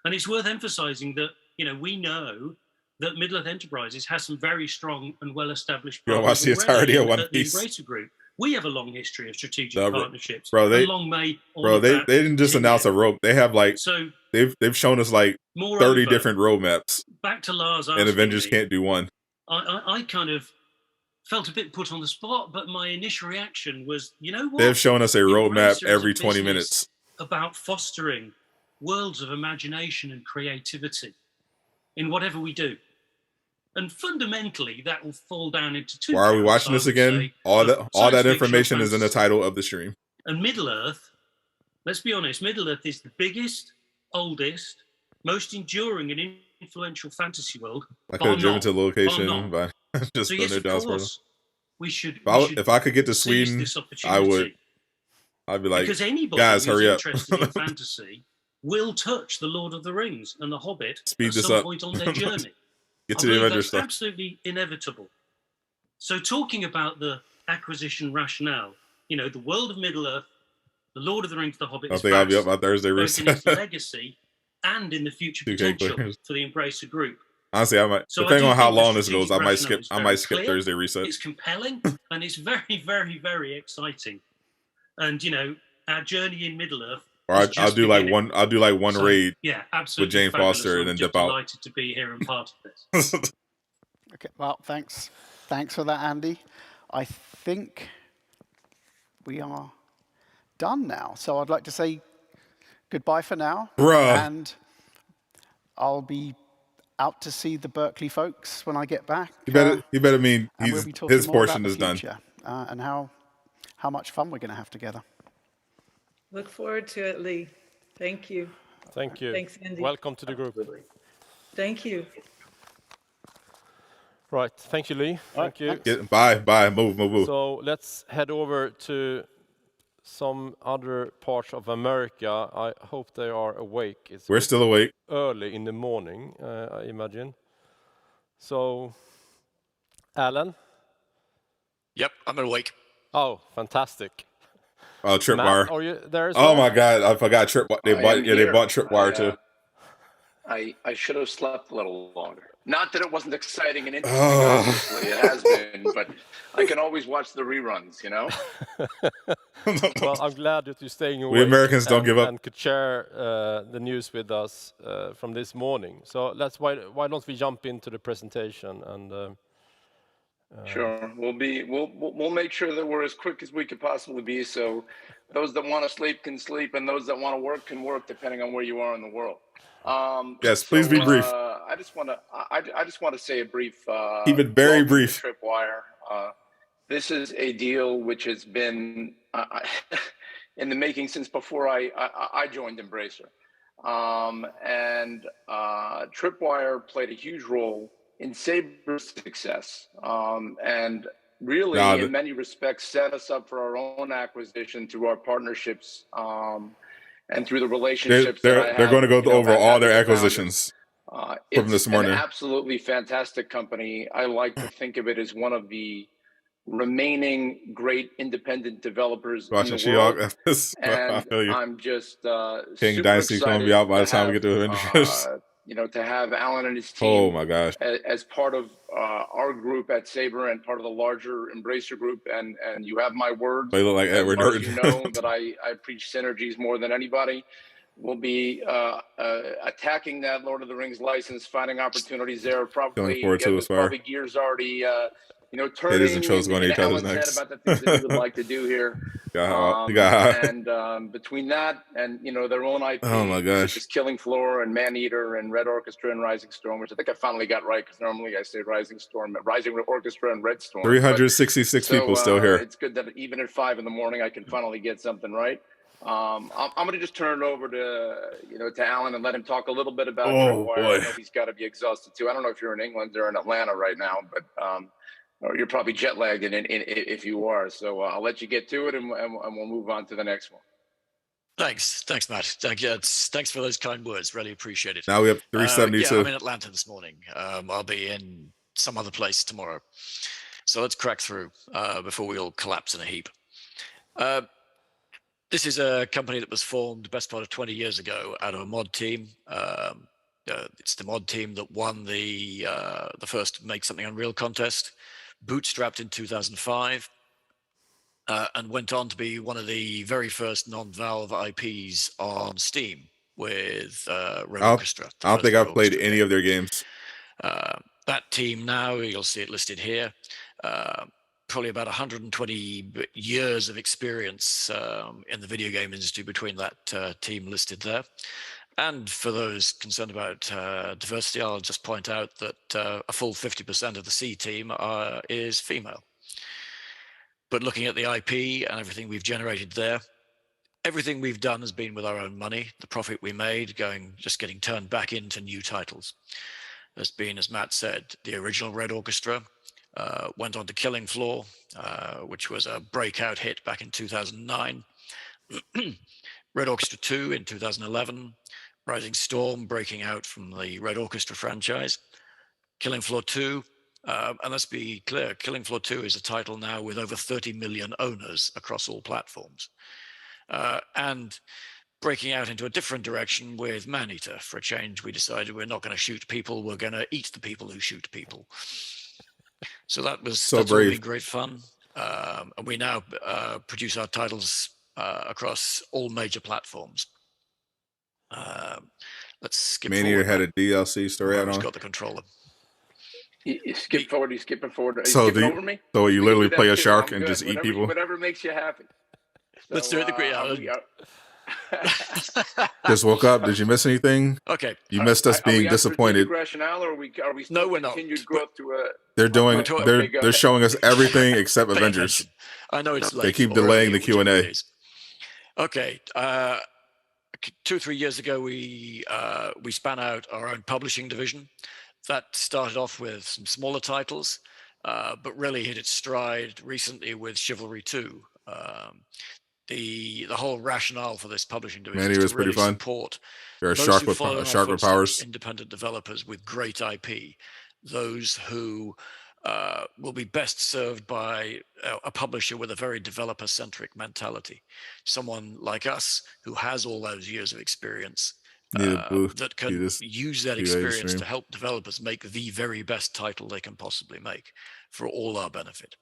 Speaker 19: And it's worth emphasizing that we know that Middle-earth Enterprises has some very strong and well-established.
Speaker 1: You watch the entirety of One
Speaker 19: the
Speaker 1: Piece.
Speaker 19: Embracer Group. We have a long history of strategic partnerships.
Speaker 1: Bro, they didn't just announce a road. They have they've shown us 30 different roadmaps.
Speaker 19: Back to Lars,
Speaker 1: and Avengers can't do one.
Speaker 19: I kind of felt a bit put on the spot, but my initial reaction was, you know what?
Speaker 1: They've shown us a roadmap every 20 minutes.
Speaker 19: About fostering worlds of imagination and creativity in whatever we do. And fundamentally, that will fall down into 2.
Speaker 1: Why are we watching this again? All that information is in the title of the stream.
Speaker 19: And Middle-earth, let's be honest, Middle-earth is the biggest, oldest, most enduring and influential fantasy world.
Speaker 1: I could have driven to the location by just putting it down. If I could get to Sweden, I would. I'd be like,
Speaker 19: because anybody
Speaker 1: guys, hurry up.
Speaker 19: Interested in fantasy will touch the Lord of the Rings and the Hobbit
Speaker 1: Speed
Speaker 19: at
Speaker 1: this
Speaker 19: some
Speaker 1: up.
Speaker 19: point on their journey.
Speaker 1: Get to the Avengers stuff.
Speaker 19: Absolutely inevitable. So talking about the acquisition rationale, the world of Middle-earth, the Lord of the Rings, the Hobbit.
Speaker 1: I think I'll be up by Thursday.
Speaker 19: Both in its legacy and in the future potential for the Embracer Group.
Speaker 1: Honestly, I might, depending on how long this goes, I might skip Thursday reset.
Speaker 19: It's compelling and it's very, very, very exciting. And our journey in Middle-earth.
Speaker 1: Or I'll do one raid.
Speaker 19: Yeah, absolutely.
Speaker 1: With Jane Foster and then dip out.
Speaker 19: Delighted to be here and part of this.
Speaker 15: Okay, well, thanks for that, Andy. I think we are done now. So I'd like to say goodbye for now.
Speaker 1: Bruh.
Speaker 15: And I'll be out to see the Berkeley folks when I get back.
Speaker 1: You better mean his portion is done.
Speaker 15: And how much fun we're going to have together.
Speaker 20: Look forward to it, Lee. Thank you.
Speaker 3: Thank you.
Speaker 20: Thanks, Andy.
Speaker 3: Welcome to the group.
Speaker 20: Thank you.
Speaker 3: Right. Thank you, Lee. Thank you.
Speaker 1: Bye. Move.
Speaker 3: So let's head over to some other parts of America. I hope they are awake.
Speaker 1: We're still awake.
Speaker 3: Early in the morning, I imagine. So, Alan?
Speaker 6: Yep, I'm awake.
Speaker 3: Oh, fantastic.
Speaker 1: Oh, Tripwire.
Speaker 3: Matt, are you there as
Speaker 1: Oh
Speaker 3: well?
Speaker 1: my God, I forgot Tripwire. They bought Tripwire too.
Speaker 6: I should have slept a little longer. Not that it wasn't exciting and interesting, obviously, it has been, but I can always watch the reruns, you know?
Speaker 3: Well, I'm glad that you're staying awake.
Speaker 1: We Americans don't give up.
Speaker 3: And could share the news with us from this morning. So why don't we jump into the presentation and
Speaker 6: Sure, we'll make sure that we're as quick as we could possibly be, so those that want to sleep can sleep, and those that want to work can work, depending on where you are in the world.
Speaker 1: Yes, please be brief.
Speaker 6: I just want to say a brief.
Speaker 1: Keep it very brief.
Speaker 6: Tripwire. This is a deal which has been in the making since before I joined Embracer, and Tripwire played a huge role in Saber's success, and really, in many respects, set us up for our own acquisition through our partnerships. And through the relationships
Speaker 1: they're going to go over all their acquisitions from this morning.
Speaker 6: It's an absolutely fantastic company. I like to think of it as one of the remaining great independent developers in the world. And I'm just
Speaker 1: King Dynasty's going to be out by the time we get to Avengers.
Speaker 6: You know, to have Alan and his team.
Speaker 1: Oh my gosh!
Speaker 6: As part of our group at Saber and part of the larger Embracer group, and you have my word.
Speaker 1: They look like Edward Norton.
Speaker 6: You know that I preach synergies more than anybody. We'll be attacking that Lord of the Rings license, finding opportunities there. Probably gears already. Turning.
Speaker 1: It isn't shows going to each other's next.
Speaker 6: About the things that we would like to do here. And between that and their own IP,
Speaker 1: oh my gosh,
Speaker 6: such as Killing Floor and Maneater and Red Orchestra and Rising Storm, which I think I finally got right because normally I say Rising Orchestra and Red Storm.
Speaker 1: 366 people still here.
Speaker 6: It's good that even at 5 a.m, I can finally get something right. I'm going to just turn it over to Alan and let him talk a little bit about Tripwire. I know he's got to be exhausted too. I don't know if you're in England or in Atlanta right now, but or you're probably jet lagged if you are. So I'll let you get to it, and we'll move on to the next one. Thanks, Matt. Thanks for those kind words. Really appreciate it.
Speaker 1: Now we have 372.
Speaker 6: Yeah, I'm in Atlanta this morning. I'll be in some other place tomorrow. So let's crack through before we all collapse in a heap. This is a company that was formed the best part of 20 years ago out of a mod team. It's the mod team that won the first Make Something Unreal contest, bootstrapped in 2005, and went on to be one of the very first non-Valve IPs on Steam with Red Orchestra.
Speaker 1: I don't think I've played any of their games.
Speaker 6: That team now, you'll see it listed here, probably about 120 years of experience in the video game industry between that team listed there. And for those concerned about diversity, I'll just point out that a full 50% of the C team is female. But looking at the IP and everything we've generated there, everything we've done has been with our own money. The profit we made just getting turned back into new titles. There's been, as Matt said, the original Red Orchestra, went on to Killing Floor, which was a breakout hit back in 2009. Red Orchestra 2 in 2011. Rising Storm breaking out from the Red Orchestra franchise. Killing Floor 2, and let's be clear, Killing Floor 2 is a title now with over 30 million owners across all platforms. And breaking out into a different direction with Maneater. For a change, we decided we're not going to shoot people, we're going to eat the people who shoot people. So that's all been great fun. And we now produce our titles across all major platforms. Let's skip
Speaker 1: Maneater had a DLC story out on.
Speaker 6: Got the controller. You skip forward. You skipping forward.
Speaker 1: So
Speaker 6: over me?
Speaker 1: So you literally play a shark and just eat people.
Speaker 6: Whatever makes you happy. Let's do it.
Speaker 1: Just woke up. Did you miss anything?
Speaker 6: Okay.
Speaker 1: You missed us being disappointed.
Speaker 6: Rationale, or are we no, we're not. Continued growth to
Speaker 1: they're showing us everything except Avengers.
Speaker 6: I know it's late.
Speaker 1: They keep delaying the Q&A.
Speaker 6: Okay. 2-3 years ago, we span out our own publishing division. That started off with some smaller titles, but really hit its stride recently with Chivalry 2. The whole rationale for this publishing division is to really support
Speaker 1: You're a
Speaker 6: those
Speaker 1: shark
Speaker 6: who
Speaker 1: with
Speaker 6: follow in our
Speaker 1: shark with
Speaker 6: footsteps,
Speaker 1: powers.
Speaker 6: independent developers with great IP, those who will be best served by a publisher with a very developer-centric mentality. Someone like us who has all those years of experience that can use that experience to help developers make the very best title they can possibly make for all our benefit.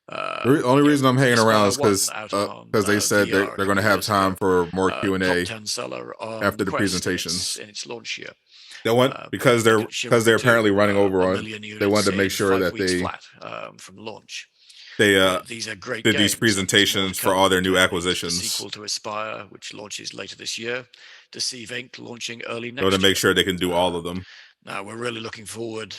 Speaker 1: The only reason I'm hanging around is because they said they're going to have time for more Q&A after the presentations.
Speaker 6: In its launch year.
Speaker 1: They want because they're apparently running over on. They wanted to make sure that they
Speaker 6: from launch.
Speaker 1: These are great did these presentations for all their new acquisitions.
Speaker 6: The sequel to Aspire, which launches later this year, Deceive Inc. launching early next
Speaker 1: year.
Speaker 6: To
Speaker 1: make sure they can do all of them.
Speaker 6: Now we're really looking forward,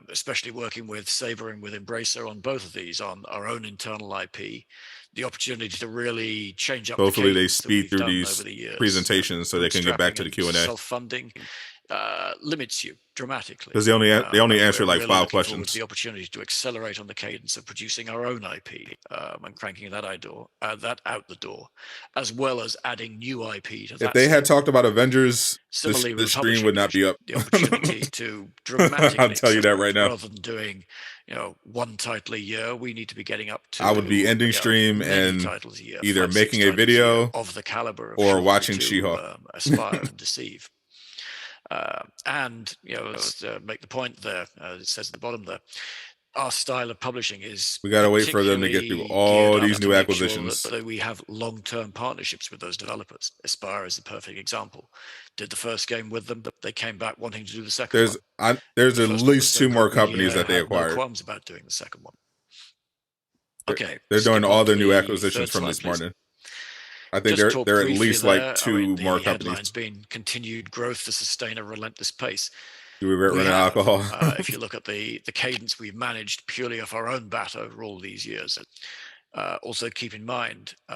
Speaker 6: especially working with Saber and with Embracer on both of these, on our own internal IP, the opportunity to really change up.
Speaker 1: Hopefully, they speed through these presentations so they can get back to the Q&A.
Speaker 6: Self-funding limits you dramatically
Speaker 1: because they only answer like
Speaker 6: really
Speaker 1: 5 questions.
Speaker 6: The opportunity to accelerate on the cadence of producing our own IP and cranking that out the door, as well as adding new IP to that.
Speaker 1: If they had talked about Avengers, the stream would not be up.
Speaker 6: The opportunity to dramatically
Speaker 1: I'll tell you that right now.
Speaker 6: Rather than doing one title a year, we need to be getting up to.
Speaker 1: I would be ending stream and either making a video
Speaker 6: of the caliber of
Speaker 1: or watching She-Hulk.
Speaker 6: Aspire and Deceive. Let's make the point there. It says at the bottom there, our style of publishing is.
Speaker 1: We gotta wait for them to get through all these new acquisitions.
Speaker 6: Sure that we have long-term partnerships with those developers. Aspire is the perfect example. Did the first game with them, they came back wanting to do the second one.
Speaker 1: There's at least 2 more companies that they acquired.
Speaker 6: No qualms about doing the second one. Okay,
Speaker 1: they're doing all their new acquisitions from this morning. I think there are at least like 2 more companies.
Speaker 6: Been continued growth to sustain a relentless pace.
Speaker 1: Do we run out of alcohol?
Speaker 6: If you look at the cadence we've managed purely off our own bat over all these years. Also keep in mind, we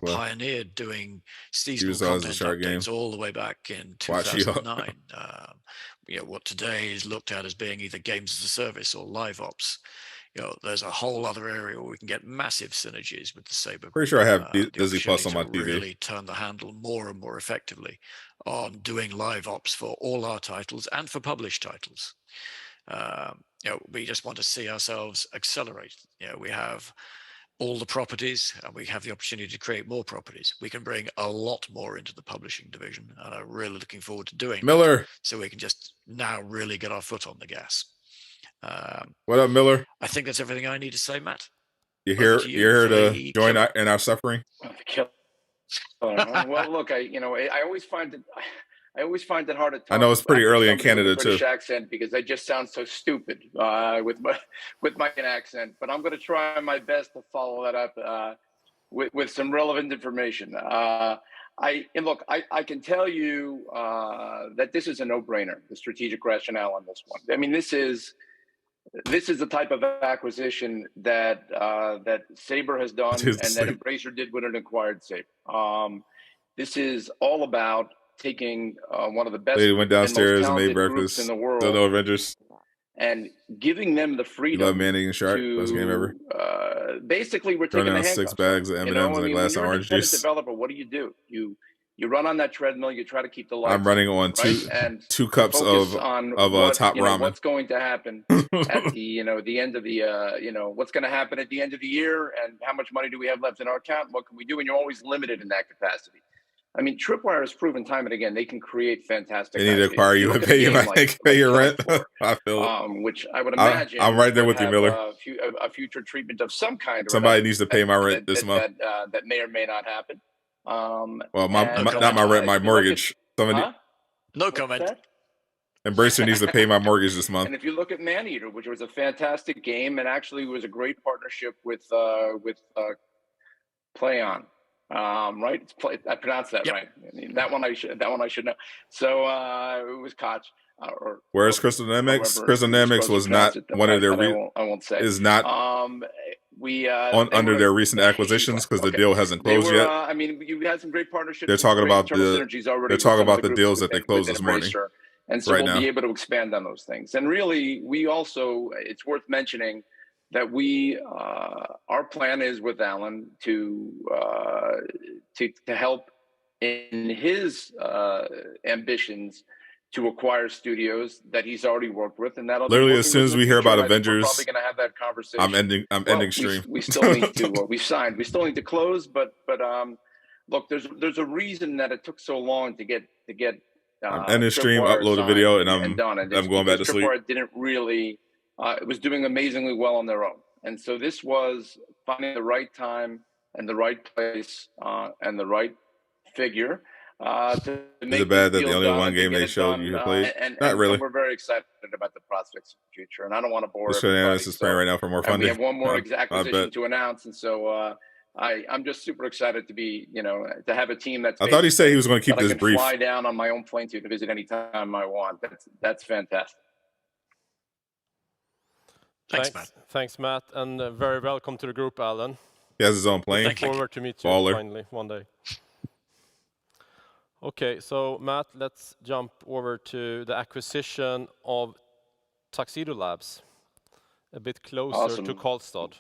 Speaker 6: pioneered doing seasonal content updates all the way back in 2009. What today is looked at as being either games as a service or live ops. There's a whole other area where we can get massive synergies with the Saber.
Speaker 1: Pretty sure I have Disney Plus on my TV.
Speaker 6: Really turn the handle more and more effectively on doing live ops for all our titles and for published titles. We just want to see ourselves accelerate. We have all the properties and we have the opportunity to create more properties. We can bring a lot more into the publishing division, and I'm really looking forward to doing
Speaker 1: Miller.
Speaker 6: So we can just now really get our foot on the gas.
Speaker 1: What up, Miller?
Speaker 6: I think that's everything I need to say, Matt.
Speaker 1: You're here to join in our suffering.
Speaker 7: Well, look, I always find it hard to talk.
Speaker 1: I know it's pretty early in Canada too.
Speaker 7: British accent because I just sound so stupid with my accent. But I'm going to try my best to follow that up with some relevant information. I can tell you that this is a no-brainer. The strategic rationale on this one. I mean, this is the type of acquisition that Saber has done and that Embracer did when it acquired Saber. This is all about taking one of the best
Speaker 1: they went downstairs and made breakfast
Speaker 7: in the world,
Speaker 1: the Avengers,
Speaker 7: and giving them the freedom.
Speaker 1: You love Manning and Shark, best game ever.
Speaker 7: Basically, we're taking the
Speaker 1: 6 bags of M&Ms and a glass of orange juice.
Speaker 7: Developer, what do? You run on that treadmill. You try to keep the lights.
Speaker 1: I'm running on two cups of top ramen.
Speaker 7: What's going to happen at the end of the what's going to happen at the end of the year, and how much money do we have left in our account? What can we do? And you're always limited in that capacity. I mean, Tripwire has proven time and again they can create fantastic.
Speaker 1: They need to acquire you and pay your rent. I feel
Speaker 7: which I would imagine.
Speaker 1: I'm right there with you, Miller.
Speaker 7: A future treatment of some kind.
Speaker 1: Somebody needs to pay my rent this month.
Speaker 7: That may or may not happen.
Speaker 1: Well, not my rent, my mortgage.
Speaker 6: No comment.
Speaker 1: Embracer needs to pay my mortgage this month.
Speaker 7: And if you look at Maneater, which was a fantastic game and actually was a great partnership with PlayOn. Right? I pronounced that right. I mean, that one I should know. So it was Koch.
Speaker 1: Whereas Crystal Dynamics was not one of their.
Speaker 7: I won't say
Speaker 1: is not. Under their recent acquisitions because the deal hasn't closed yet.
Speaker 7: I mean, you had some great partnerships.
Speaker 1: They're talking about the deals that they closed this morning.
Speaker 7: And so
Speaker 1: Right
Speaker 7: we'll
Speaker 1: now.
Speaker 7: be able to expand on those things. And really, we also, it's worth mentioning that we, our plan is with Alan to help in his ambitions to acquire studios that he's already worked with, and that'll
Speaker 1: Literally
Speaker 7: be
Speaker 1: as soon as we hear about Avengers,
Speaker 7: we're probably going to have that conversation.
Speaker 1: I'm ending stream.
Speaker 7: We still need to. We signed. We still need to close, but look, there's a reason that it took so long to get.
Speaker 1: I'm ending stream,
Speaker 7: Tripwire
Speaker 1: upload a video, and
Speaker 7: and done. And
Speaker 1: I'm going back to sleep.
Speaker 7: Tripwire didn't really. It was doing amazingly well on their own, and so this was finding the right time and the right place and the right figure.
Speaker 1: Is it bad that the only one game they showed you played? Not really.
Speaker 7: And we're very excited about the prospects of the future, and I don't want to bore
Speaker 1: This
Speaker 7: everybody.
Speaker 1: is praying right now for more funding.
Speaker 7: We have one more
Speaker 1: I
Speaker 7: acquisition
Speaker 1: bet.
Speaker 7: to announce, and so I'm just super excited to be, to have a team that's.
Speaker 1: I thought he said he was going to keep
Speaker 7: that
Speaker 1: this
Speaker 7: I can
Speaker 1: brief.
Speaker 7: fly down on my own plane to visit anytime I want. That's fantastic.
Speaker 3: Thanks, Matt, and very welcome to the group, Alan.
Speaker 1: He has his own plane.
Speaker 3: Look forward to meet you
Speaker 1: Baller.
Speaker 3: finally one day. Okay, so Matt, let's jump over to the acquisition of Tuxedo Labs, a bit closer to Karistad.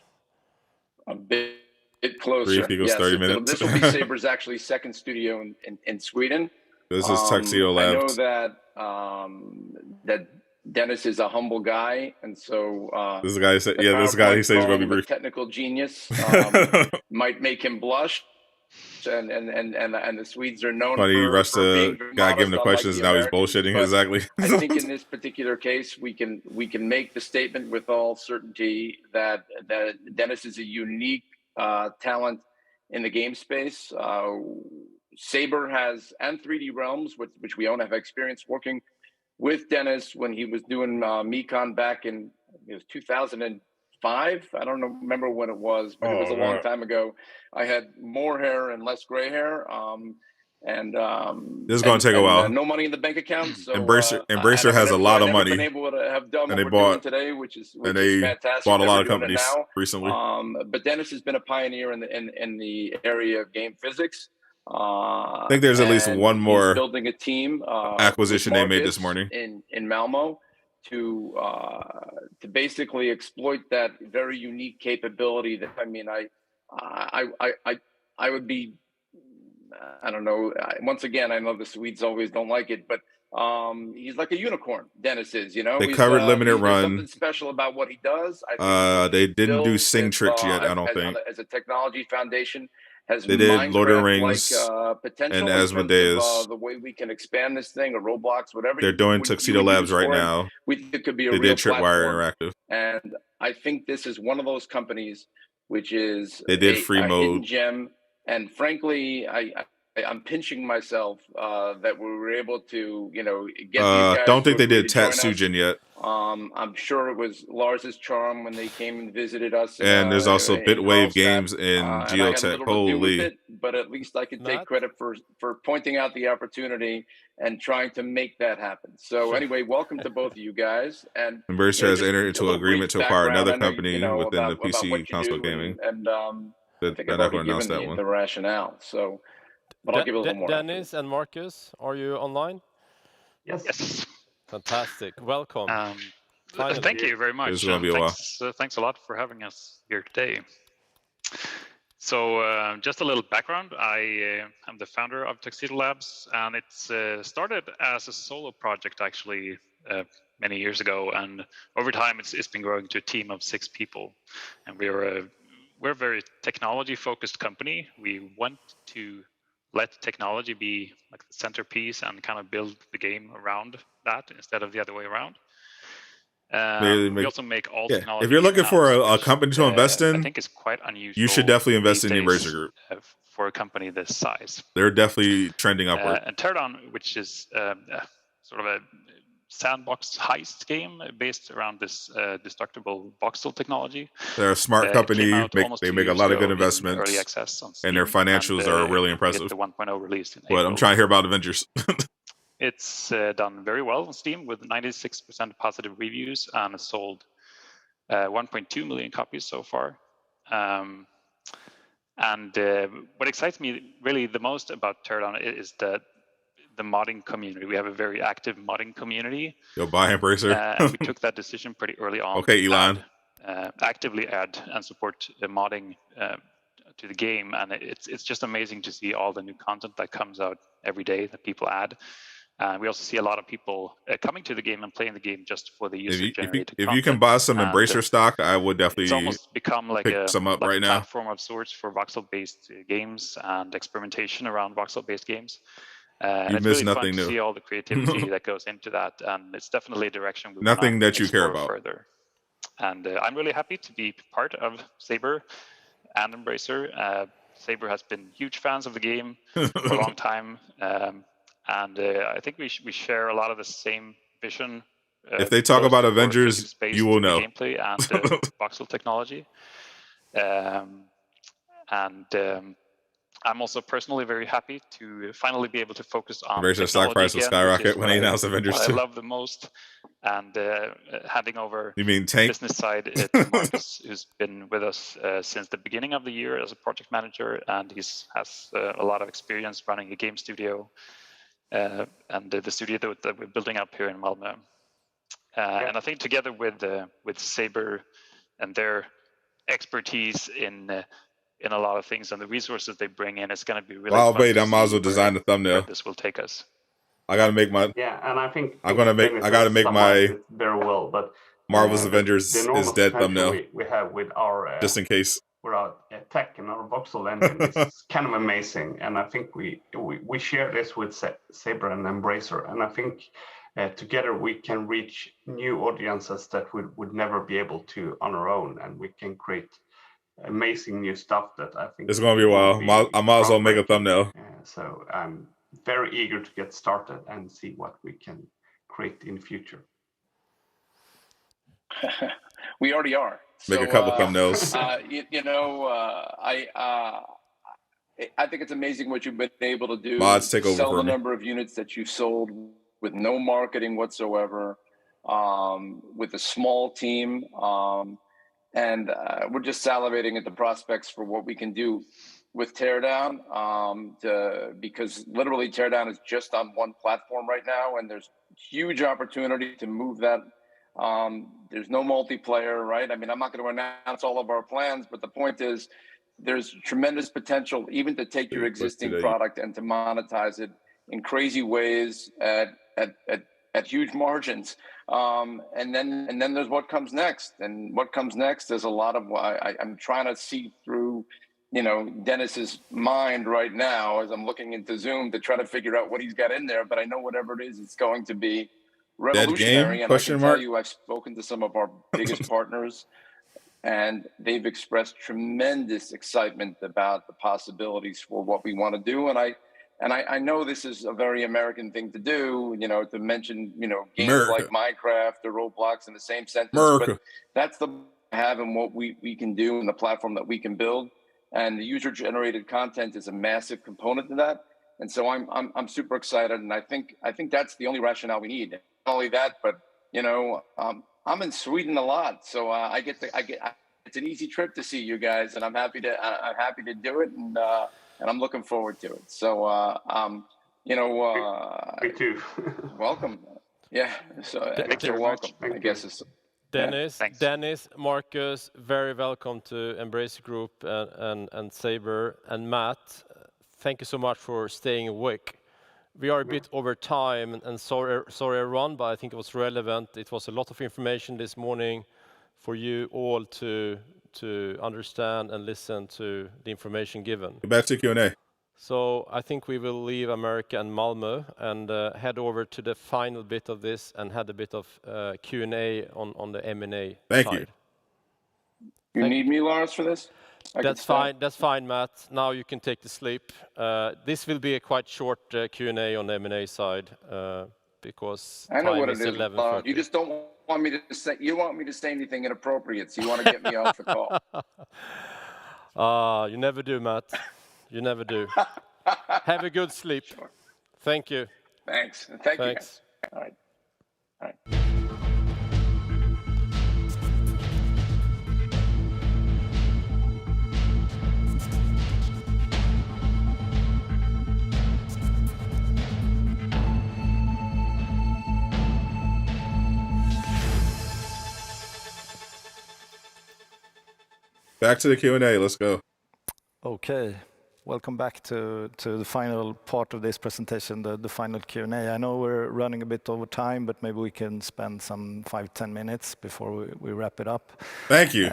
Speaker 7: A bit closer.
Speaker 1: Brief equals 30 minutes.
Speaker 7: This will be Saber's actually second studio in Sweden.
Speaker 1: This is Tuxedo Labs.
Speaker 7: I know that Dennis is a humble guy, and so
Speaker 1: this is the guy. This guy. He says he's going to be brief.
Speaker 7: Technical genius might make him blush, and the Swedes are known
Speaker 1: Funny,
Speaker 7: for.
Speaker 1: he rushed to guy giving the questions. Now he's bullshitting.
Speaker 7: But
Speaker 1: exactly.
Speaker 7: I think in this particular case, we can make the statement with all certainty that Dennis is a unique talent in the game space. Saber has, and 3D Realms, which we own, have experience working with Dennis when he was doing Mekon back in 2005. I don't remember when it was, but it was a long time ago. I had more hair and less gray hair.
Speaker 1: This is going to take a while.
Speaker 7: No money in the bank account. So,
Speaker 1: Embracer has a lot of money.
Speaker 7: Been able to have done
Speaker 1: and they
Speaker 7: what
Speaker 1: bought
Speaker 7: we're doing today, which is fantastic.
Speaker 1: Bought a lot of
Speaker 7: They're doing it
Speaker 1: companies
Speaker 7: now.
Speaker 1: recently.
Speaker 7: But Dennis has been a pioneer in the area of game physics.
Speaker 1: I think there's at least one more
Speaker 7: building a team
Speaker 1: acquisition they made this morning
Speaker 7: in Malmo to basically exploit that very unique capability. That I would be. I don't know. Once again, I know the Swedes always don't like it, but he's like a unicorn. Dennis is,
Speaker 1: They covered limited run.
Speaker 7: Something special about what he does.
Speaker 1: They didn't do Sing Tricks yet. I don't think.
Speaker 7: As a technology foundation, has
Speaker 1: they did Lord of the Rings
Speaker 7: potential
Speaker 1: and
Speaker 7: in terms
Speaker 1: Asmodeus.
Speaker 7: of, the way we can expand this thing, or Roblox, whatever.
Speaker 1: They're doing Tuxedo Labs right now.
Speaker 7: We think it could be a
Speaker 1: they
Speaker 7: real
Speaker 1: did Tripwire
Speaker 7: Interactive, and I think this is one of those companies which is
Speaker 1: they did free
Speaker 7: a
Speaker 1: mode
Speaker 7: hidden gem. And frankly, I'm pinching myself that we were able to, get these guys.
Speaker 1: Don't think they did
Speaker 7: to join us.
Speaker 1: Tatsujin yet.
Speaker 7: I'm sure it was Lars's charm when they came and visited us.
Speaker 1: And there's also Bitwave Games in Geotech. Holy!
Speaker 7: But at least I can take credit for pointing out the opportunity and trying to make that happen. So anyway, welcome to both of you guys. And
Speaker 1: Embracer has entered into an agreement to acquire another company within the
Speaker 7: about
Speaker 1: PC console gaming.
Speaker 7: And I think
Speaker 1: I've
Speaker 7: I've
Speaker 1: never
Speaker 7: already
Speaker 1: announced
Speaker 7: given
Speaker 1: that one.
Speaker 7: the rationale. So, but I'll give it a little more.
Speaker 3: Dennis and Marcus, are you online?
Speaker 8: Yes.
Speaker 3: Fantastic. Welcome.
Speaker 8: Thank you very much.
Speaker 1: It's going to be a while.
Speaker 8: Thanks a lot for having us here today. So just a little background. I am the founder of Tuxedo Labs, and it's started as a solo project actually many years ago. And over time, it's been growing to a team of 6 people. And we're a very technology-focused company. We want to let technology be like the centerpiece and kind of build the game around that instead of the other way around. We also make all technology.
Speaker 1: If you're looking for a company to invest in,
Speaker 8: I think it's quite unusual.
Speaker 1: You should definitely invest in the Embracer Group.
Speaker 8: For a company this size.
Speaker 1: They're definitely trending upward.
Speaker 8: And Teardown, which is sort of a sandbox heist game based around this destructible voxel technology.
Speaker 1: They're a smart company. They make a lot of good investments, and their financials are really impressive.
Speaker 8: The 1.0 release in
Speaker 1: But
Speaker 8: April.
Speaker 1: I'm trying to hear about Avengers.
Speaker 8: It's done very well on Steam with 96% positive reviews and has sold 1.2 million copies so far. And what excites me really the most about Teardown is that the modding community. We have a very active modding community.
Speaker 1: Yo, bye, Embracer.
Speaker 8: And we took that decision pretty early on.
Speaker 1: Okay, Elon.
Speaker 8: Actively add and support the modding to the game, and it's just amazing to see all the new content that comes out every day that people add. We also see a lot of people coming to the game and playing the game just for the user-generated content.
Speaker 1: If you can buy some Embracer stock, I would definitely
Speaker 8: it's almost become like
Speaker 1: pick some up right now.
Speaker 8: Platform of sorts for voxel-based games and experimentation around voxel-based games. And it's really fun to see all the creativity that goes into that, and it's definitely a direction we
Speaker 1: nothing that you care about
Speaker 8: further. And I'm really happy to be part of Saber and Embracer. Saber has been huge fans of the game for a long time, and I think we share a lot of the same vision.
Speaker 1: If they talk about Avengers, you will know.
Speaker 8: Gameplay and voxel technology. I'm also personally very happy to finally be able to focus on
Speaker 1: Embracer stock price will skyrocket when they announce Avengers 2.
Speaker 8: I love the most, and handing over
Speaker 1: you mean Tank?
Speaker 8: Business side to Marcus, who's been with us since the beginning of the year as a project manager, and has a lot of experience running a game studio and the studio that we're building up here in Malmö. And I think together with Saber and their expertise in a lot of things and the resources they bring in, it's going to be really fun.
Speaker 1: Wait, I might as well design the thumbnail.
Speaker 8: This will take us.
Speaker 1: I gotta make my.
Speaker 5: Yeah, and I think
Speaker 1: I gotta make my
Speaker 5: very well, but
Speaker 1: Marvel's Avengers is dead thumbnail.
Speaker 5: We have with our
Speaker 1: just in case.
Speaker 5: With our tech and our voxel engine is kind of amazing, and I think we share this with Saber and Embracer, and I think together we can reach new audiences that we would never be able to on our own, and we can create amazing new stuff that I think
Speaker 1: it's gonna be a while. I might as well make a thumbnail.
Speaker 5: So I'm very eager to get started and see what we can create in the future.
Speaker 7: We already are.
Speaker 1: Make a couple thumbnails.
Speaker 7: I think it's amazing what you've been able to do.
Speaker 1: Mods take over
Speaker 7: sell
Speaker 1: for
Speaker 7: the
Speaker 1: me.
Speaker 7: number of units that you've sold with no marketing whatsoever, with a small team. And we're just salivating at the prospects for what we can do with Teardown, because literally Teardown is just on one platform right now, and there's huge opportunity to move that. There's no multiplayer, right? I mean, I'm not going to announce all of our plans, but the point is there's tremendous potential even to take your existing product and to monetize it in crazy ways at huge margins. And then there's what comes next, and what comes next is a lot of why I'm trying to see through, Dennis's mind right now as I'm looking into Zoom to try to figure out what he's got in there. But I know whatever it is, it's going to be revolutionary. And I can tell you, I've spoken to some of our biggest partners, and they've expressed tremendous excitement about the possibilities for what we want to do. And I know this is a very American thing to do, to mention, games
Speaker 1: America.
Speaker 7: like Minecraft or Roblox in the same sentence.
Speaker 1: America.
Speaker 7: But that's the have and what we can do and the platform that we can build. And the user-generated content is a massive component to that. And so I'm super excited, and I think that's the only rationale we need. Not only that, but I'm in Sweden a lot, so it's an easy trip to see you guys, and I'm happy to do it, and I'm looking forward to it. So
Speaker 5: me too.
Speaker 7: Welcome. Yeah. So you're welcome. I guess it's.
Speaker 3: Dennis, Marcus, very welcome to Embracer Group and Saber, and Matt. Thank you so much for staying awake. We are a bit over time, and sorry everyone, but I think it was relevant. It was a lot of information this morning for you all to understand and listen to the information given.
Speaker 1: Back to Q&A.
Speaker 3: So I think we will leave America and Malmö and head over to the final bit of this and had a bit of Q&A on the M&A
Speaker 1: Thank
Speaker 3: side.
Speaker 7: You need me, Lars, for this?
Speaker 3: That's fine. That's fine, Matt. Now you can take the sleep. This will be a quite short Q&A on the M&A side because
Speaker 7: I know
Speaker 3: time
Speaker 7: what
Speaker 3: is
Speaker 7: it is.
Speaker 3: 11:30.
Speaker 7: You just don't want me to say. You want me to say anything inappropriate, so you want to get me off the call.
Speaker 3: You never do, Matt. You never do. Have a good sleep.
Speaker 7: Sure.
Speaker 3: Thank you.
Speaker 7: Thanks. Thank you.
Speaker 3: Thanks.
Speaker 7: All right. All right.
Speaker 1: back to the Q&A. Let's go.
Speaker 2: Okay. Welcome back to the final part of this presentation, the final Q&A. I know we're running a bit over time, but maybe we can spend some 5-10 minutes before we wrap it up.
Speaker 1: Thank you.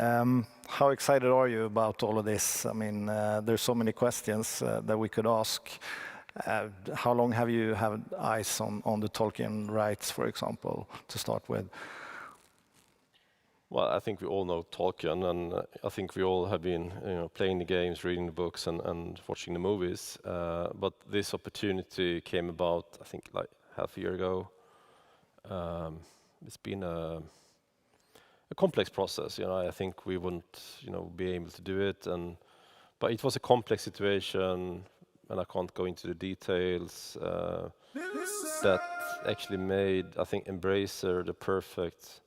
Speaker 2: How excited are you about all of this? I mean, there's so many questions that we could ask. How long have you had eyes on the Tolkien rights, for example, to start with?
Speaker 3: Well, I think we all know Tolkien, and I think we all have been, playing the games, reading the books, and watching the movies. But this opportunity came about, I think, like half a year ago. It's been a complex process. I think we wouldn't, be able to do it, but it was a complex situation, and I can't go into the details. That actually made, I think, Embracer the perfect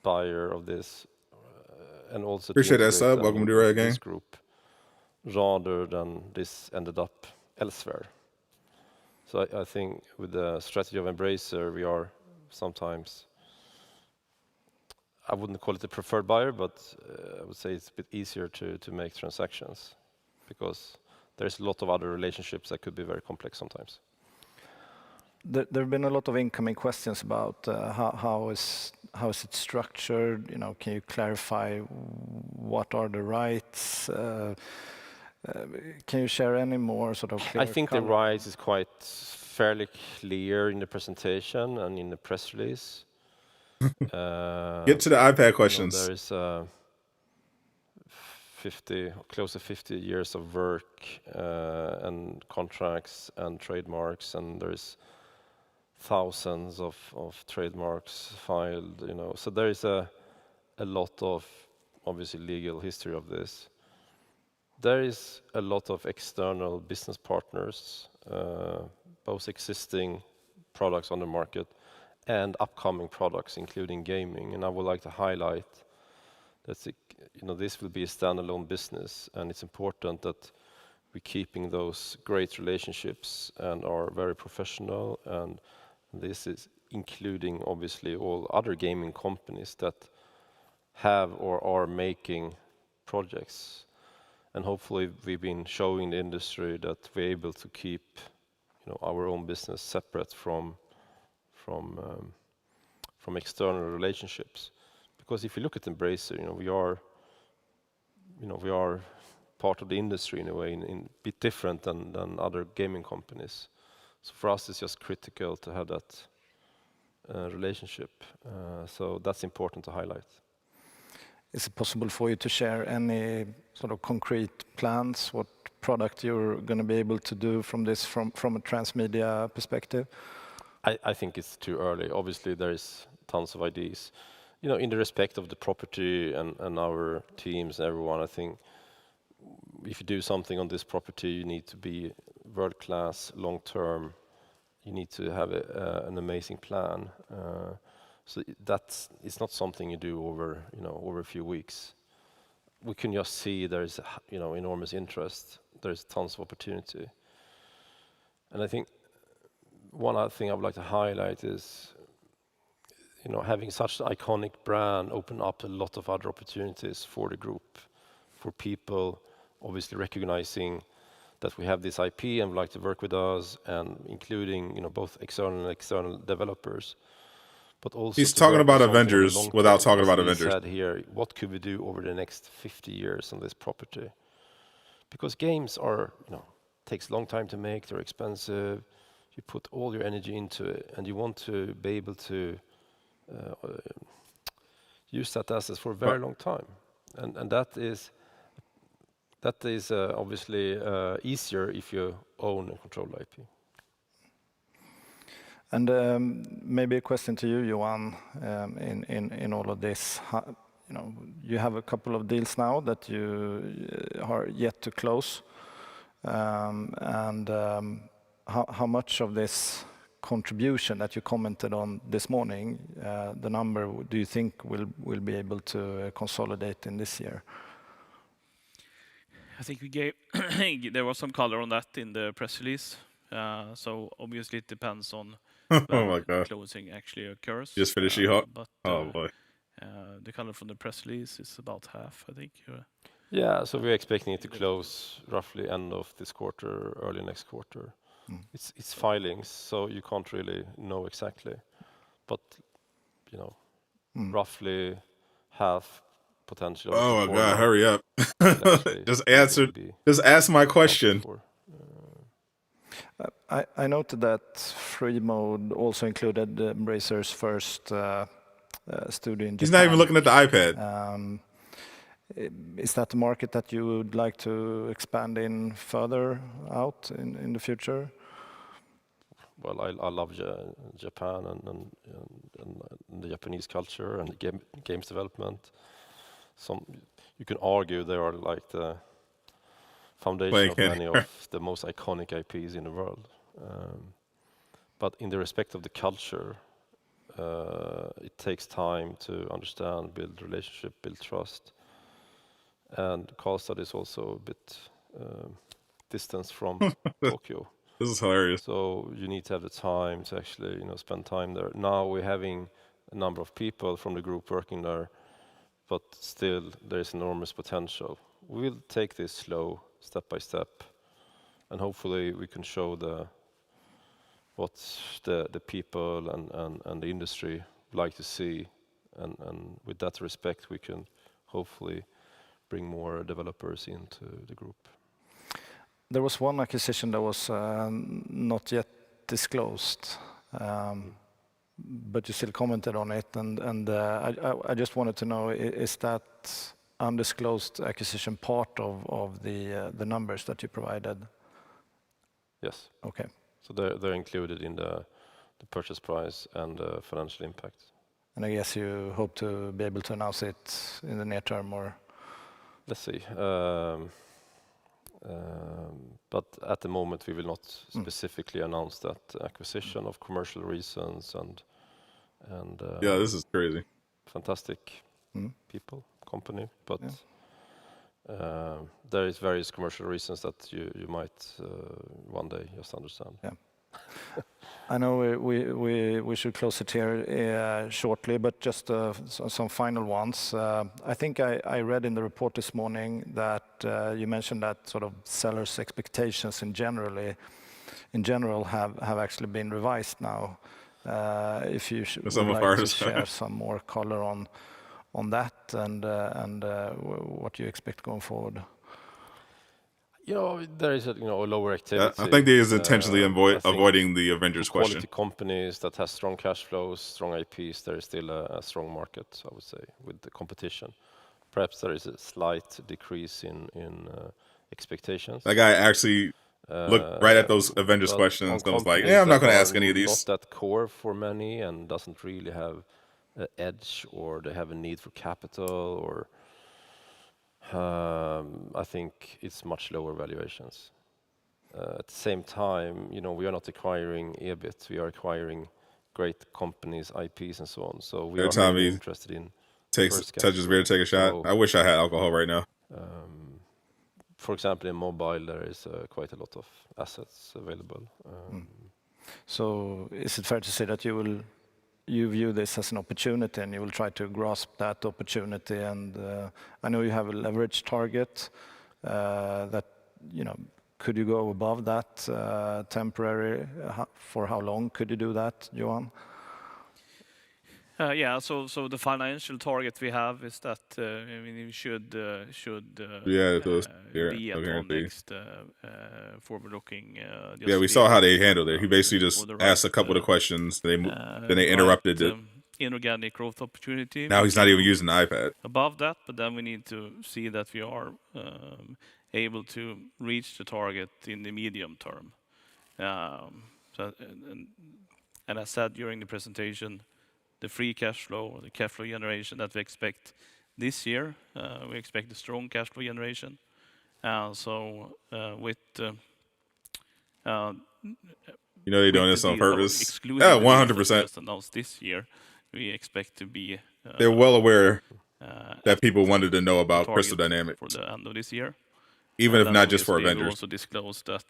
Speaker 3: buyer of this, and also
Speaker 1: appreciate that sub. Welcome to Durag again.
Speaker 3: This group, rather than this ended up elsewhere. So I think with the strategy of Embracer, we are sometimes, I wouldn't call it the preferred buyer, but I would say it's a bit easier to make transactions, because there's a lot of other relationships that could be very complex sometimes.
Speaker 2: There have been a lot of incoming questions about how is it structured? Can you clarify what are the rights? Can you share any more sort of clear
Speaker 3: I think the rights is quite fairly clear in the presentation and in the press release.
Speaker 1: Get to the iPad questions.
Speaker 3: There is close to 50 years of work and contracts and trademarks, and there's thousands of trademarks filed, So there is a lot of, obviously, legal history of this. There is a lot of external business partners, both existing products on the market and upcoming products, including gaming. And I would like to highlight that this will be a standalone business, and it's important that we're keeping those great relationships and are very professional. And this is including, obviously, all other gaming companies that have or are making projects. And hopefully we've been showing the industry that we're able to keep our own business separate from external relationships. Because if you look at Embracer, we are part of the industry in a way, in a bit different than other gaming companies. So for us, it's just critical to have that relationship. So that's important to highlight.
Speaker 2: Is it possible for you to share any sort of concrete plans, what product you're going to be able to do from this, from a transmedia perspective?
Speaker 3: I think it's too early. Obviously, there is tons of ideas. In the respect of the property and our teams and everyone, I think if you do something on this property, you need to be world-class, long-term. You need to have an amazing plan. So it's not something you do over a few weeks. We can just see there is enormous interest. There's tons of opportunity. And I think one other thing I would like to highlight is having such an iconic brand open up a lot of other opportunities for the group, for people obviously recognizing that we have this IP and would like to work with us, and including both external developers, but also
Speaker 1: he's talking about Avengers without talking about Avengers.
Speaker 3: Said here, what could we do over the next 50 years on this property? Because games are takes a long time to make, they're expensive. You put all your energy into it, and you want to be able to use that asset for a very long time, and that is obviously easier if you own and control IP.
Speaker 2: And maybe a question to you, Johan, in all of this. You have a couple of deals now that you are yet to close, and how much of this contribution that you commented on this morning, the number, do you think will be able to consolidate in this year?
Speaker 13: I think we gave there was some color on that in the press release. So obviously it depends on when closing actually occurs.
Speaker 1: Just finish She-Hulk. Oh boy.
Speaker 13: The color from the press release is about half, I think.
Speaker 3: Yeah, so we're expecting it to close roughly end of this quarter, early next quarter. It's filings, so you can't really know exactly, but roughly half potential.
Speaker 1: Oh my God! Hurry up! Just ask my question.
Speaker 2: I noted that free mode also included Embracer's first studio in Japan.
Speaker 1: He's not even looking at the iPad.
Speaker 2: Is that the market that you would like to expand in further out in the future?
Speaker 3: Well, I love Japan and the Japanese culture and games development. You can argue they are like the foundation of many of the most iconic IPs in the world. But in the respect of the culture, it takes time to understand, build relationship, build trust. And Karistad is also a bit distance from Tokyo.
Speaker 1: This is hilarious.
Speaker 3: So you need to have the time to actually, spend time there. Now we're having a number of people from the group working there, but still there is enormous potential. We'll take this slow, step by step, and hopefully we can show what the people and the industry like to see, and with that respect we can hopefully bring more developers into the group.
Speaker 2: There was one acquisition that was not yet disclosed, but you still commented on it, and I just wanted to know, is that undisclosed acquisition part of the numbers that you provided?
Speaker 3: Yes.
Speaker 2: Okay.
Speaker 3: So they're included in the purchase price and the financial impact.
Speaker 2: And I guess you hope to be able to announce it in the near term, or?
Speaker 3: Let's see. But at the moment we will not specifically announce that acquisition of commercial reasons and
Speaker 1: yeah, this is crazy.
Speaker 3: Fantastic people, company, but there is various commercial reasons that you might one day just understand.
Speaker 2: Yeah. I know we should close it here shortly, but just some final ones. I think I read in the report this morning that you mentioned that sort of sellers' expectations in general have actually been revised now. If you would like to share some more color on that and what you expect going forward.
Speaker 3: There is a lower activity.
Speaker 1: I think they is intentionally avoiding the Avengers question.
Speaker 3: Quality companies that have strong cash flows, strong IPs, there is still a strong market, I would say, with the competition. Perhaps there is a slight decrease in expectations.
Speaker 1: That guy actually looked right at those Avengers questions and was like, "Yeah, I'm not going to ask any of these."
Speaker 3: Not that core for many and doesn't really have an edge, or they have a need for capital, or I think it's much lower valuations. At the same time, we are not acquiring EBIT, we are acquiring great companies, IPs, and so on. So we are really interested in
Speaker 1: touches beer to take a shot. I wish I had alcohol right now.
Speaker 3: For example, in mobile, there is quite a lot of assets available.
Speaker 2: So is it fair to say that you view this as an opportunity and you will try to grasp that opportunity? And I know you have a leverage target that, could you go above that temporary? For how long could you do that, Johan?
Speaker 13: Yeah, so the financial target we have is that we should be at our next forward-looking.
Speaker 1: Yeah, we saw how they handled it. He basically just asked a couple of questions. Then they interrupted it.
Speaker 13: Inorganic growth opportunity.
Speaker 1: Now he's not even using the iPad.
Speaker 13: Above that, but then we need to see that we are able to reach the target in the medium term. And as said during the presentation, the free cash flow, or the cash flow generation that we expect this year, we expect a strong cash flow generation. With
Speaker 1: they're doing this on purpose.
Speaker 13: Yeah,
Speaker 1: 100%.
Speaker 13: Announced this year, we expect to be.
Speaker 1: They're well aware that people wanted to know about Crystal Dynamics
Speaker 13: for the end of this year,
Speaker 1: even if not just for Avengers.
Speaker 13: We also disclosed that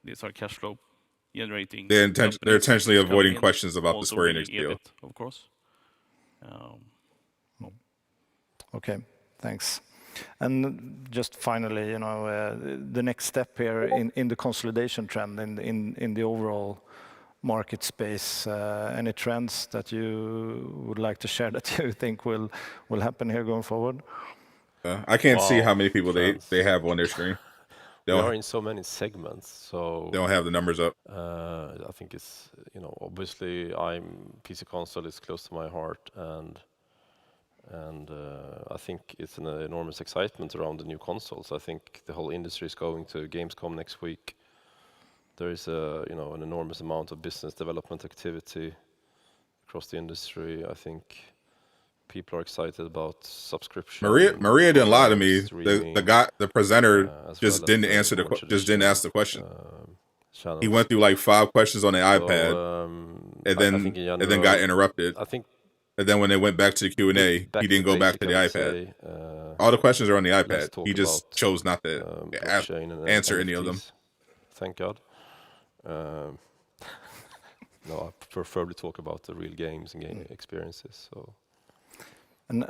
Speaker 13: these are cash flow generating.
Speaker 1: They're intentionally avoiding questions about the Square Enix deal.
Speaker 13: Of course.
Speaker 2: Okay, thanks. And just finally, you know, the next step here in the consolidation trend in the overall market space. Any trends that you would like to share that you think will happen here going forward?
Speaker 1: I can't see how many people they have on their screen.
Speaker 3: We are in so many segments, so
Speaker 1: they don't have the numbers up.
Speaker 3: I think it's, you know, obviously PC console is close to my heart, and I think it's an enormous excitement around the new consoles. I think the whole industry is going to Gamescom next week. There is an enormous amount of business development activity across the industry. I think people are excited about subscription.
Speaker 1: Maria didn't lie to me. The presenter just didn't ask the question. He went through like 5 questions on the iPad, and then got interrupted. And then when they went back to the Q&A, he didn't go back to the iPad. All the questions are on the iPad. He just chose not to answer any of them.
Speaker 3: Thank God. No, I prefer to talk about the real games and game experiences. So.
Speaker 2: And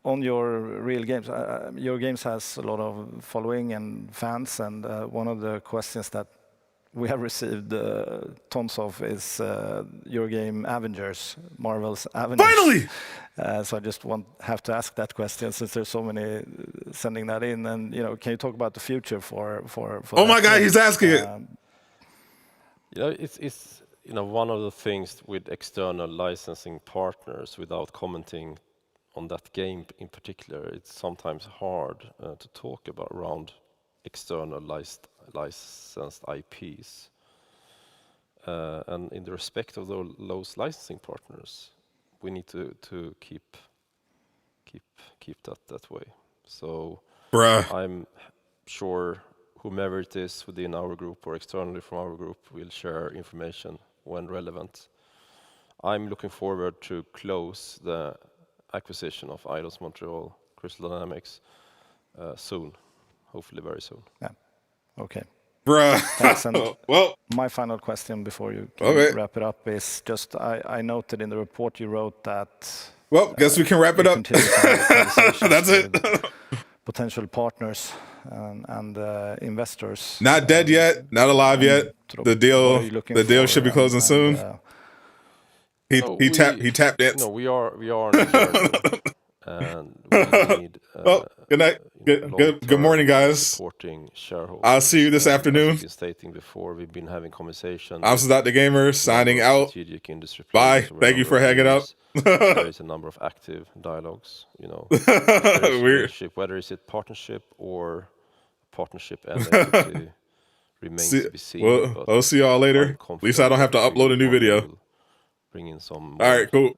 Speaker 2: on your real games, your games has a lot of following and fans, and one of the questions that we have received tons of is your game Avengers, Marvel's Avengers.
Speaker 1: Finally!
Speaker 2: So I just have to ask that question since there's so many sending that in, and you know, can you talk about the future for
Speaker 1: oh my God, he's asking it.
Speaker 3: You know, it's one of the things with external licensing partners, without commenting on that game in particular, it's sometimes hard to talk about around external licensed IPs. And in the respect of those licensing partners, we need to keep that way. So I'm sure whomever it is within our group or externally from our group will share information when relevant. I'm looking forward to close the acquisition of Eidos Montreal Crystal Dynamics soon, hopefully very soon.
Speaker 2: Yeah. Okay.
Speaker 1: Thanks,
Speaker 2: well, my final question before you can wrap it up is just I noted in the report you wrote that.
Speaker 1: Well, guess we can wrap it up. That's it.
Speaker 2: Potential partners and investors.
Speaker 1: Not dead yet. Not alive yet. The deal should be closing soon. He tapped it.
Speaker 3: No, we are on a journey, and we need.
Speaker 1: Well, good night. Good morning, guys. I'll see you this afternoon.
Speaker 3: Stating before, we've been having conversations.
Speaker 1: I'm Sadot the Gamer, signing out. Bye. Thank you for hanging out.
Speaker 3: There is a number of active dialogues, you know. Whether it's a partnership or partnership and equity remains to be seen.
Speaker 1: Well, I'll see y'all later. At least I don't have to upload a new video.
Speaker 3: Bring in some.
Speaker 1: All right, cool.